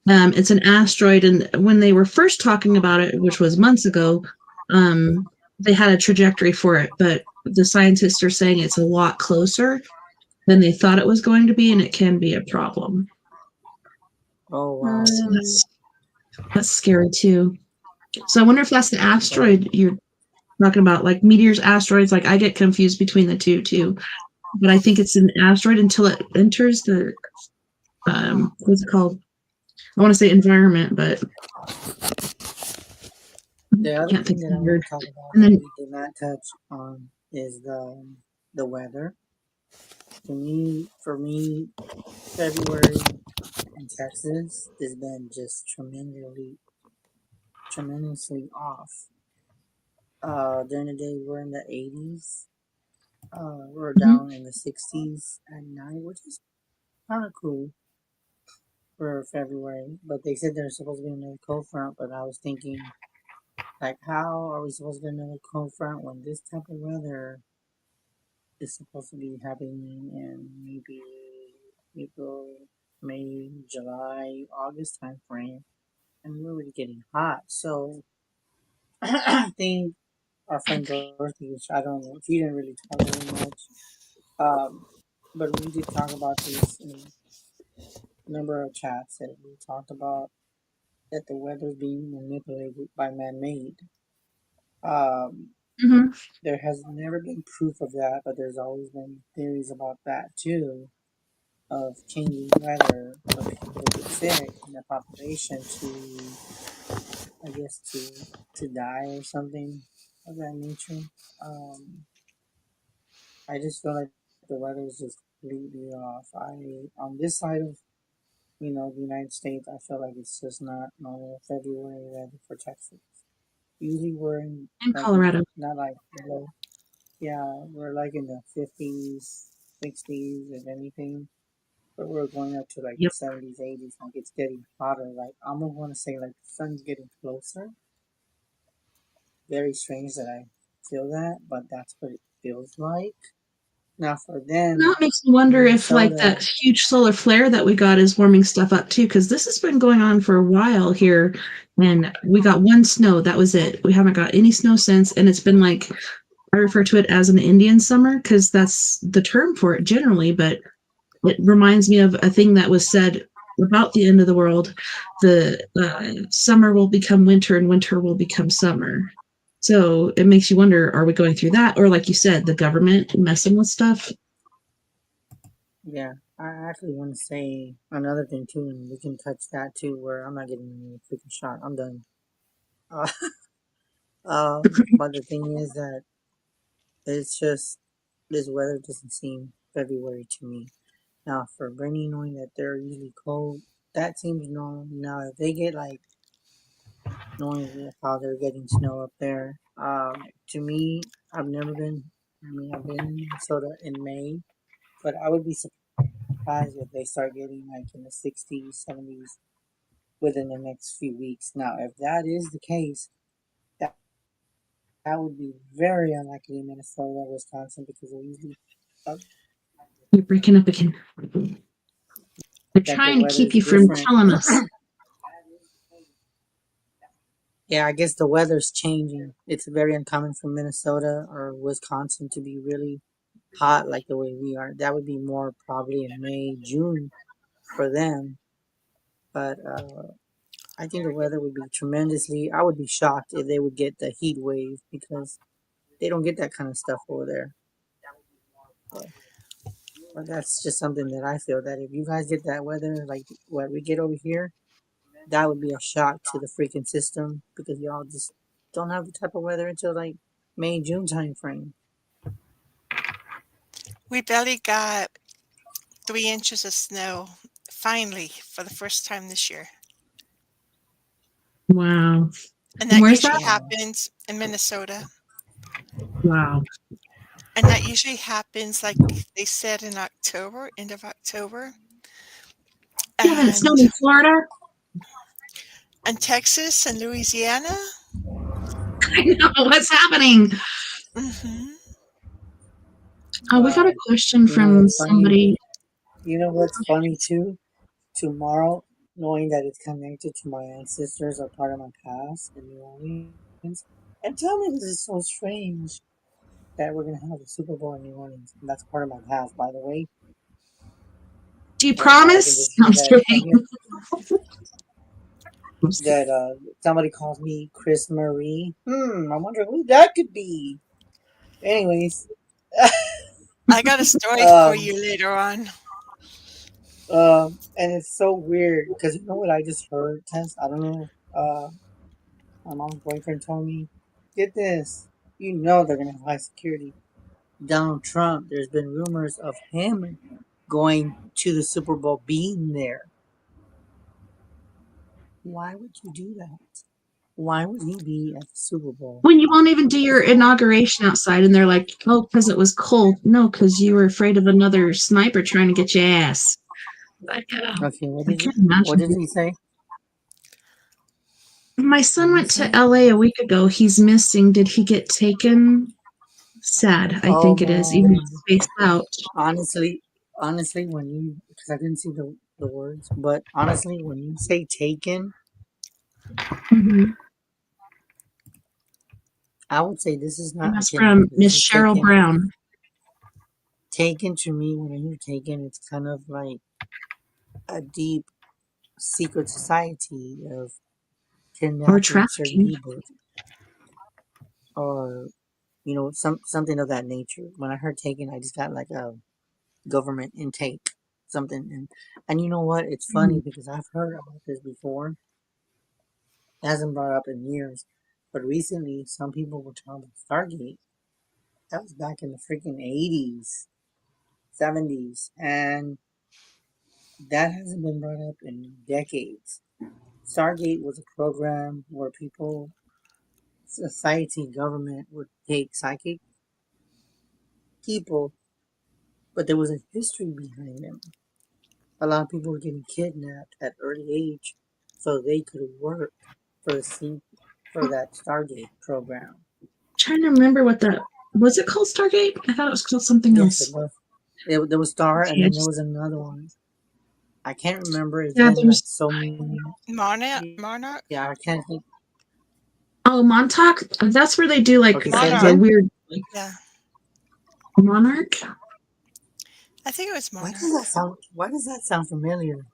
It's an asteroid, and when they were first talking about it, which was months ago, they had a trajectory for it, but the scientists are saying it's a lot closer than they thought it was going to be, and it can be a problem. Oh wow. So that's scary too. So I wonder if that's the asteroid you're talking about, like meteors, asteroids. Like I get confused between the two too, but I think it's an asteroid until it enters the what's it called? I want to say environment, but The I other can't thing think that of I the want word. to talk about And that then we did not touch on is the weather. For me, February in Texas has been just tremendously off. During the day we're in the 80s. We're down in the 60s at night, which is kind of cool for February. But they said there's supposed to be another cold front, but I was thinking, like, how are we supposed to get another cold front when this type of weather is supposed to be happening in maybe April, May, July, August time frame, and we're already getting hot. So I think our friend Dorothy, which I don't know, she didn't really talk very much, but we did talk about this in a number of chats that we talked about that the weather is being manipulated by man-made. Um, there has never been proof of that, but there's always been theories about that too, of changing weather for people to get sick and the population to, I guess, to die or something of that nature. I just feel like the weather is just completely off. On this side of the United States, I feel like it's just not normal February weather for Texas. Usually we're in like Colorado. not like below. Yeah, we're like in the 50s, 60s, if anything. But we're going up to like the 70s, 80s. Like it's getting hotter. Like I almost want to say like the sun's getting closer. Very strange that I feel that, but that's what it feels like. Now for them, that makes me wonder if like that Minnesota, huge solar flare that we got is warming stuff up too, because this has been going on for a while here, and we got one snow. That was it. We haven't got any snow since, and it's been like I refer to it as an Indian summer because that's the term for it generally, but it reminds me of a thing that was said about the end of the world. The summer will become winter and winter will become summer. So it makes you wonder, are we going through that? Or like you said, the government messing with stuff? yeah. I actually want to say another thing too, and we can touch that too, where I'm not getting any freaking shot. I'm done. But the thing is that It's just this weather doesn't seem February to me. Now for Brittany knowing that they're usually cold, that seems normal. Now if they get like knowing how they're getting snow up there, to me, I've never been. I mean, I've been in Minnesota in May, but I would be surprised if they start getting like in the 60s, 70s within the next few weeks. Now, if that is the case, that, that would be very unlikely in Minnesota, Wisconsin, because they're usually uh, You're breaking up again. They're that the trying to keep weather's you from different. telling us. Yeah, I guess the weather's changing. It's very uncommon for Minnesota or Wisconsin to be really hot like the way we are. That would be more probably in May, June for them. But I think the weather would be tremendously. I would be shocked if they would get the heat wave because they don't get that kind of stuff over there. So, but that's just something that I feel that if you guys get that weather like what we get over here, that would be a shock to the freaking system because y'all just don't have the type of weather until like May, June time frame. We barely got 3 inches of snow, finally, for the first time this year. Wow. And that Where's usually that? happens in Minnesota. Wow. And that usually happens, like they said, in October, end of October. You haven't And snowed in Florida? Texas and Louisiana. I know. What's happening? Hmm. Oh, we got a question You know from what's funny? somebody. You know what's funny too? Tomorrow, knowing that it's connected to my ancestors or part of my past in New Orleans, and tell me this is so strange that we're gonna have a Super Bowl in New Orleans, and that's part of my past, by the way. Do you And I can promise? just No, hear I'm just that kidding. somebody calls me Chris Marie. I wonder who that could be. Anyways, I got a story for um, you later on. and it's so weird because you know what I just heard, Tess? I don't know. My mom's boyfriend told me, get this. You know they're gonna have high security. Donald Trump. There's been rumors of him going to the Super Bowl, being there. Why would you do that? Why would he be at the Super Bowl? When you won't even do your inauguration outside, and they're like, "Oh, because it was cold." No, because you were afraid of another sniper trying to get your ass. Like, Okay, I can't imagine. what did he say? My What son did he went to say? LA a week ago. He's missing. Did he get taken? Sad, I Oh think it is. Even man, spaced out. honestly, when you because I didn't see the words, but honestly, when you say taken, Mm-hmm. I would say this is And not a that's from kidnapping. Miss This is Cheryl taken. Brown. Taken to me, when I hear taken, it's kind of like a deep secret society of Or kidnapping certain trafficking. people, or something of that nature. When I heard taken, I just got like a government intake, something. And you know what? It's funny because I've heard about this before. It hasn't brought up in years, but recently some people were talking about Stargate. That was back in the freaking 80s, 70s, and that hasn't been brought up in decades. Stargate was a program where people, society, government would take psychic people, but there was a history behind them. A lot of people were getting kidnapped at early age so they could work for for that Stargate program. Trying to remember what that was. It called Stargate? I thought it was called something Yes, it else. was. There was Star, and Okay, I then there just was another one. I can't remember. It's yeah. been like There's so many. Monarch? Yeah, I can't think. Montauk. That's where they do like Okay, say it the Monarch. again. weird like, Yeah. monarch. I think it was Monarch. Why does that sound familiar?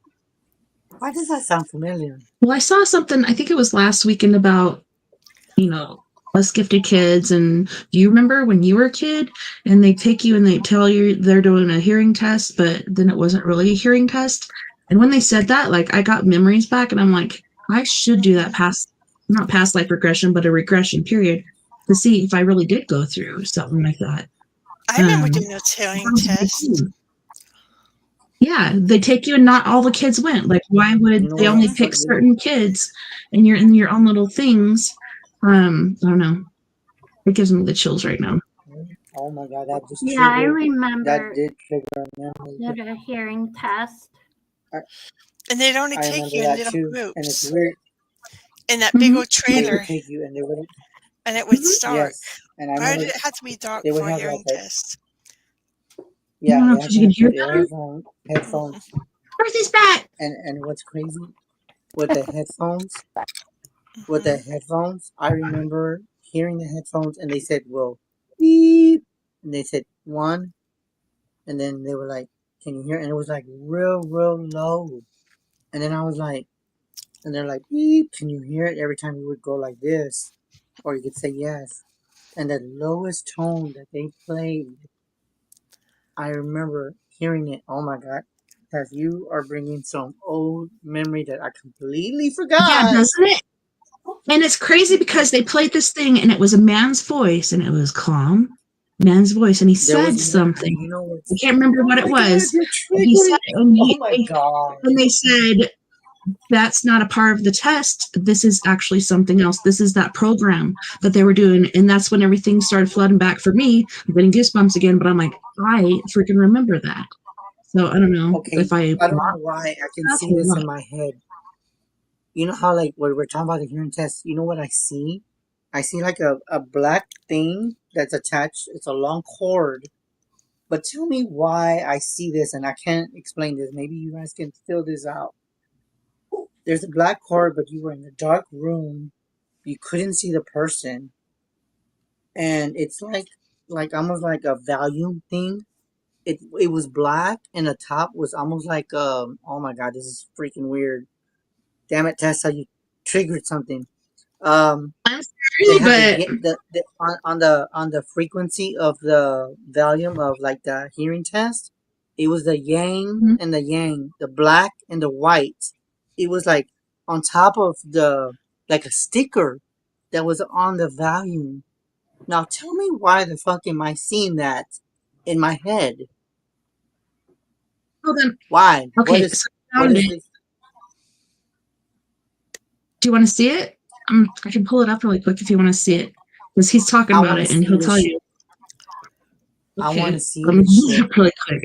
Why does that sound familiar? Well, I saw something. I think it was last weekend about us gifted kids. And do you remember when you were a kid and they take you and they tell you they're doing a hearing test, but then it wasn't really a hearing test? And when they said that, like I got memories back and I'm like, I should do that not past life regression, but a regression period. to see if I really did go through something like that. I remember doing those hearing tests. Yeah, they take you and not all the kids went. Like, why would they only pick certain kids and you're in your own little things? I don't know. It gives me the chills right now. Oh my god, that just Yeah, I triggered. remember That did trigger a memory. did a hearing test. And they'd only I take remember you in that little too. groups. And it's weird. In that big old They trailer. would take you and they would. And it was dark. Yes. And I Why remember did it have to be dark they would for a have hearing like test? yeah, they because you can hear better. headphones. Percy's back. And what's crazy with the headphones, I remember hearing the headphones and they said, well, beep, and they said 1, and then they were like, can you hear? And it was like real low. And then I was like, and they're like, beep, can you hear it? Every time you would go like this, or you could say yes. And the lowest tone that they played, I remember hearing it. Oh my god. Because you are bringing some old memory that I completely forgot. Yeah, doesn't it? And it's crazy because they played this thing and it was a man's voice and it was calm man's voice and he said something. You know, I can't remember what it was. He said it and oh my god. And they said, that's not a part of the test. This is actually something else. This is that program that they were doing. And that's when everything started flooding back for me. I'm getting goosebumps again, but I'm like, I freaking remember that. So I don't know if I don't know why I can see this in my head. You know how like when we're talking about the hearing test, you know what I see? I see like a black thing that's attached. It's a long cord. But tell me why I see this and I can't explain this. Maybe you guys can fill this out. There's a black cord, but you were in a dark room. You couldn't see the person. And it's like almost like a volume thing. It was black and the top was almost like oh my god, this is freaking weird. Damn it, Tessa, you triggered something. I'm sorry, but on the frequency of the volume of like the hearing test, it was the yang and the yang, the black and the white. It was like on top of the like a sticker that was on the volume. Now tell me why the fuck am I seeing that in my head? Hold on. Why? Okay, what is this? Do you want to see it? I can pull it up really quick if you want to see it, because he's talking about it and he'll tell you. I want to see let me this pull it shit. up really quick.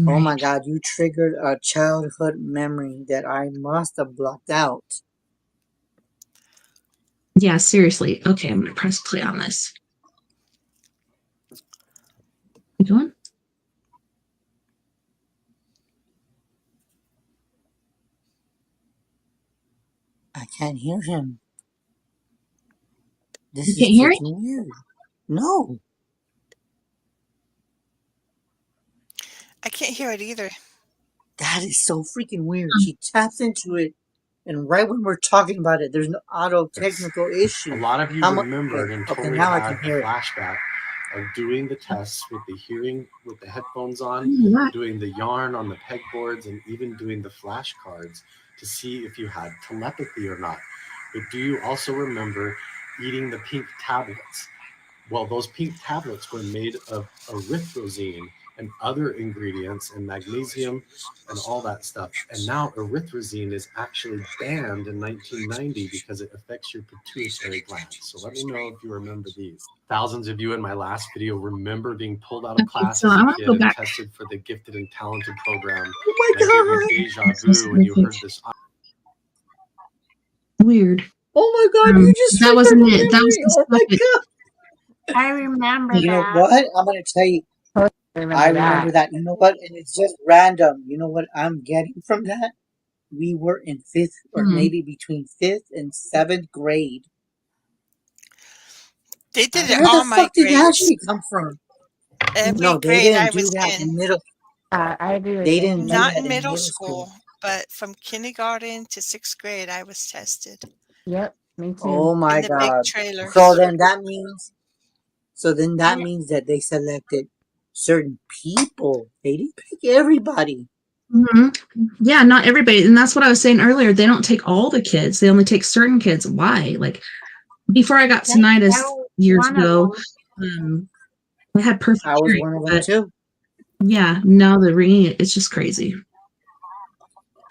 Oh my god, you triggered a childhood memory that I must have blocked out. Yeah, seriously. Okay, I'm going to press play on this. You going? I can't hear him. This You can't hear it? weird. No. I can't hear it either. That is so freaking weird. She taps into it, and right when we're talking about it, there's no auto technical issue. A lot of you remembered and totally now had I can hear a flashback of doing the tests with the hearing, with the headphones on, doing the yarn on the pegboards, and even doing the flashcards to see if you had telepathy or not. But do you also remember eating the pink tablets? Well, those pink tablets were made of erythrosine and other ingredients and magnesium and all that stuff. And now erythrosine is actually banned in 1990 because it affects your pituitary gland. So let me know if you remember these. Thousands of you in my last video remember being pulled out of class as a kid and tested for the gifted and talented program. Oh my god! And gave you deja vu when you heard this. Weird. Oh my god, you just that wasn't it. That was oh my god. I remember You know that. what? I'm gonna tell you. I remember that. You know what? And it's just random. You know what I'm getting from that? We were in 5th or maybe between 5th and 7th grade. They did it Where all the my fuck did that grades. shit come from? Every No, they grade I didn't do was that in in. middle. I do. They didn't do Not that in middle school. school, but from kindergarten to 6th grade, I was tested. Yep, me too. Oh my in the big god. trailers. So then that means that they selected certain people. They didn't pick everybody. Yeah, not everybody. And that's what I was saying earlier. They don't take all the kids. They only take certain kids. Why? Like, before I got That tinnitus was years one of ago, them. I had perfect I was hearing, one of them but too. yeah, now the ringing, it's just crazy.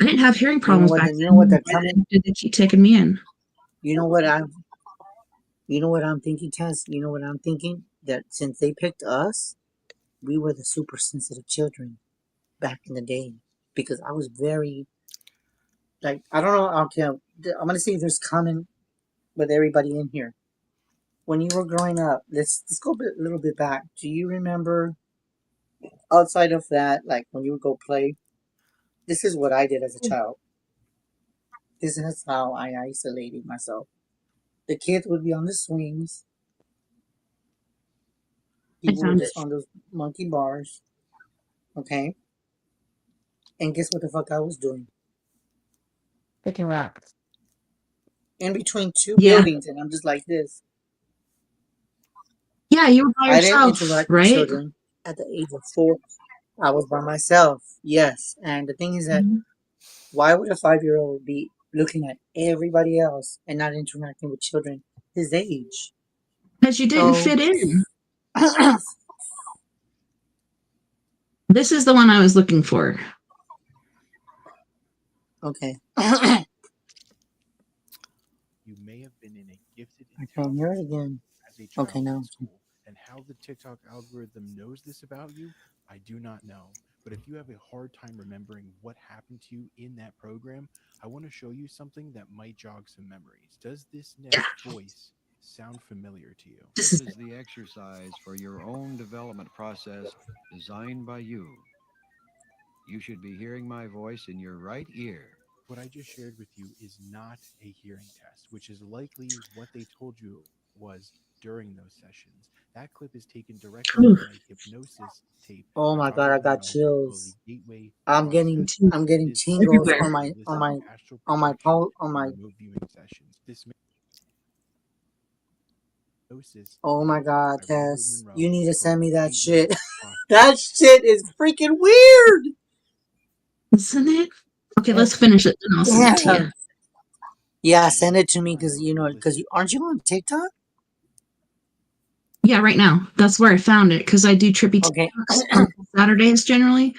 I didn't have hearing You know problems what? back You know what then. they're Why coming. did they keep taking me in? You know what I'm. You know what I'm thinking, Tess. You know what I'm thinking. That since they picked us, we were the super sensitive children back in the day. Because I was very like I don't know. Okay, I'm gonna see if there's common with everybody in here. When you were growing up, let's go a little bit back. Do you remember outside of that, like when you would go play? This is what I did as a child. This is how I isolated myself. The kids would be on the swings. I People were found it. just on those monkey bars. Okay, and guess what the fuck I was doing? Picking rocks. In between two Yeah. buildings, and I'm just like this. Yeah, you were by I didn't yourself, interact with right? children at the age of 4. I was by myself. Yes, and the thing is that why would a 5-year-old be looking at everybody else and not interacting with children his age? Because you didn't So, fit in. This is the one I was looking for. okay. You may have been in a gifted I and can't hear it talented again. as a child Okay, now. in school, and how the TikTok algorithm knows this about you, I do not know. But if you have a hard time remembering what happened to you in that program, I want to show you something that might jog some memories. Does this next voice sound familiar to you? This This is is the exercise for your own development process designed by you. You should be hearing my voice in your right ear. What I just shared with you is not a hearing test, which is likely what they told you was during those sessions. That clip is taken directly Ooh. from a hypnosis tape Oh that my god, Dr. I got Bernard called the chills. gateway I'm getting process. I'm getting This tingles process everywhere. on my elicits astral on my projection on and my remote viewing sessions. This hypnosis oh my tape god, by Robert Tess. Monroe You need to called send the me that gateway shit. process. That shit is freaking weird. Isn't it? Okay, Yep. let's finish it and I'll send it to you. Damn. Yeah, send During it this to me time, because you will because listen. you aren't you on TikTok? Yeah, right now. That's where I found it because I do trippy Okay. TikToks on Saturdays generally.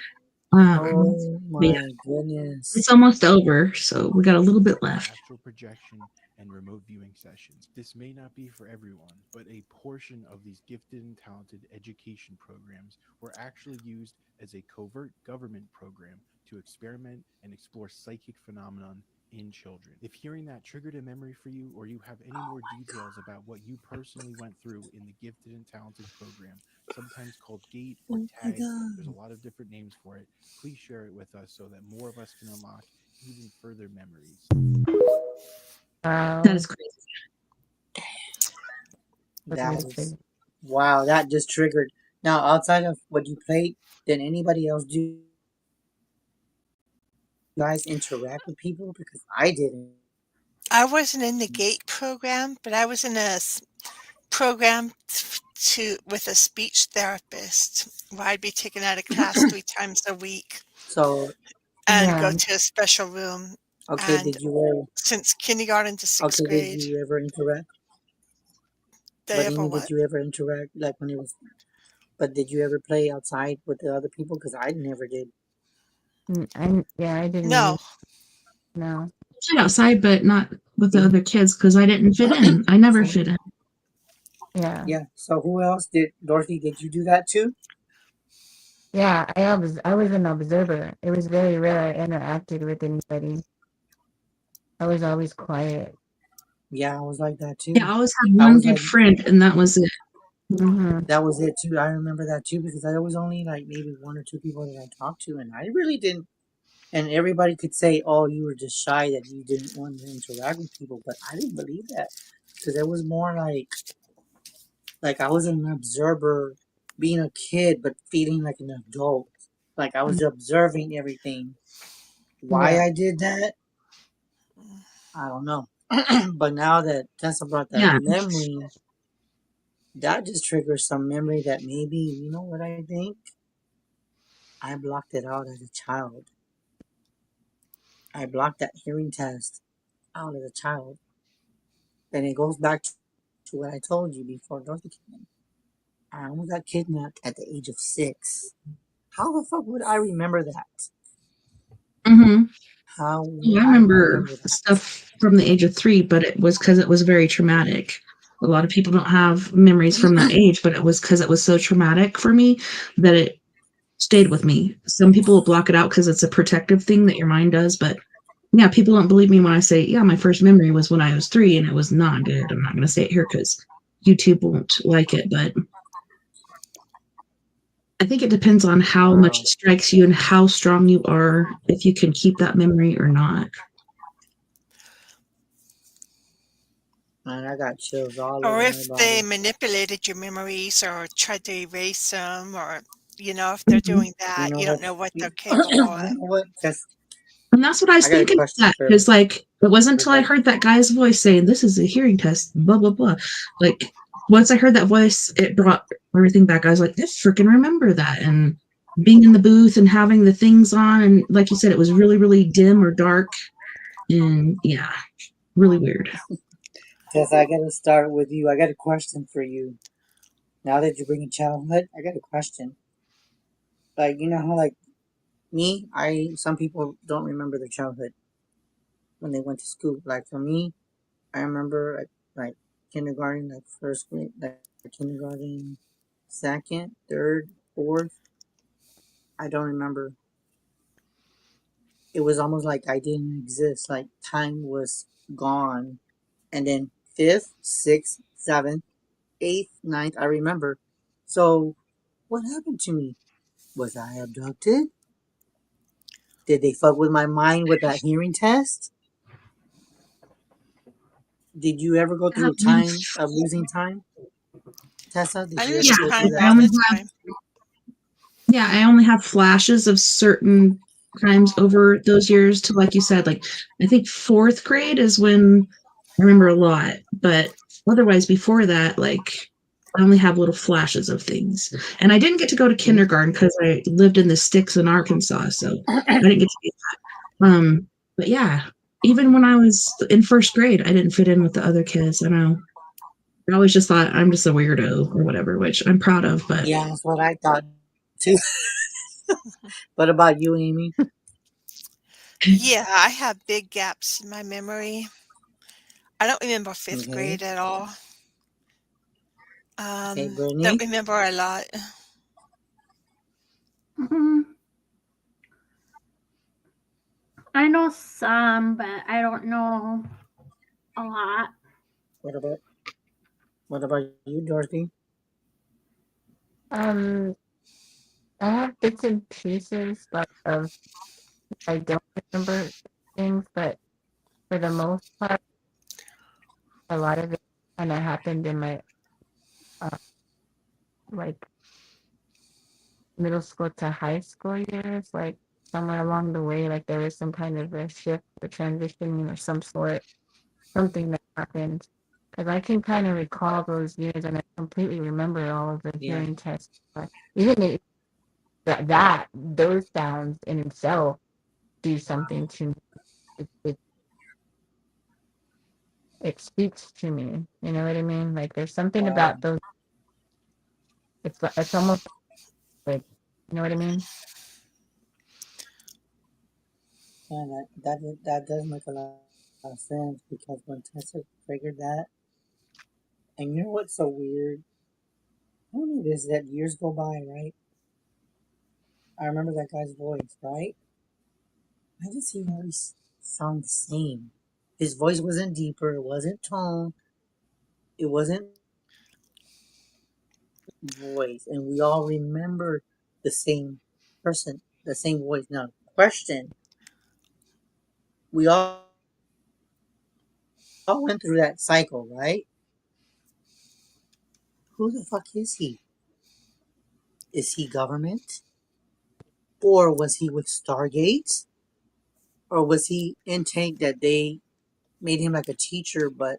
Oh Yeah, my goodness. it's almost over, so we got a little bit left. Astral projection and remote viewing sessions. This may not be for everyone, but a portion of these gifted and talented education programs were actually used as a covert government program to experiment and explore psychic phenomenon in children. If hearing that triggered a memory for you, or you have any more details about what you personally went through in the gifted and talented program, sometimes called GATE or Oh my TAG, there's a god. lot of different names for it. Please share it with us so that more of us can unlock even further memories. That Wow. is crazy. That's That really is true. wow, that just triggered. Now outside of what you played, did anybody else do you guys interact with people? Because I didn't. I wasn't in the GATE program, but I was in a program to with a speech therapist where I'd be taken out of class 3 times a week So and go Yeah. to a special room. okay, And did you ever since kindergarten to 6th okay, did grade, you ever interact? they But ever Amy, did what? you ever interact like when it was but did you ever play outside with the other people? Because I never did. I didn't No. either. No. Shit outside, but not with the other kids because I didn't fit in. I never So fit in. Yeah. yeah. So who else did Dorothy? Did you do that too? Yeah, I was an observer. It was very rare I interacted with anybody. I was always quiet. Yeah, I was like that too. Yeah, I always had I one was good like friend, and that was it. Mm-hmm. that was it too. I remember that too because I was only like maybe 1 or 2 people that I talked to, and I really didn't. And everybody could say, "Oh, you were just shy that you didn't want to interact with people," but I didn't believe that because it was more like I was an observer, being a kid but feeling like an adult. Like I was observing everything. Why Yeah. I did that, I don't know. But now that Tessa brought that Yeah. memory, that just triggers some memory that maybe, you know what I think? I blocked it out as a child. I blocked that hearing test out as a child. And it goes back to what I told you before Dorothy came in. I almost got kidnapped at the age of 6. How the fuck would I remember that? Mm-hmm. How Yeah, would I I remember remember that? stuff from the age of 3, but it was because it was very traumatic. A lot of people don't have memories from that age, but it was because it was so traumatic for me that it stayed with me. Some people will block it out because it's a protective thing that your mind does, but yeah, people don't believe me when I say, yeah, my first memory was when I was 3 and it was not good. I'm not going to say it here because YouTube won't like it, but I think it depends on how much Wow. it strikes you and how strong you are, if you can keep that memory or not. Man, I got chills all Or over my if they body. manipulated your memories or tried to erase them, or, if they're Mhm. doing You that, know you don't what? know what they're You, capable you of. know what? Tess, And that's what I was I got a thinking of question that for because, like, it wasn't until I everybody. heard that guy's voice saying, "This is a hearing test," blah blah blah. Like, once I heard that voice, it brought everything back. I was like, I freaking remember that. And being in the booth and having the things on, and like you said, it was really, really dim or dark. And yeah, really weird. Tess, I got to start with you. I got a question for you. Now that you're bringing childhood, I got a question. Like, you know how, like, me, some people don't remember their childhood when they went to school. Like, for me, I remember, like kindergarten, like first grade, like kindergarten, second, third, fourth. I don't remember. It was almost like I didn't exist. Like time was gone. And then fifth, sixth, seventh, eighth, ninth, I remember. So what happened to me? Was I abducted? Did they fuck with my mind with that hearing test? Did you ever go I through a have, time of losing time? Tessa, did I you lose ever yeah, go through time that I all only the time? have time. Yeah, I only have flashes of certain times over those years to, like you said, like I think 4th grade is when I remember a lot, but otherwise before that, like I only have little flashes of things. And I didn't get to go to kindergarten because I lived in the sticks in Arkansas, so I didn't get to do that. But yeah, even when I was in 1st grade, I didn't fit in with the other kids. I know. I always just thought I'm just a weirdo or whatever, which I'm proud of, but Yeah, that's what I thought too. What about you, Amy? Yeah, I have big gaps in my memory. I don't remember fifth Okay. grade at all. Okay, Don't Brittany? remember a lot. Mm, I know some, but I don't know a lot. What about you, Dorothy? Um, I have bits and pieces of I don't remember things, but for the most part, a lot of it kind of happened in my uh, like middle school to high school years. Like somewhere along the way, like there was some kind of a shift or transition or some sort, something that happened. Because I can kind of recall those years, and I completely remember all of the Yeah. hearing tests. But even that those sounds in itself do something to me. It, it speaks to me. You know what I mean? Like there's something Wow. about those. It's almost like, you know what I mean? Yeah, that does make a lot of sense because when Tessa figured that, and you know what's so weird? I don't know this that years go by, right? I remember that guy's voice, right? I just he always sound the same. His voice wasn't deeper, it wasn't tone, it wasn't voice, and we all remember the same person, the same voice. Now, question: we all went through that cycle, right? Who the fuck is he? Is he government? Or was he with Stargate? Or was he intake that they made him like a teacher, but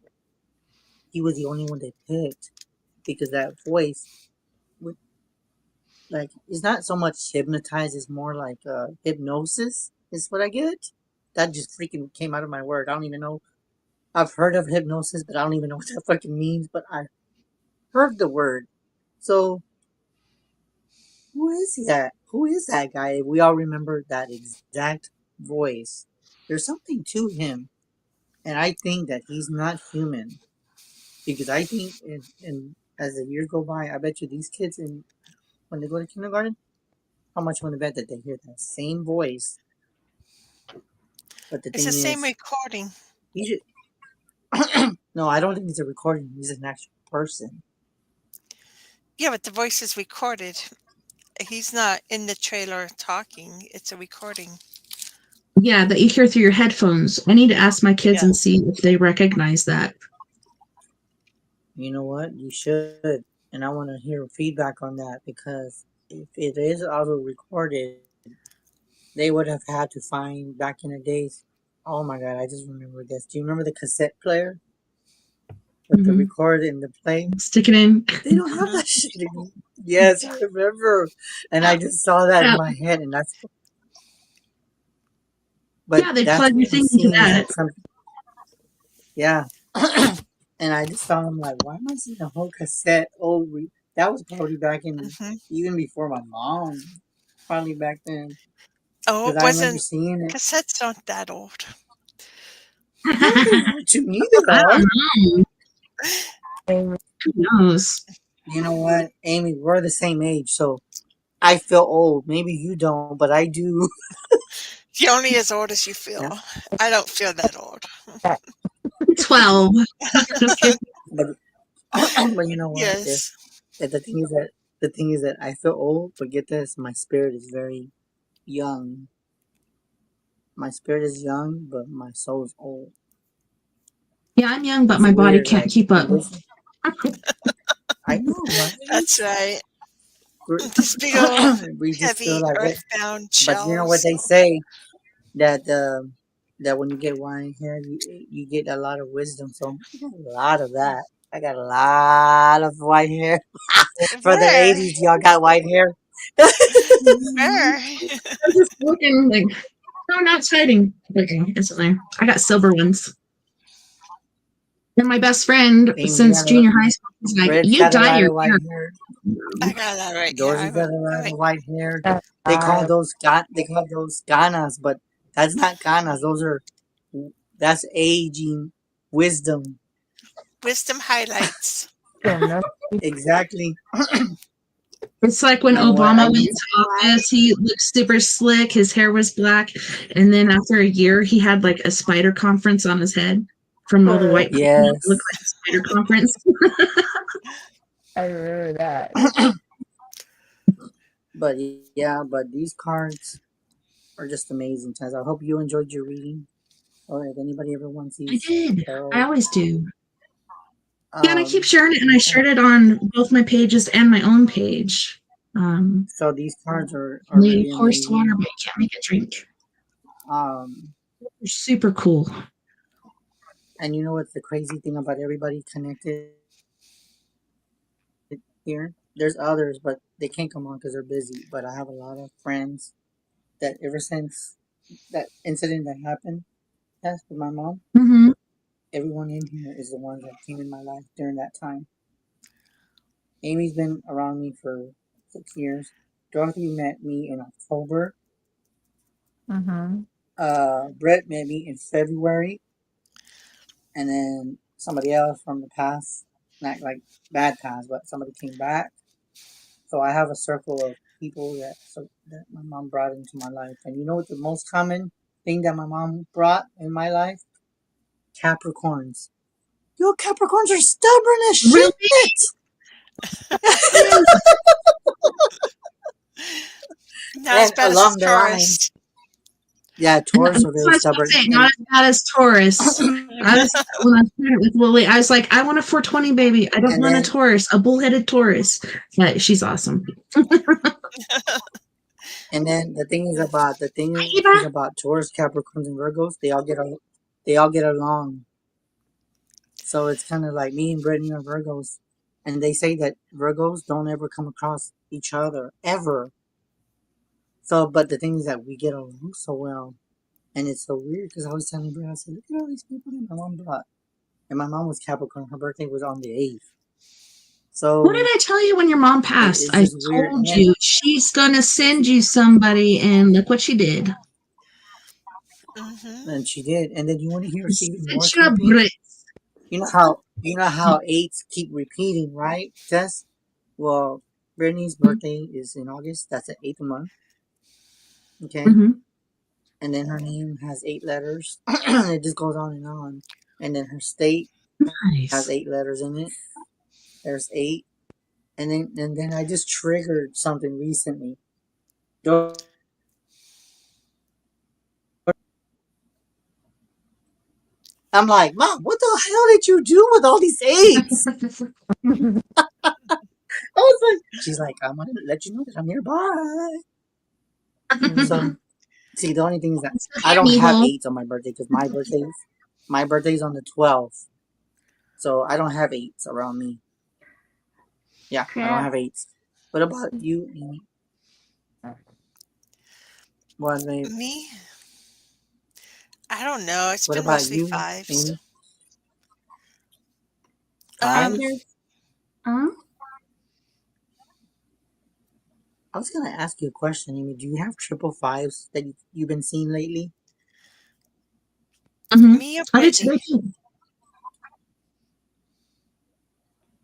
he was the only one they picked because that voice, would, like, it's not so much hypnotized; it's more like hypnosis. Is what I get. That just freaking came out of my word. I don't even know. I've heard of hypnosis, but I don't even know what that fucking means. But I heard the word. So who is that? Who is that guy? We all remember that exact voice. There's something to him, and I think that he's not human because I think, as the years go by, I bet you these kids, when they go to kindergarten, how much want to bet that they hear that same voice? But the It's the thing same is, recording. he should. No, I don't think it's a recording. He's an actual person. Yeah, but the voice is recorded. He's not in the trailer talking. It's a recording. Yeah, that you hear through your headphones. I need to ask my kids Yeah. and see if they recognize that. You know what? You should. And I want to hear feedback on that because if it is auto recorded, they would have had to find back in the days. Oh my god, I just remember this. Do you remember the cassette player with the record and the play? Stick it in. They don't have that shit anymore. Yes, I remember. And I just saw that in my head, and that's. But Yeah, they that's plug your what I'm thing into seeing is that. that some. Yeah. And I just thought, I'm like, why am I seeing a whole cassette? That was probably back in, even before my mom, probably back then. Oh, Because it I remember wasn't. seeing it. Cassettes aren't that old. Yeah, they are to me, they I are. don't know. Who knows? You know what, Amy, we're the same age, so I feel old. Maybe you don't, but I do. You're only as old as you feel. Yeah. I don't feel that old. 12. Just kidding. But, but you know what? Yes. If the thing is that I feel old, but get this, my spirit is very young. My spirit is young, but my soul is old. Yeah, I'm young, but It's my body weird. can't Like, keep up. I know, right? That's right. We're- This big old we just feel heavy like it. earthbound But you know what shells. they say that that when you get white hair, you get a lot of wisdom. So I got a lot of that. I got a lot of white hair. For the Where? 80s, y'all got white hair. Where? I'm just looking like, no, not hiding. Okay, it's in there. I got silver ones. And my best friend Amy, since junior high school is like, Red's you got a dye lot your of white hair. hair. I got that right here. Dorsey got a lot of white hair. That's They call those ganas, but that's not ganas. That's aging wisdom. Wisdom highlights. Exactly. It's like when You know what? Obama I went need into office, he looked super slick, his hair was black, and then after a year, he had like a spider conference on his head from all the white people. Yes. It looked like a spider conference. I remember that. But yeah, but these cards are just amazing. Taz, I hope you enjoyed your reading. Or if anybody ever wants I these did. tarot, I always do. Yeah, and I keep sharing it, and I shared it on both my pages and my own page. So these cards are They really pour water, amazing. but you can't make it drink. They're super cool. And you know what's the crazy thing about everybody connected here? There's others, but they can't come on because they're busy. But I have a lot of friends that ever since that incident that happened, yes, with my mom, Mm-hmm. everyone in here is the one that came in my life during that time. Amy's been around me for 6 years. Dorothy met me in October. Mm-hmm. Brett met me in February, and then somebody else from the past, not like bad past, but somebody came back. So I have a circle of people that my mom brought into my life. And you know what the most common thing that my mom brought in my life? Capricorns. Yo, Capricorns are stubborn as shit. Not as And bad as along the line, Taurus. yeah, Taurus are very stubborn. Not as bad as Taurus. When I was pregnant with Lily, I was like, I want a 420 baby. I don't And want a then- Taurus, a bullheaded Taurus. But she's awesome. And then the thing is about Taurus, Capricorns, and Virgos. They all get along. So it's kind of like me and Brittany are Virgos, and they say that Virgos don't ever come across each other ever. So, but the thing is that we get along so well, and it's so weird because I was telling Brittany, I said, look at all these people that my mom brought. and my mom was Capricorn. Her birthday was on the 8th. What did So I tell you when your mom passed? it's I just weird. told you she's gonna send you somebody, and look what she did. And she did. And then you want to hear even more Sent you a creepy? Brit. You know how eights keep repeating, right, Tess? Well, Brittany's birthday is in August. That's the 8th month. Okay. Mm-hmm. And then her name has 8 letters. It just goes on and on. And then her state has Nice. 8 letters in it. There's 8. And then I just triggered something recently. I'm like, Mom, what the hell did you do with all these 8s? I was like, she's like, I'm gonna let you know that I'm nearby. So, see, the only thing is that I don't have 8s on my birthday because my birthday's on the 12th. So I don't have 8s around me. Yeah, I don't have 8s. What about you, Amy? What, babe? Me? I don't know. It's What been about mostly you, fives. Amy? Um, 5s? Huh? I was gonna ask you a question, Amy. Do you have 555s that you've been seeing lately? Mm-hmm. me or I did Brittany? today.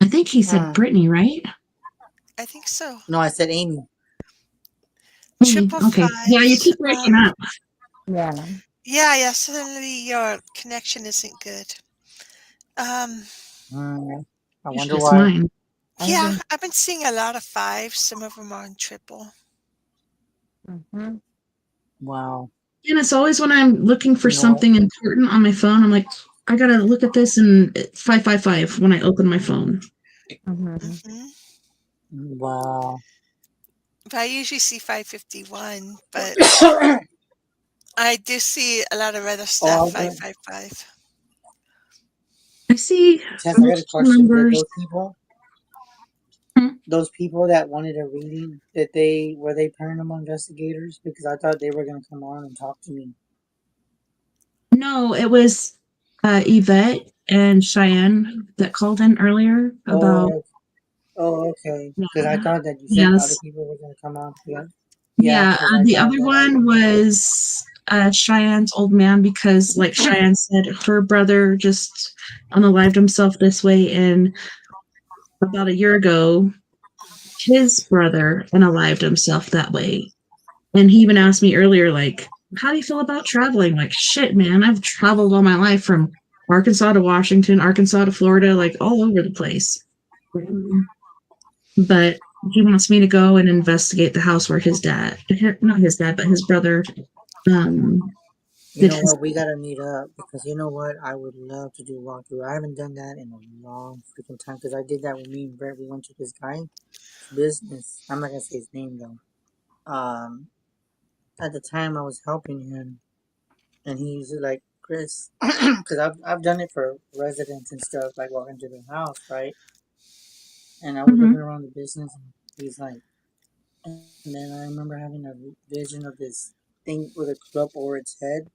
I think he said Brittany, right? I think so. No, I said Amy. Amy. Triple Okay. Yeah, you fives. keep breaking up. Yeah. Yeah. Suddenly your connection isn't good. Um, I It's wonder just why. mine. yeah, I've been seeing a lot of fives. Some of them are on triple. Mm-hmm. Wow. And it's always when I'm looking for You know what? something important on my phone, I'm like, I gotta look at this and 555 when I open my phone. Mm-hmm. Wow. But I usually see 551, but I do see a lot of other stuff, Oh, good. 555. I see Tess, I got a multiple question. Did numbers. those people that wanted a reading, were they paranormal investigators? Because I thought they were gonna come on and talk to me. No, it was Yvette and Cheyenne that called in earlier about. Okay. Because I Yeah. thought that you said other Yes. people were gonna come on. Yeah. Yeah, Yeah. because I The thought other that one was Cheyenne's old man because, like Cheyenne said, her brother just unalived himself this way, and about a year ago, his brother unalived himself that way. And he even asked me earlier, like, how do you feel about traveling? Like, shit, man, I've traveled all my life from Arkansas to Washington, Arkansas to Florida, like all over the place. But he wants me to go and investigate the house where his dad, not his dad, but his brother, You did know his. what? We gotta meet up because you know what? I would love to do walkthrough. I haven't done that in a long freaking time because I did that with me and Brett. We went to this guy's business. I'm not gonna say his name though. At the time I was helping him, and he's like, Chris, because I've done it for residents and stuff, like walking to their house, right? And I was looking Mhm. around the business, and he's like, and then I remember having a vision of this thing with a cloak over its head.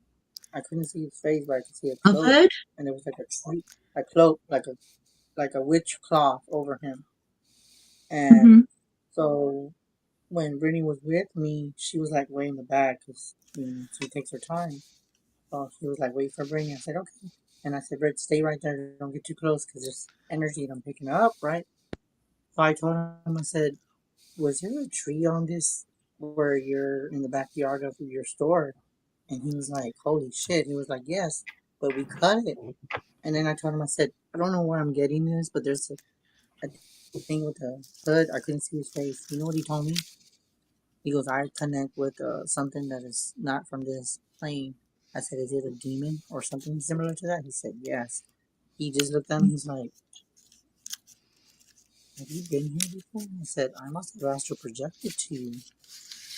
I couldn't see his face, but I could see a A cloak, hood? and there was like a tree, a cloak, like a witch cloth over him. And Mm-hmm. so when Brittany was with me, she was like way in the back because she takes her time. So she was like, wait for Brittany. I said okay, and I said, Britt, stay right there. Don't get too close because there's energy that I'm picking up, right? So I told him, I said, was there a tree on this where you're in the backyard of your store? And he was like, holy shit. He was like, yes, but we cut it. And then I told him, I said, I don't know where I'm getting this, but there's a thing with the hood. I couldn't see his face. You know what he told me? He goes, I connect with something that is not from this plane. I said, is it a demon or something similar to that? He said, yes. He just looked at me. He's like, have you been here before? I said, I must have astral projected to you.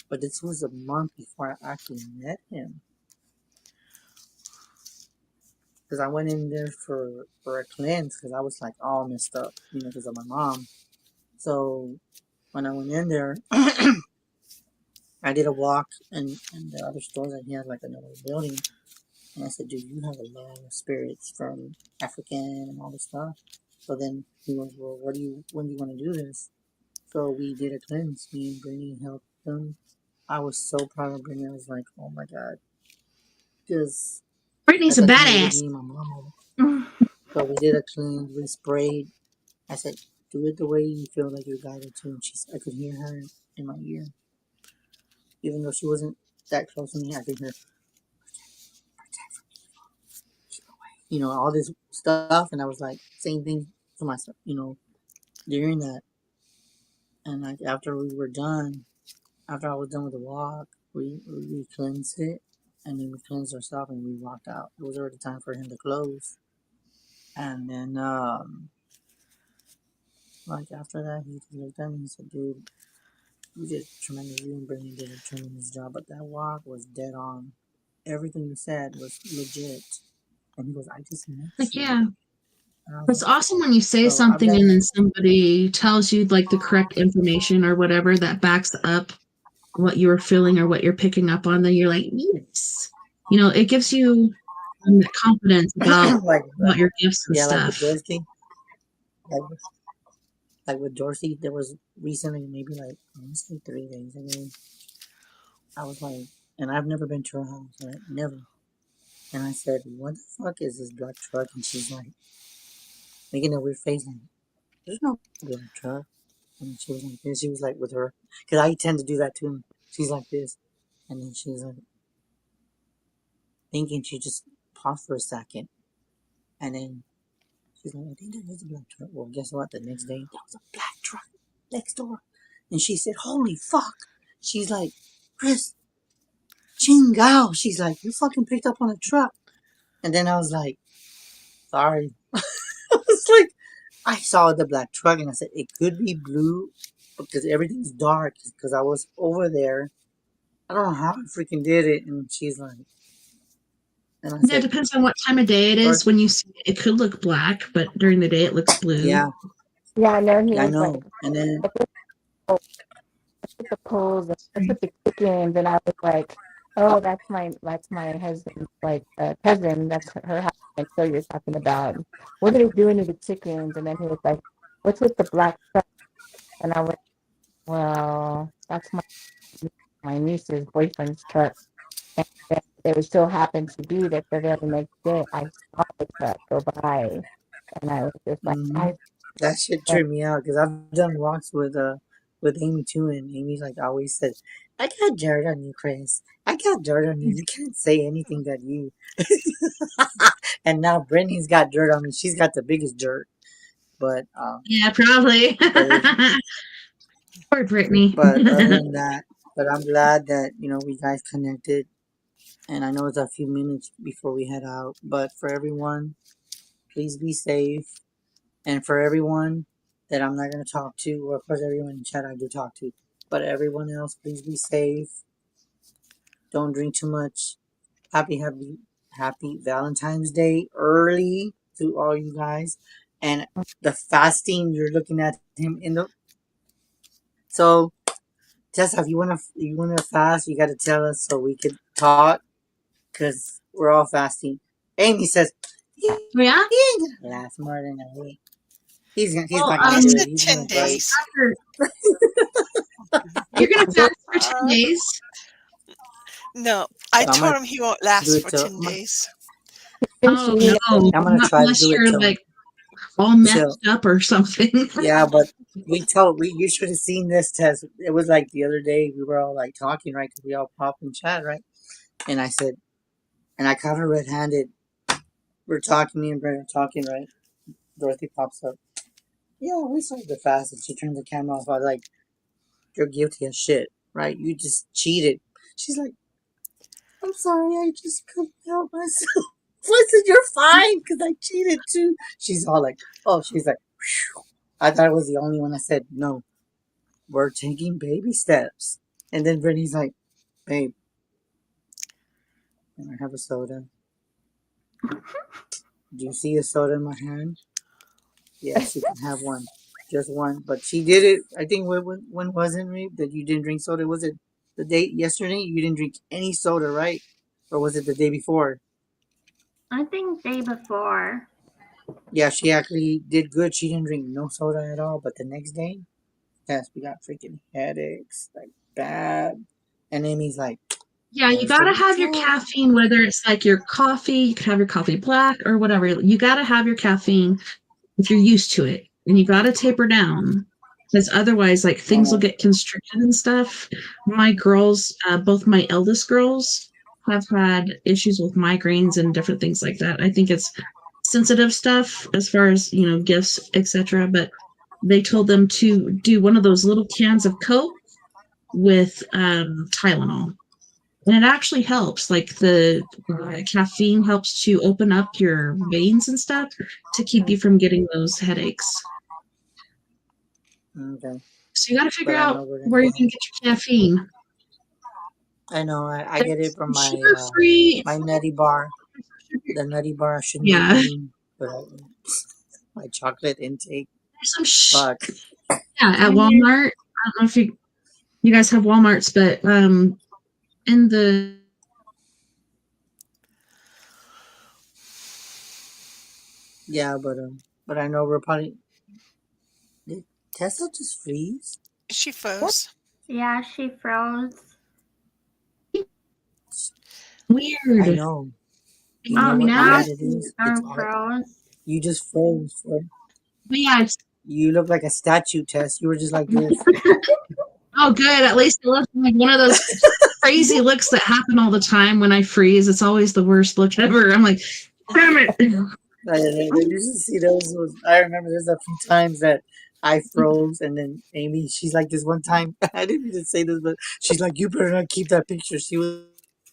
But this was a month before I actually met him. Because I went in there for a cleanse because I was like all messed up, because of my mom. So when I went in there, I did a walk in the other stores, and he had like another building. And I said, dude, you have a lot of spirits from African and all this stuff. So then he goes, well, when do you want to do this? So we did a cleanse. Me and Brittany helped them. I was so proud of Brittany. I was like, oh my God. Because Brittany's at a that time it was badass. me and my mom. So we did a cleanse. We sprayed. I said, do it the way you feel like you're guided to. And I could hear her in my ear. Even though she wasn't that close to me, I could hear, all this stuff. And I was like, same thing to myself, during that. And like after we were done, after I was done with the walk, we cleansed it. And then we cleansed ourselves and we walked out. It was already time for him to close. And then, like after that, he just looked at me and said, dude, you did tremendous. You and Brittany did a tremendous job. But that walk was dead on. Everything you said was legit. And he goes, I just met Like, you. yeah. And I was It's like, awesome when you say so I've something done and then that. somebody tells you like the correct information or whatever that backs up what you were feeling or what you're picking up on. Then you're like, yes. It gives you that confidence about like, your gifts and yeah, like with stuff. Dorothy. Like, with Dorothy, there was recently, maybe like, honestly, 3 days ago, I was like, and I've never been to her house, right? Never. And I said, what the fuck is this black truck? And she's like, making a weird face, like, there's no black truck. And she was like this. She was like with her, because I tend to do that too. She's like this. And then she's like, thinking, she just paused for a second. And then she's like, I think there is a black truck. Well, guess what? The next day, there was a black truck next door. And she said, holy fuck. She's like, Chris, chingao. She's like, you fucking picked up on a truck. And then I was like, sorry. I was like, I saw the black truck and I said, it could be blue because everything's dark because I was over there. I don't know how I freaking did it. And she's like, and I Yeah, it said, depends on what time of day it is. Dorothy, When you see it, it could look black, but during the day it looks blue. yeah, Yeah, I know he I was like, know. And then, with the poles, and what's with the chickens, and I was like, oh, that's my husband's like cousin. That's her husband. So you're talking about what are they doing to the chickens? And then he was like, what's with the black truck? And I went, well, that's my niece's boyfriend's truck. And then it would so happen to be that the very next day I saw the truck go by, and I was just like, mm-hmm. That shit tripped me out because I've done walks with Amy too, and Amy's like always said, I got dirt on you, Chris. I got dirt on you. You can't say anything that you. And now Brittany's got dirt on me. She's got the biggest dirt. But Yeah, probably. Poor Brittany. but other than that, but I'm glad that we guys connected. And I know it's a few minutes before we head out, but for everyone, please be safe. And for everyone that I'm not going to talk to, or of course everyone in chat I do talk to, but everyone else, please be safe. Don't drink too much. Happy Valentine's Day early to all you guys. And the fasting, you're looking at him in the. So, Tessa, if you wanna fast, you got to tell us so we could talk, cause we're all fasting. Amy says, Yeah? he ain't gonna last more than a week. He's not gonna I do said it. He's 10 gonna break. days. You're going to fast for 10 days? No, I So I'm told gonna him he won't do last it for till 10 days. Oh, no. I'm gonna Not try to unless do it you're, till like, all messed up or something. yeah, but you should have seen this test. It was like the other day we were all like talking, right? Because we all popped in chat, right? And I said, and I caught her red-handed. We're talking, me and Brent are talking, right? Dorothy pops up. Yeah, we started the fast, and she turned the camera off. I was like, you're guilty as shit, right? You just cheated. She's like, I'm sorry, I just couldn't help myself. I said, you're fine, because I cheated too. She's all like, oh, she's like, phew. I thought I was the only one. I said, no, we're taking baby steps. And then Brittany's like, babe, can I have a soda? Do you see a soda in my hand? Yes, you can have one. Just one. But she did it, I think, when wasn't it that you didn't drink soda? Was it the day yesterday? You didn't drink any soda, right? Or was it the day before? I think day before. Yeah, she actually did good. She didn't drink no soda at all. But the next day, yes, we got freaking headaches, like bad. And Amy's like, Yeah, you "Where's the gotta have your weekend?" caffeine, whether it's like your coffee, you can have your coffee black or whatever. You gotta have your caffeine if you're used to it. And you gotta taper down. Because otherwise, like things will get constricted and stuff. My girls, both my eldest girls, have had issues with migraines and different things like that. I think it's sensitive stuff as far as, gifts, etc. But they told them to do one of those little cans of Coke with Tylenol. And it actually helps. Like the caffeine helps to open up your veins and stuff to keep you from getting those headaches. Okay, So you got to figure but I out know we're where gonna. you can get your caffeine. I know. I get it There's from some my sugar-free. my nutty bar. The nutty bar I shouldn't be Yeah, eating, but my chocolate intake. there's some. But Yeah, at Walmart. I don't know if you guys have WalMarts, but in the yeah, but I know we're probably. Did Tesla just freeze? She froze. Yeah, she froze. I weird. know. Can You you hear know me what? You now? know Now what it she is? It's art. unfroze. You just froze. But yeah, You look like a statue, Tess. You were just like this. oh, good. At least it looks like one of those crazy looks that happen all the time when I freeze. It's always the worst look ever. I'm like, damn it. You should see those. I remember there's a few times that I froze, and then Amy, she's like this one time. I didn't mean to say this, but she's like, "You better not keep that picture." She was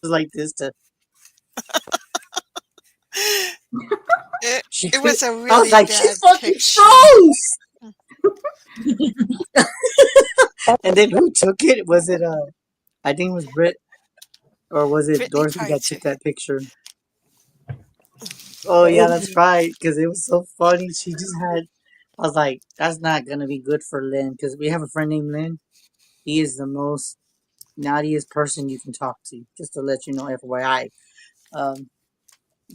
like this to. It, She. it was a I was really like, "She's bad fucking picture. froze." And then who took it? Was it I think it was Britt, or was it Brittany Dorothy probably that took took it. that picture? Oh yeah, that's right. Because it was so funny. She just had. I was like, that's not gonna be good for Lynn. Because we have a friend named Lynn. He is the most naughtiest person you can talk to. Just to let you know, FYI. Um,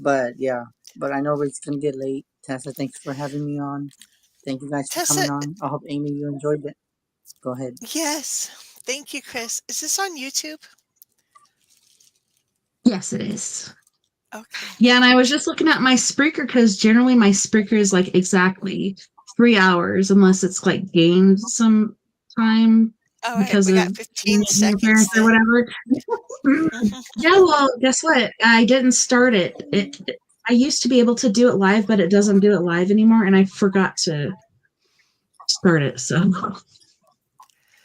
but yeah, but I know it's gonna get late. Tessa, thanks for having me on. Thank you guys for Tessa, coming on. I hope Amy you enjoyed it. Go ahead. yes. Thank you, Chris. Is this on YouTube? Yes, it is. Okay. Yeah, and I was just looking at my Spreaker because generally my Spreaker is like exactly 3 hours unless it's like gained some time All right. because We of got 15 internet seconds interference or then. whatever. Yeah, well, guess what? I didn't start it. I used to be able to do it live, but it doesn't do it live anymore, and I forgot to start it. So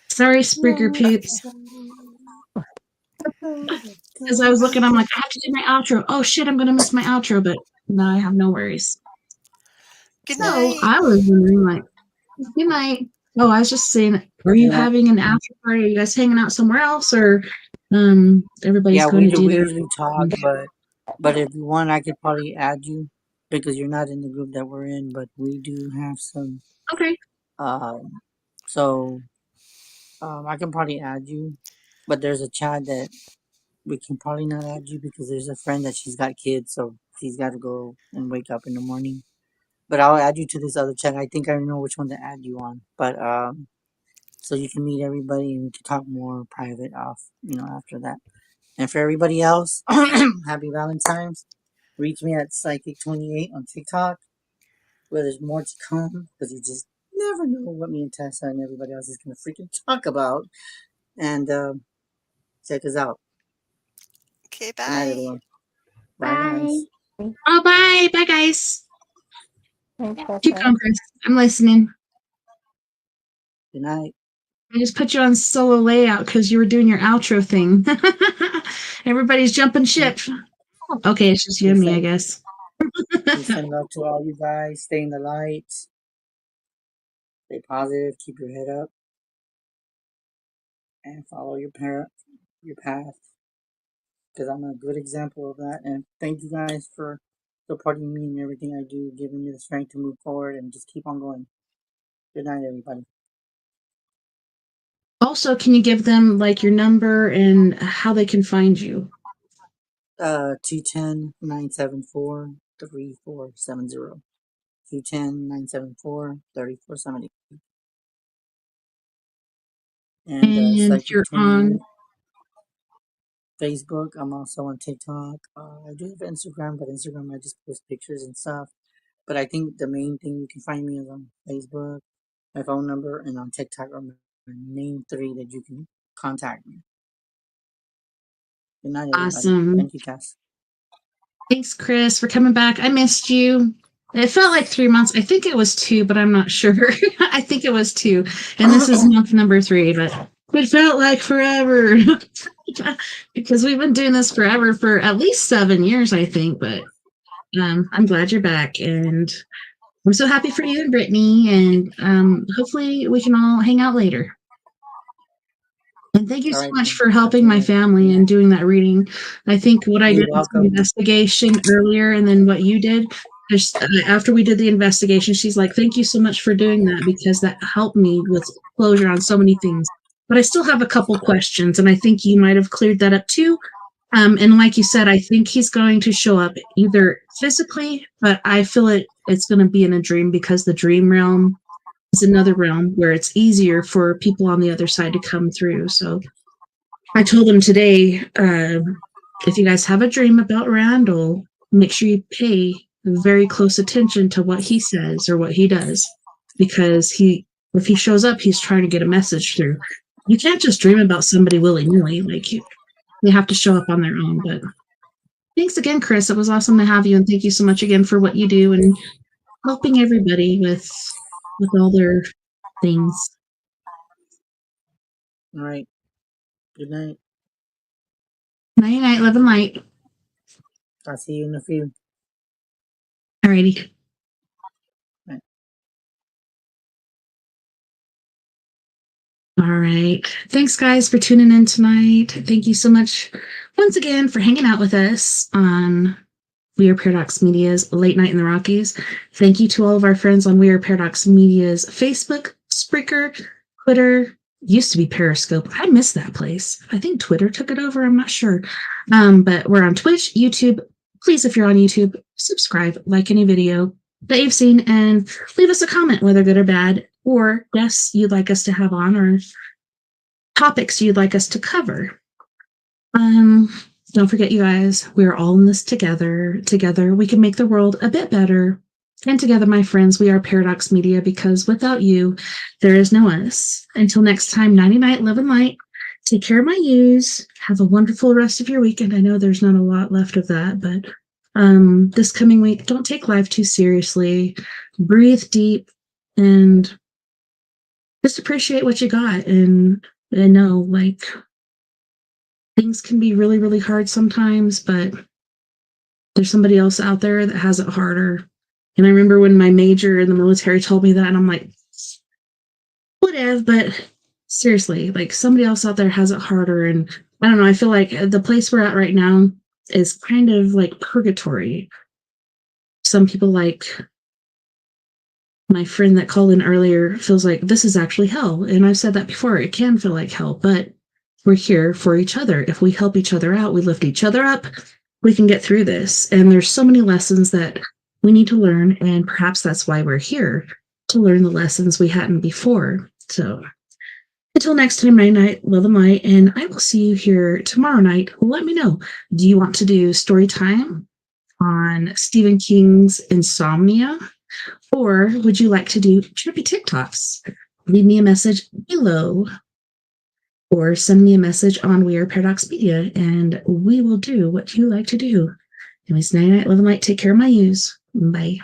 sorry, Spreaker Okay. peeps. Because I was looking, I'm like, I have to do my outro. Oh shit, I'm gonna miss my outro, but now I have no worries. Good So night. I was wondering, like, good night. Oh, I was just saying, are you having an after party? Are you guys hanging out somewhere else, or everybody's Yeah, going we to do. do We their usually talk, but if you want, I could probably add you because you're not in the group that we're in. But we do have some. okay? Um, so I can probably add you, but there's a chat that we can probably not add you because there's a friend that she's got kids, so she's got to go and wake up in the morning. But I'll add you to this other chat. I think I know which one to add you on. But so you can meet everybody and we can talk more private off, after that. And for everybody else, happy Valentine's. Reach me at Psychic28 on TikTok, where there's more to come because you just never know what me and Tessa and everybody else is gonna freaking talk about. And check us out. Okay, Good night, bye. everyone. Bye, Bye. guys. Oh, bye, guys. Thanks, Keep Becca. going, Chris. I'm listening. Good night. I just put you on solo layout because you were doing your outro thing. Everybody's jumping ship. Okay, it's just you and Peace me, I and guess. peace and love to all you guys. Stay in the light. Stay positive. Keep your head up and follow your path. Because I'm a good example of that. And thank you guys for supporting me in everything I do, giving me the strength to move forward and just keep on going. Good night, everybody. Also, can you give them like your number and how they can find you? 210-974-3470. 210-974-3470. And And Psychic you're 28 on. Facebook. I'm also on TikTok. I do have Instagram, but Instagram I just post pictures and stuff. But I think the main thing you can find me is on Facebook, my phone number, and on TikTok are my main three that you can contact me. Good night, everybody. Awesome. Thank you, Cass. Thanks, Chris, for coming back. I missed you. It felt like 3 months. I think it was 2, but I'm not sure. I think it was 2. And this is month number 3, but it felt like forever. Because we've been doing this forever for at least 7 years, I think. But I'm glad you're back. And I'm so happy for you and Brittany. And hopefully we can all hang out later. And thank you All so right, much then. for helping my family and doing that reading. I think what I You're did was the welcome. investigation earlier, and then what you did, just after we did the investigation, she's like, "Thank you so much for doing that because that helped me with closure on so many things." But I still have a couple questions, and I think you might have cleared that up too. And like you said, I think he's going to show up either physically, but I feel it's going to be in a dream because the dream realm is another realm where it's easier for people on the other side to come through. So I told him today, if you guys have a dream about Randall, make sure you pay very close attention to what he says or what he does, because if he shows up, he's trying to get a message through. You can't just dream about somebody willy-nilly. Like they have to show up on their own. But thanks again, Chris. It was awesome to have you, and thank you so much again for what you do and helping everybody with all their things. All right. Good night. Night, night, love and light. I'll see you in a few. Alrighty. Right. All right. Thanks, guys, for tuning in tonight. Thank you so much once again for hanging out with us on We Are Paradox Media's Late Night in the Rockies. Thank you to all of our friends on We Are Paradox Media's Facebook, Spreaker, Twitter. Used to be Periscope. I miss that place. I think Twitter took it over. I'm not sure. But we're on Twitch, YouTube. Please, if you're on YouTube, subscribe, like any video that you've seen, and leave us a comment, whether good or bad, or guests you'd like us to have on, or topics you'd like us to cover. Don't forget, you guys, we're all in this together. Together, we can make the world a bit better. And together, my friends, we are Paradox Media, because without you, there is no us. Until next time, 90 night, love and light. Take care of my yous. Have a wonderful rest of your weekend. I know there's not a lot left of that, but this coming week, don't take life too seriously. Breathe deep and just appreciate what you got. And know, like, things can be really, really hard sometimes, but there's somebody else out there that has it harder. And I remember when my major in the military told me that, and I'm like, whatever, but seriously, like, somebody else out there has it harder. And I don't know, I feel like the place we're at right now is kind of like purgatory. Some people, like my friend that called in earlier, feels like this is actually hell. And I've said that before, it can feel like hell, but we're here for each other. If we help each other out, we lift each other up, we can get through this. And there's so many lessons that we need to learn, and perhaps that's why we're here, to learn the lessons we hadn't before. So until next time, night night, love and light, and I will see you here tomorrow night. Let me know. Do you want to do story time on Stephen King's Insomnia, or would you like to do trippy TikToks? Leave me a message below, or send me a message on We Are Paradox Media, and we will do what you like to do. Anyways, night night, love and light. Take care of my yous. Bye.